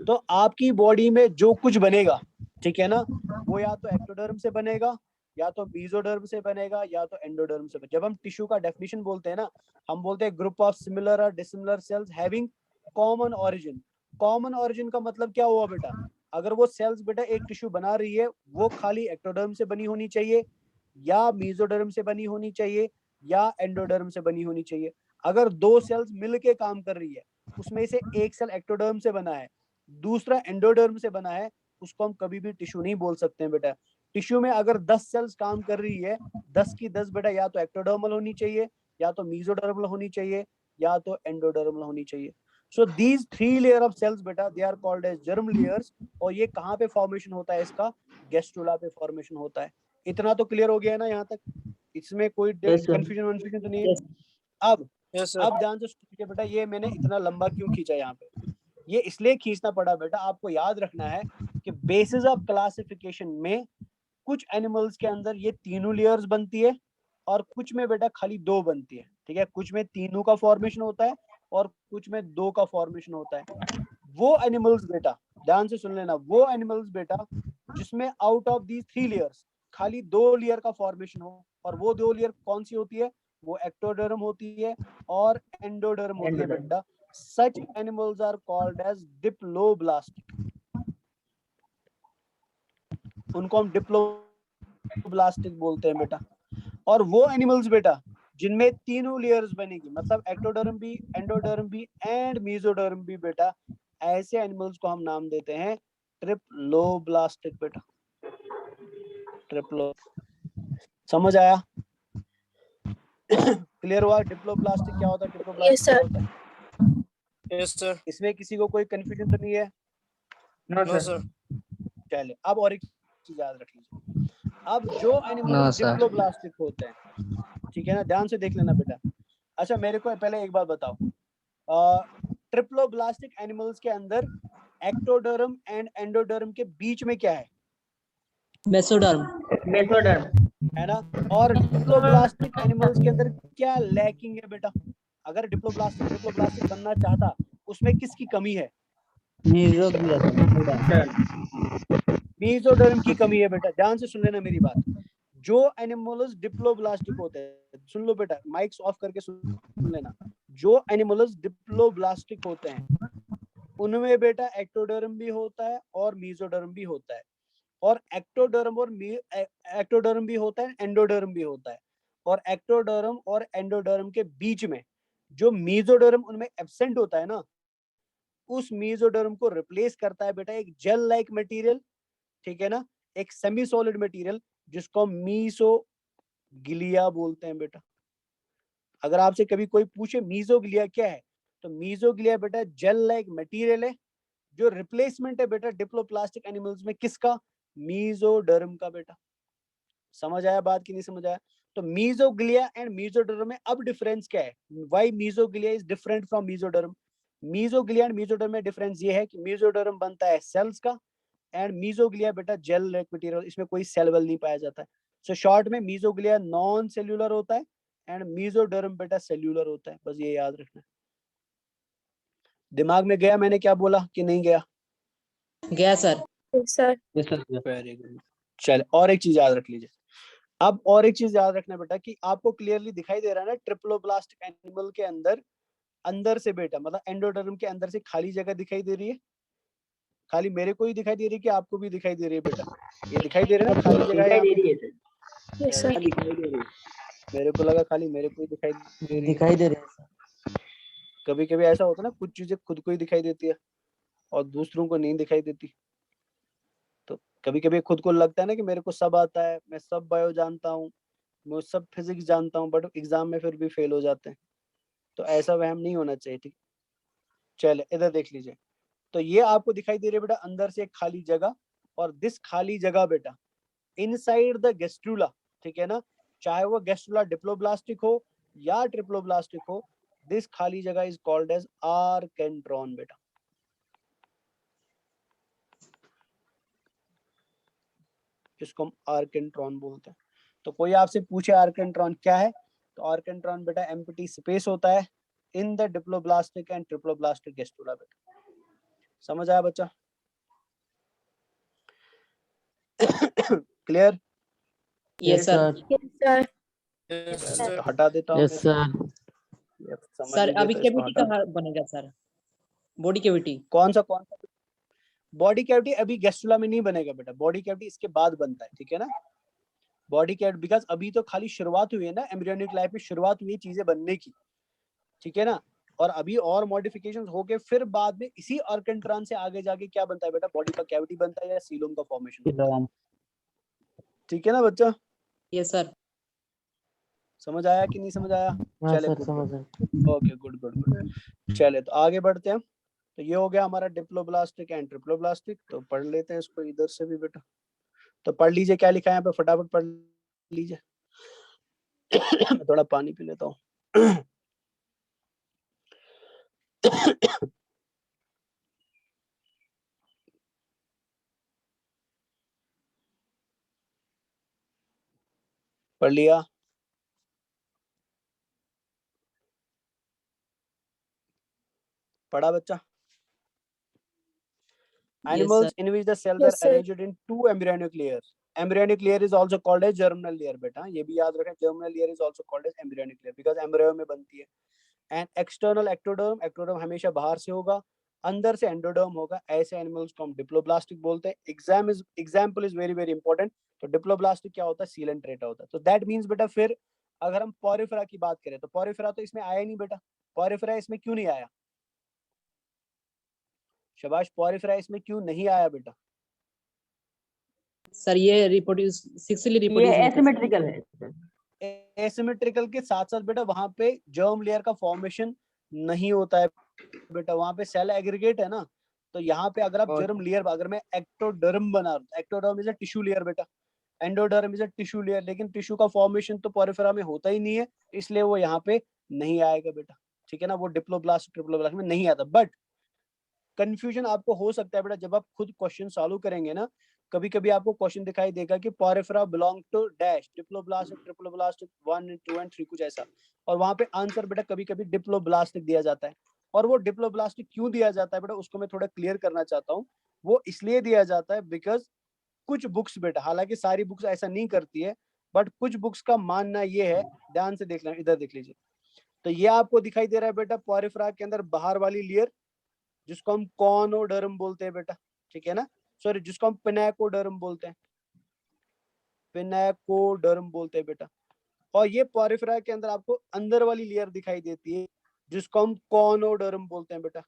Speaker 1: तो आपकी बॉडी में जो कुछ बनेगा, ठीक है ना, वो या तो एक्टोडर्म से बनेगा, या तो मीजोडर्म से बनेगा, या तो एंडोडर्म से बनेगा। जब हम टिश्यू का डेफिनेशन बोलते हैं ना, हम बोलते हैं ग्रुप ऑफ सिमिलर और dissimilar sales having common origin. Common origin का मतलब क्या हुआ बेटा, अगर वो सेल्स बेटा एक टिश्यू बना रही है, वो खाली एक्टोडर्म से बनी होनी चाहिए, या मीजोडर्म से बनी होनी चाहिए, या एंडोडर्म से बनी होनी चाहिए। अगर 2 सेल्स मिलके काम कर रही है, उसमें से एक सेल एक्टोडर्म से बना है, दूसरा एंडोडर्म से बना है, उसको हम कभी भी टिश्यू नहीं बोल सकते हैं बेटा। टिश्यू में अगर 10 सेल्स काम कर रही है, 10 की 10 बेटा या तो एक्टोडर्मल होनी चाहिए, या तो मीजोडर्मल होनी चाहिए, या तो एंडोडर्मल होनी चाहिए। So these 3 layer of cells बेटा, they are called as germ layers. और ये कहाँ पे फॉर्मेशन होता है इसका, गेस्ट्रुला पे फॉर्मेशन होता है। इतना तो क्लियर हो गया है ना यहाँ तक, इसमें कोई कंफ्यूजन तो नहीं है। अब ध्यान से सुनिए बेटा, ये मैंने इतना लंबा क्यों खींचा यहाँ पे, ये इसलिए खींचना पड़ा बेटा, आपको याद रखना है कि बेसिस ऑफ क्लासिफिकेशन में कुछ एनिमल्स के अंदर ये तीनों लेयर्स बनती है, और कुछ में बेटा खाली 2 बनती है, ठीक है। कुछ में तीनों का फॉर्मेशन होता है, और कुछ में 2 का फॉर्मेशन होता है। वो एनिमल्स बेटा, ध्यान से सुन लेना, वो एनिमल्स बेटा जिसमें आउट ऑफ दीज 3 लेयर्स खाली 2 लेयर का फॉर्मेशन हो, और वो 2 लेयर कौन सी होती है, वो एक्टोडर्म होती है और एंडोडर्म होती है बेटा। Such animals are called as diploblastic. उनको हम डिप्लोब्लास्टिक बोलते हैं बेटा। और वो एनिमल्स बेटा जिनमें तीनों लेयर्स बनेगी, मतलब एक्टोडर्म भी, एंडोडर्म भी एंड मीजोडर्म भी बेटा, ऐसे एनिमल्स को हम नाम देते हैं ट्रिप्लोब्लास्टिक बेटा। ट्रिप्लो, समझ आया? क्लियर हुआ डिप्लोब्लास्टिक क्या होता है, ट्रिप्लोब्लास्टिक क्या होता है?
Speaker 9: Yes sir.
Speaker 1: इसमें किसी को कोई कंफ्यूजन तो नहीं है?
Speaker 9: No sir.
Speaker 1: चलिए अब और एक चीज याद रख लीजिए, अब जो एनिमल डिप्लोब्लास्टिक होते हैं, ठीक है ना, ध्यान से देख लेना बेटा। अच्छा मेरे को पहले एक बात बताओ, ट्रिप्लोब्लास्टिक एनिमल्स के अंदर एक्टोडर्म एंड एंडोडर्म के बीच में क्या है?
Speaker 7: मेसोडर्म।
Speaker 1: है ना। और डिप्लोब्लास्टिक एनिमल्स के अंदर क्या लैकिंग है बेटा? अगर डिप्लोब्लास्टिक बनना चाहता, उसमें किसकी कमी है? मीजोडर्म की कमी है बेटा। ध्यान से सुन लेना मेरी बात, जो एनिमल्स डिप्लोब्लास्टिक होते हैं, सुन लो बेटा, माइक्स ऑफ करके सुन लेना, जो एनिमल्स डिप्लोब्लास्टिक होते हैं उनमें बेटा एक्टोडर्म भी होता है और मीजोडर्म भी होता है, और एक्टोडर्म भी होता है, एंडोडर्म भी होता है। और एक्टोडर्म और एंडोडर्म के बीच में जो मीजोडर्म उनमें एब्सेंट होता है ना, उस मीजोडर्म को रिप्लेस करता है बेटा एक जेल लाइक मटेरियल, ठीक है ना, एक सेमी सॉलिड मटेरियल जिसको मीसोग्लिया बोलते हैं बेटा। अगर आपसे कभी कोई पूछे मीसोग्लिया क्या है, तो मीसोग्लिया बेटा जेल लाइक मटेरियल है जो रिप्लेसमेंट है बेटा डिप्लोप्लास्टिक एनिमल्स में, किसका? मीजोडर्म का बेटा। समझ आया बात कि नहीं समझ आया? तो मीजोग्लिया एंड मीजोडर्म में अब डिफरेंस क्या है? Why mesoglea is different from mesoderm? Mesoglea and mesoderm में डिफरेंस ये है कि मीजोडर्म बनता है सेल्स का एंड मीजोग्लिया बेटा जेल लाइक मटेरियल, इसमें कोई सेल वेल नहीं पाया जाता है। सो शॉर्ट में मीजोग्लिया नॉन सेल्यूलर होता है एंड मीजोडर्म बेटा सेल्यूलर होता है, बस ये याद रखना। दिमाग में गया मैंने क्या बोला कि नहीं गया?
Speaker 7: गया sir.
Speaker 5: Yes, sir.
Speaker 1: Very good. चल और एक चीज याद रख लीजिए। अब और एक चीज याद रखना बेटा कि आपको क्लियरली दिखाई दे रहा है ना ट्रिप्लोब्लास्टिक एनिमल के अंदर से बेटा मतलब एंडोडर्म के अंदर से खाली जगह दिखाई दे रही है। खाली मेरे को ही दिखाई दे रही है कि आपको भी दिखाई दे रही है बेटा? ये दिखाई दे रहा है ना खाली जगह
Speaker 4: दिखाई
Speaker 1: यहाँ
Speaker 4: दे
Speaker 1: पे?
Speaker 4: रही है सर।
Speaker 5: Yes, sir.
Speaker 1: दिखाई दे रही है। मेरे को लगा खाली मेरे को ही दिखाई दे रही है।
Speaker 3: दिखाई दे रहे हैं सर।
Speaker 1: कभी कभी ऐसा होता है ना कुछ चीजें खुद को ही दिखाई देती है और दूसरों को नहीं दिखाई देती। तो कभी कभी खुद को लगता है ना कि मेरे को सब आता है, मैं सब बायो जानता हूँ, मैं सब फिजिक्स जानता हूँ, बट एग्जाम में फिर भी फेल हो जाते हैं। तो ऐसा वहम नहीं होना चाहिए, ठीक? चले इधर देख लीजिए। तो ये आपको दिखाई दे रही है बेटा अंदर से एक खाली जगह, और दिस खाली जगह बेटा इनसाइड द गेस्ट्रुला, ठीक है ना, चाहे वो गेस्ट्रुला डिप्लोब्लास्टिक हो या ट्रिप्लोब्लास्टिक हो, दिस खाली जगह इज कॉल्ड एज आर्केंट्रॉन बेटा। इसको हम आर्केंट्रॉन बोलते हैं। तो कोई आपसे पूछे आर्केंट्रॉन क्या है, तो आर्केंट्रॉन बेटा एम्प्टी स्पेस होता है in the diploblastic and triploblastic gastrula बेटा। समझ आया बच्चा? Clear?
Speaker 7: Yes sir.
Speaker 5: Yes, sir.
Speaker 1: तो हटा देता हूँ।
Speaker 3: Yes sir.
Speaker 1: समझ
Speaker 7: सर
Speaker 1: लीजिए
Speaker 7: अभी
Speaker 1: तो इसको
Speaker 7: कैविटी
Speaker 1: हटा।
Speaker 7: कहाँ बनेगा सर? Body cavity.
Speaker 1: कौन सा बॉडी कैविटी अभी गेस्ट्रुला में नहीं बनेगा बेटा, बॉडी कैविटी इसके बाद बनता है, ठीक है ना। बॉडी कैविटी बिकॉज अभी तो खाली शुरुआत हुई है ना, एम्ब्रियोनिक लाइफ में शुरुआत हुई है चीजें बनने की, ठीक है ना। और अभी और मॉडिफिकेशंस होके फिर बाद में इसी आर्केंट्रॉन से आगे जाके क्या बनता है बेटा, बॉडी का कैविटी बनता है या सीलोम का फॉर्मेशन, ठीक है ना बच्चा?
Speaker 7: Yes sir.
Speaker 1: समझ आया कि नहीं समझ आया?
Speaker 3: हाँ
Speaker 1: चले
Speaker 3: सर समझ आया।
Speaker 1: Okay good good good. चले तो आगे बढ़ते हैं। तो ये हो गया हमारा डिप्लोब्लास्टिक एंड ट्रिप्लोब्लास्टिक। तो पढ़ लेते हैं इसको इधर से भी बेटा। तो पढ़ लीजिए क्या लिखा है यहाँ पे, फटाफट पढ़ लीजिए। मैं थोड़ा पानी पी लेता हूँ। पढ़ लिया? पढ़ा बच्चा? Animals in which the cells
Speaker 5: Yes,
Speaker 1: are
Speaker 5: sir.
Speaker 1: arranged in two embryonic layers. Embryonic layer is also called as germinal layer बेटा, ये भी याद रखें, germinal layer is also called as embryonic layer because embryo में बनती है। And external ectoderm, ectoderm हमेशा बाहर से होगा, अंदर से एंडोडर्म होगा। ऐसे एनिमल्स को हम डिप्लोब्लास्टिक बोलते हैं। Example is very very important. तो डिप्लोब्लास्टिक क्या होता है, सीलेंट्रेटा होता है। तो दैट मीन्स बेटा फिर अगर हम पॉरिफेरा की बात करें तो पॉरिफेरा तो इसमें आया नहीं बेटा। पॉरिफेरा इसमें क्यों नहीं आया? शाबाश, पॉरिफेरा इसमें क्यों नहीं आया बेटा?
Speaker 7: सर ये रिप्रोड्यूस सिक्सली रिप्रोड्यूस
Speaker 4: ये एसिमेट्रिकल है सर।
Speaker 1: एसिमेट्रिकल के साथ साथ बेटा वहां पे जर्म लेयर का फॉर्मेशन नहीं होता है बेटा, वहां पे सेल एग्रीगेट है ना। तो यहाँ पे अगर आप जर्म लेयर, अगर मैं एक्टोडर्म बना रहा हूँ, ectoderm is a tissue layer बेटा, endoderm is a tissue layer, लेकिन टिश्यू का फॉर्मेशन तो पॉरिफेरा में होता ही नहीं है, इसलिए वो यहाँ पे नहीं आएगा बेटा, ठीक है ना। वो डिप्लोब्लास्ट ट्रिप्लोब्लास्ट में नहीं आता। बट कंफ्यूजन आपको हो सकता है बेटा जब आप खुद क्वेश्चन सॉल्व करेंगे ना, कभी कभी आपको क्वेश्चन दिखाई देगा कि पॉरिफेरा बिलोंग टू डैश, डिप्लोब्लास्ट, ट्रिप्लोब्लास्ट 1 2 and 3 कुछ ऐसा, और वहां पे आंसर बेटा कभी कभी डिप्लोब्लास्टिक दिया जाता है। और वो डिप्लोब्लास्टिक क्यों दिया जाता है बेटा, उसको मैं थोड़ा क्लियर करना चाहता हूँ। वो इसलिए दिया जाता है बिकॉज कुछ बुक्स बेटा, हालांकि सारी बुक्स ऐसा नहीं करती है, बट कुछ बुक्स का मानना ये है, ध्यान से देख लें, इधर देख लीजिए। तो ये आपको दिखाई दे रहा है बेटा पॉरिफेरा के अंदर बाहर वाली लेयर, जिसको हम कॉनोडर्म बोलते हैं बेटा, ठीक है ना। सॉरी, जिसको हम पिनाकोडर्म बोलते हैं, पिनाकोडर्म बोलते हैं बेटा। और ये पॉरिफेरा के अंदर आपको अंदर वाली लेयर दिखाई देती है, जिसको हम कॉनोडर्म बोलते हैं बेटा,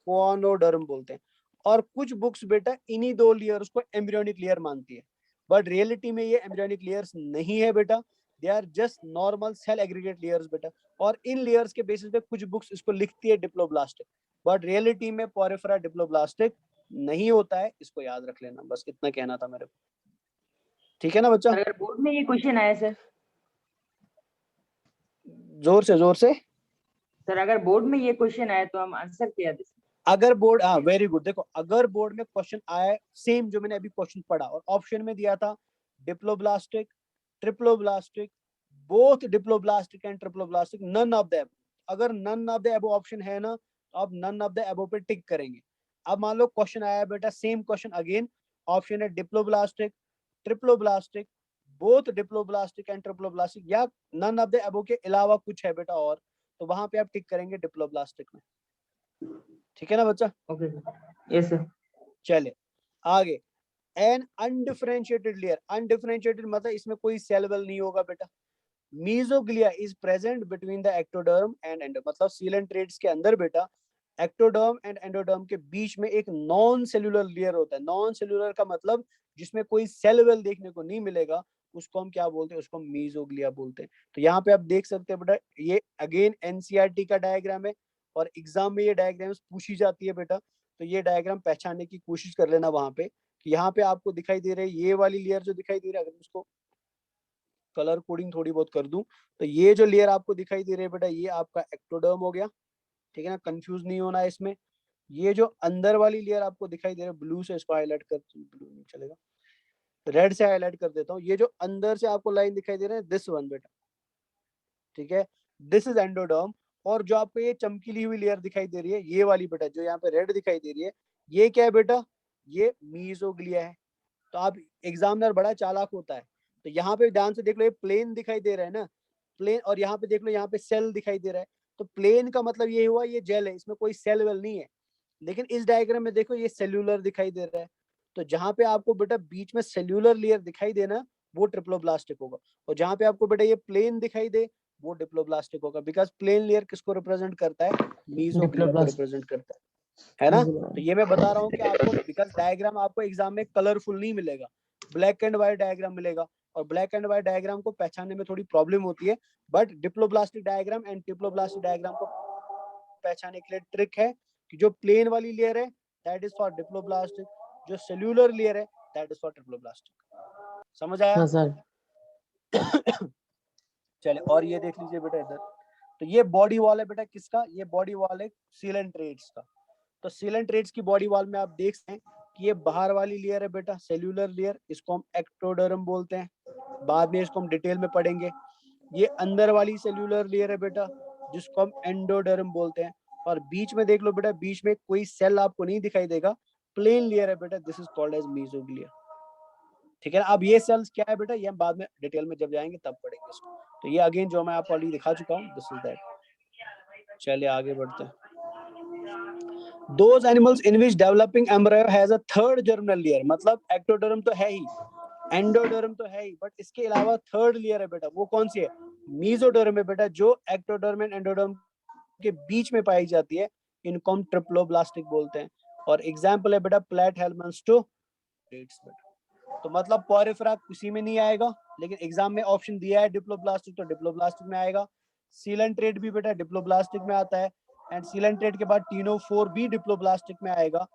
Speaker 1: कॉनोडर्म बोलते हैं। और कुछ बुक्स बेटा इन्हीं दो लेयर्स को एम्ब्रियोनिक लेयर मानती है, बट रियलिटी में ये एम्ब्रियोनिक लेयर्स नहीं है बेटा, they are just normal cell aggregate layers बेटा। और इन लेयर्स के बेसिस पे कुछ बुक्स इसको लिखती है डिप्लोब्लास्टिक, बट रियलिटी में पॉरिफेरा डिप्लोब्लास्टिक नहीं होता है, इसको याद रख लेना, बस इतना कहना था मेरे को, ठीक है ना बच्चा।
Speaker 4: अगर बोर्ड में ये क्वेश्चन आया सर,
Speaker 1: जोर से।
Speaker 4: सर अगर बोर्ड में ये क्वेश्चन आए तो हम आंसर क्या दे सकते
Speaker 1: अगर बोर्ड, हाँ वेरी गुड, देखो अगर बोर्ड में क्वेश्चन आए सेम जो मैंने अभी क्वेश्चन पढ़ा और ऑप्शन में दिया था diploblastic, triploblastic, both diploblastic and triploblastic, none of the, अगर none of the above option है ना तो आप नन ऑफ द अबव पे टिक करेंगे। अब मान लो क्वेश्चन आया बेटा सेम क्वेश्चन अगेन, ऑप्शन है diploblastic, triploblastic, both diploblastic and triploblastic, या नन ऑफ द अबव के अलावा कुछ है बेटा और, तो वहां पे आप टिक करेंगे डिप्लोब्लास्टिक में। ठीक है ना बच्चा?
Speaker 4: Okay sir. Yes sir.
Speaker 1: चले आगे, एन अनडिफरेंशिएटेड लेयर, अनडिफरेंशिएटेड मतलब इसमें कोई सेल वेल नहीं होगा बेटा। Mesoglea is present between the ectoderm and endoderm, मतलब सीलेंट्रेट्स के अंदर बेटा एक्टोडर्म एंड एंडोडर्म के बीच में एक नॉन सेल्यूलर लेयर होता है। नॉन सेल्यूलर का मतलब जिसमें कोई सेल वेल देखने को नहीं मिलेगा, उसको हम क्या बोलते हैं? उसको मीजोग्लिया बोलते हैं। तो यहाँ पे आप देख सकते हैं बेटा, ये अगेन एनसीईआरटी का डायग्राम है और एग्जाम में ये डायग्राम्स पूछी जाती है बेटा, तो ये डायग्राम पहचानने की कोशिश कर लेना वहां पे कि यहाँ पे आपको दिखाई दे रही है ये वाली लेयर जो दिखाई दे रहा है, अगर उसको कलर कोडिंग थोड़ी बहुत कर दूं तो ये जो लेयर आपको दिखाई दे रही है बेटा, ये आपका एक्टोडर्म हो गया। ठीक है ना, कंफ्यूज नहीं होना है इसमें। ये जो अंदर वाली लेयर आपको दिखाई दे रहा है ब्लू से, इसको हाईलाइट कर, ब्लू नहीं चलेगा, रेड से हाईलाइट कर देता हूँ। ये जो अंदर से आपको लाइन दिखाई दे रहा है, दिस वन बेटा, ठीक है, दिस इज एंडोडर्म। और जो आपको ये चमकीली हुई लेयर दिखाई दे रही है, ये वाली बेटा जो यहाँ पे रेड दिखाई दे रही है, ये क्या है बेटा? ये मीजोग्लिया है। तो आप एग्जामिनर बड़ा चालाक होता है, तो यहाँ पे ध्यान से देख लो, ये प्लेन दिखाई दे रहा है ना, प्लेन, और यहाँ पे देख लो यहाँ पे सेल दिखाई दे रहा है। तो प्लेन का मतलब ये हुआ ये जेल है, इसमें कोई सेल वेल नहीं है। लेकिन इस डायग्राम में देखो ये सेल्यूलर दिखाई दे रहा है, तो जहां पे आपको बेटा बीच में सेल्यूलर लेयर दिखाई देना वो ट्रिप्लोब्लास्टिक होगा, और जहां पे आपको बेटा ये प्लेन दिखाई दे वो डिप्लोब्लास्टिक होगा, बिकॉज प्लेन लेयर किसको रिप्रेजेंट करता है? मीजोग्लिया को रिप्रेजेंट करता है ना। तो ये मैं बता रहा हूँ कि आपको, बिकॉज डायग्राम आपको एग्जाम में कलरफुल नहीं मिलेगा, ब्लैक एंड व्हाइट डायग्राम मिलेगा, और ब्लैक एंड व्हाइट डायग्राम को पहचानने में थोड़ी प्रॉब्लम होती है। But diploblastic diagram and triploblastic diagram को पहचानने के लिए ट्रिक है कि जो प्लेन वाली लेयर है दैट इज फॉर डिप्लोब्लास्टिक, जो सेल्यूलर लेयर है दैट इज फॉर ट्रिप्लोब्लास्टिक। समझ आया?
Speaker 3: हाँ सर।
Speaker 1: चले, और ये देख लीजिए बेटा इधर, तो ये बॉडी वॉल है बेटा किसका? ये बॉडी वॉल है सीलेंट्रेट्स का। तो सीलेंट्रेट्स की बॉडी वॉल में आप देख सकते हैं कि ये बाहर वाली लेयर है बेटा सेल्यूलर लेयर, इसको हम एक्टोडर्म बोलते हैं, बाद में इसको हम डिटेल में पढ़ेंगे। ये अंदर वाली सेल्यूलर लेयर है बेटा जिसको हम एंडोडर्म बोलते हैं, और बीच में देख लो बेटा, बीच में कोई सेल आपको नहीं दिखाई देगा, प्लेन लेयर है बेटा, this is called as mesoglea. ठीक है ना? अब ये सेल्स क्या है बेटा, ये हम बाद में डिटेल में जब जाएंगे तब पढ़ेंगे इसको। तो ये अगेन जो मैं आपको ऑलरेडी दिखा चुका हूँ, दिस इज दैट। चलिए आगे बढ़ते हैं। Those animals in which developing embryo has a third germinal layer, मतलब एक्टोडर्म तो है ही, एंडोडर्म तो है ही, बट इसके अलावा थर्ड लेयर है बेटा, वो कौन सी है? मीजोडर्म है बेटा, जो एक्टोडर्म एंड एंडोडर्म के बीच में पाई जाती है, इनको हम ट्रिप्लोब्लास्टिक बोलते हैं। और एग्जांपल है बेटा प्लैटहेलमिन्थ्स टू बेटा। तो मतलब पॉरिफेरा किसी में नहीं आएगा, लेकिन एग्जाम में ऑप्शन दिया है डिप्लोब्लास्टिक, तो डिप्लोब्लास्टिक में आएगा। सीलेंट्रेट भी बेटा डिप्लोब्लास्टिक में आता है, एंड सीलेंट्रेट के बाद टीनोफोर भी डिप्लोब्लास्टिक में आएगा,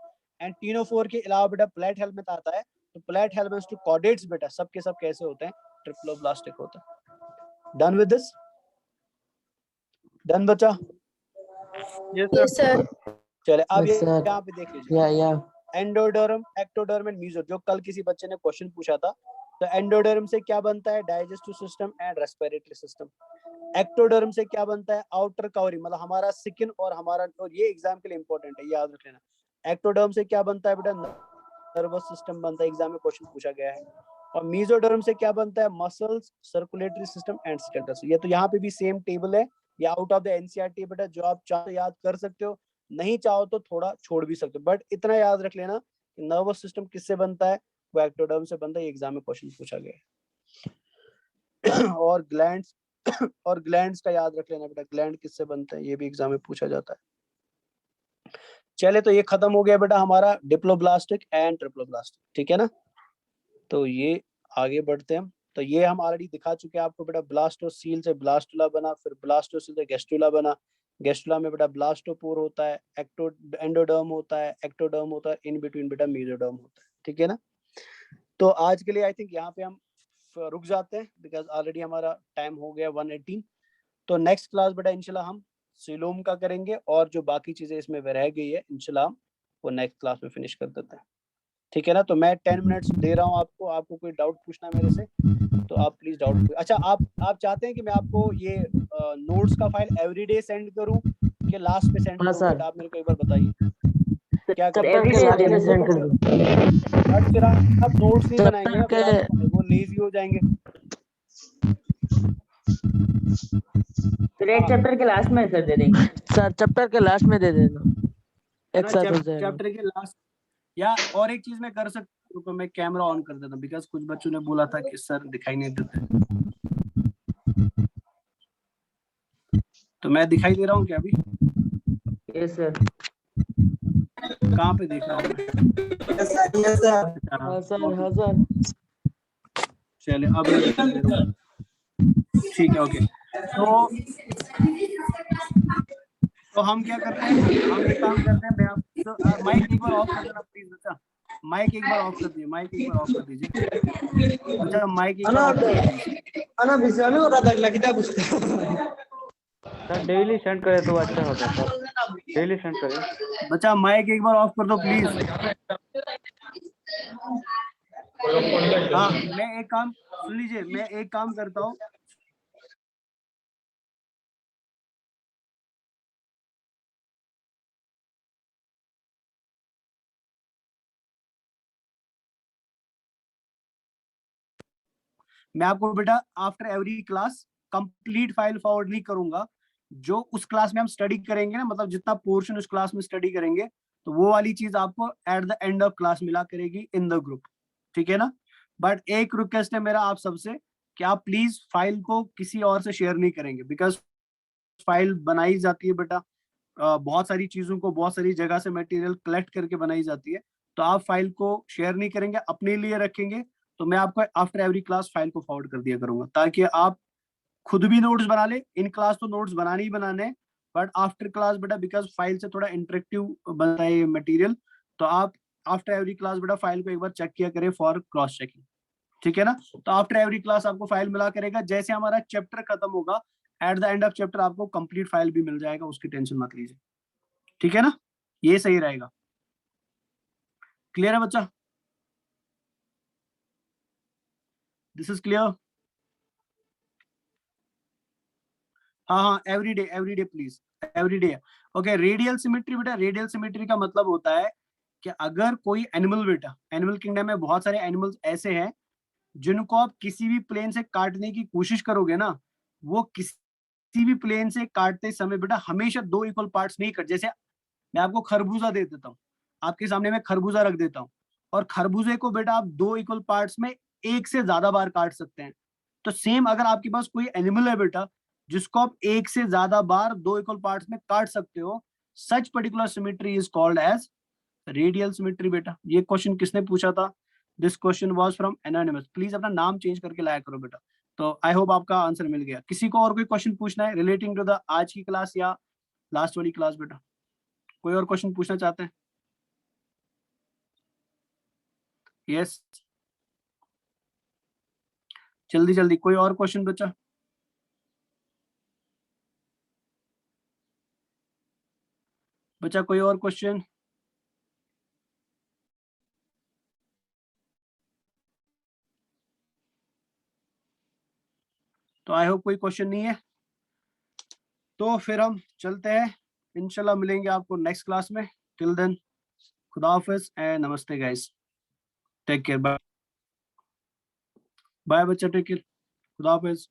Speaker 1: एंड टीनोफोर के अलावा बेटा प्लैटहेलमिन्थ आता है, तो प्लैटहेलमिन्थ्स टू कॉर्डेट्स बेटा सब के सब कैसे होते हैं? ट्रिप्लोब्लास्टिक होता है। Done with this? डन बच्चा?
Speaker 5: Yes, sir.
Speaker 1: चले अब
Speaker 3: Yes, sir.
Speaker 1: यहाँ पे देख लीजिए,
Speaker 3: या
Speaker 1: एंडोडर्म, एक्टोडर्म एंड मीजो, जो कल किसी बच्चे ने क्वेश्चन पूछा था। तो एंडोडर्म से क्या बनता है? Digestive system and respiratory system. Ectoderm से क्या बनता है? आउटर कवरिंग, मतलब हमारा स्किन और हमारा, और ये एग्जाम के लिए इंपॉर्टेंट है, याद रख लेना। एक्टोडर्म से क्या बनता है बेटा? नर्वस सिस्टम बनता है, एग्जाम में क्वेश्चन पूछा गया है। और मीजोडर्म से क्या बनता है? Muscles, circulatory system and skeleton. ये तो यहाँ पे भी सेम टेबल है, ये आउट ऑफ द एनसीईआरटी बेटा, जो आप चाहो याद कर सकते हो, नहीं चाहो तो थोड़ा छोड़ भी सकते हो, बट इतना याद रख लेना कि नर्वस सिस्टम किससे बनता है? वो एक्टोडर्म से बनता है, एग्जाम में क्वेश्चन पूछा गया है। और ग्लैंड्स, और ग्लैंड्स का याद रख लेना बेटा, ग्लैंड किससे बनता है, ये भी एग्जाम में पूछा जाता है। चले, तो ये खत्म हो गया बेटा हमारा डिप्लोब्लास्टिक एंड ट्रिप्लोब्लास्टिक, ठीक है ना। तो ये आगे बढ़ते हैं। तो ये हम ऑलरेडी दिखा चुके हैं आपको बेटा, ब्लास्टोसील से ब्लास्टुला बना, फिर ब्लास्टोसील से गेस्टुला बना, गेस्टुला में बेटा ब्लास्टोपोर होता है, एंडोडर्म होता है, एक्टोडर्म होता है, इन बिटवीन बेटा मीजोडर्म होता है, ठीक है ना। तो आज के लिए आई थिंक यहाँ पे हम रुक जाते हैं, बिकॉज ऑलरेडी हमारा टाइम हो गया 1:18। तो नेक्स्ट क्लास बेटा इंशाल्लाह हम सिलोम का करेंगे, और जो बाकी चीजें इसमें रह गई है इंशाल्लाह वो नेक्स्ट क्लास में फिनिश कर देते हैं, ठीक है ना। तो मैं 10 मिनट्स दे रहा हूँ आपको, आपको कोई डाउट पूछना है मेरे से तो आप प्लीज डाउट। अच्छा, आप चाहते हैं कि मैं आपको ये नोट्स का फाइल एवरीडे सेंड करूं कि लास्ट पे सेंड करूं?
Speaker 3: सर।
Speaker 1: आप मेरे को एक बार बताइए क्या
Speaker 3: चैप्टर
Speaker 1: करना
Speaker 3: के लास्ट में सेंड कर दो।
Speaker 1: है। फिर आप नोट्स नहीं
Speaker 3: चैप्टर
Speaker 1: बनाएंगे, फिर
Speaker 3: के-
Speaker 1: आप वो लेजी हो जाएंगे।
Speaker 4: फिर एक चैप्टर के लास्ट में सर दे देंगे।
Speaker 3: सर चैप्टर के लास्ट में दे देना, एक साथ हो जाएगा।
Speaker 1: चैप्टर के लास्ट, या और एक चीज मैं कर सकता हूँ, तो मैं कैमरा ऑन कर देता हूँ, बिकॉज कुछ बच्चों ने बोला था कि सर दिखाई नहीं देते, तो मैं दिखाई दे रहा हूँ क्या अभी?
Speaker 4: Yes sir.
Speaker 1: कहाँ पे देख रहा हूँ?
Speaker 3: हाँ सर।
Speaker 1: चले अब मैं दिखाई दे रहा हूँ। ठीक है, ओके। तो हम क्या करते हैं, हम एक काम करते हैं, मैं आप माइक एक बार ऑफ कर देना प्लीज बच्चा, माइक एक बार ऑफ कर दीजिए, माइक एक बार ऑफ कर दीजिए बच्चा, माइक एक बार ऑफ कर दीजिए।
Speaker 8: सर डेली सेंड करे तो अच्छा होता सर, डेली सेंड करे।
Speaker 1: बच्चा माइक एक बार ऑफ कर दो प्लीज। हाँ, मैं एक काम सुन लीजिए, मैं एक काम करता हूँ, मैं आपको बेटा after every class complete file forward नहीं करूंगा। जो उस क्लास में हम स्टडी करेंगे ना, मतलब जितना पोर्शन उस क्लास में स्टडी करेंगे, तो वो वाली चीज आपको at the end of class मिला करेगी इन द ग्रुप, ठीक है ना। बट एक रिक्वेस्ट है मेरा आप सबसे कि आप प्लीज फाइल को किसी और से शेयर नहीं करेंगे, बिकॉज फाइल बनाई जाती है बेटा बहुत सारी चीजों को, बहुत सारी जगह से मटेरियल कलेक्ट करके बनाई जाती है, तो आप फाइल को शेयर नहीं करेंगे, अपने लिए रखेंगे। तो मैं आपको आफ्टर एवरी क्लास फाइल को फॉरवर्ड कर दिया करूंगा, ताकि आप खुद भी नोट्स बना ले। इन क्लास तो नोट्स बनाने ही बनाने, बट आफ्टर क्लास बेटा बिकॉज फाइल से थोड़ा इंटरेक्टिव बनता है ये मटेरियल, तो आप आफ्टर एवरी क्लास बेटा फाइल को एक बार चेक किया करें फॉर क्रॉस चेकिंग, ठीक है ना। तो आफ्टर एवरी क्लास आपको फाइल मिला करेगा, जैसे हमारा चैप्टर खत्म होगा at the end of chapter आपको कंप्लीट फाइल भी मिल जाएगा, उसकी टेंशन मत लीजिए, ठीक है ना, ये सही रहेगा। क्लियर है बच्चा? This is clear? हाँ, every day please, every day. Okay, radial symmetry बेटा, रेडियल सिमेट्री का मतलब होता है कि अगर कोई एनिमल बेटा, एनिमल किंगडम में बहुत सारे एनिमल्स ऐसे हैं जिनको आप किसी भी प्लेन से काटने की कोशिश करोगे ना, वो किसी भी प्लेन से काटते समय बेटा हमेशा दो इक्वल पार्ट्स नहीं कट। जैसे मैं आपको खरबूजा दे देता हूँ, आपके सामने मैं खरबूजा रख देता हूँ, और खरबूजे को बेटा आप दो इक्वल पार्ट्स में एक से ज्यादा बार काट सकते हैं। तो सेम अगर आपके पास कोई एनिमल है बेटा जिसको आप एक से ज्यादा बार दो इक्वल पार्ट्स में काट सकते हो, such particular symmetry is called as radial symmetry बेटा। ये क्वेश्चन किसने पूछा था? This question was from anonymous. Please अपना नाम चेंज करके लाया करो बेटा। तो आई होप आपका आंसर मिल गया। किसी को और कोई क्वेश्चन पूछना है रिलेटिंग टू द आज की क्लास या लास्ट वाली क्लास बेटा? कोई और क्वेश्चन पूछना चाहते हैं? यस, जल्दी जल्दी कोई और क्वेश्चन बच्चा? बच्चा कोई और क्वेश्चन? तो आई होप कोई क्वेश्चन नहीं है। तो फिर हम चलते हैं, इंशाल्लाह मिलेंगे आपको नेक्स्ट क्लास में। टिल देन खुदा हाफिज एंड नमस्ते guys, take care, bye bye बच्चा, टेक केयर, खुदा हाफिज।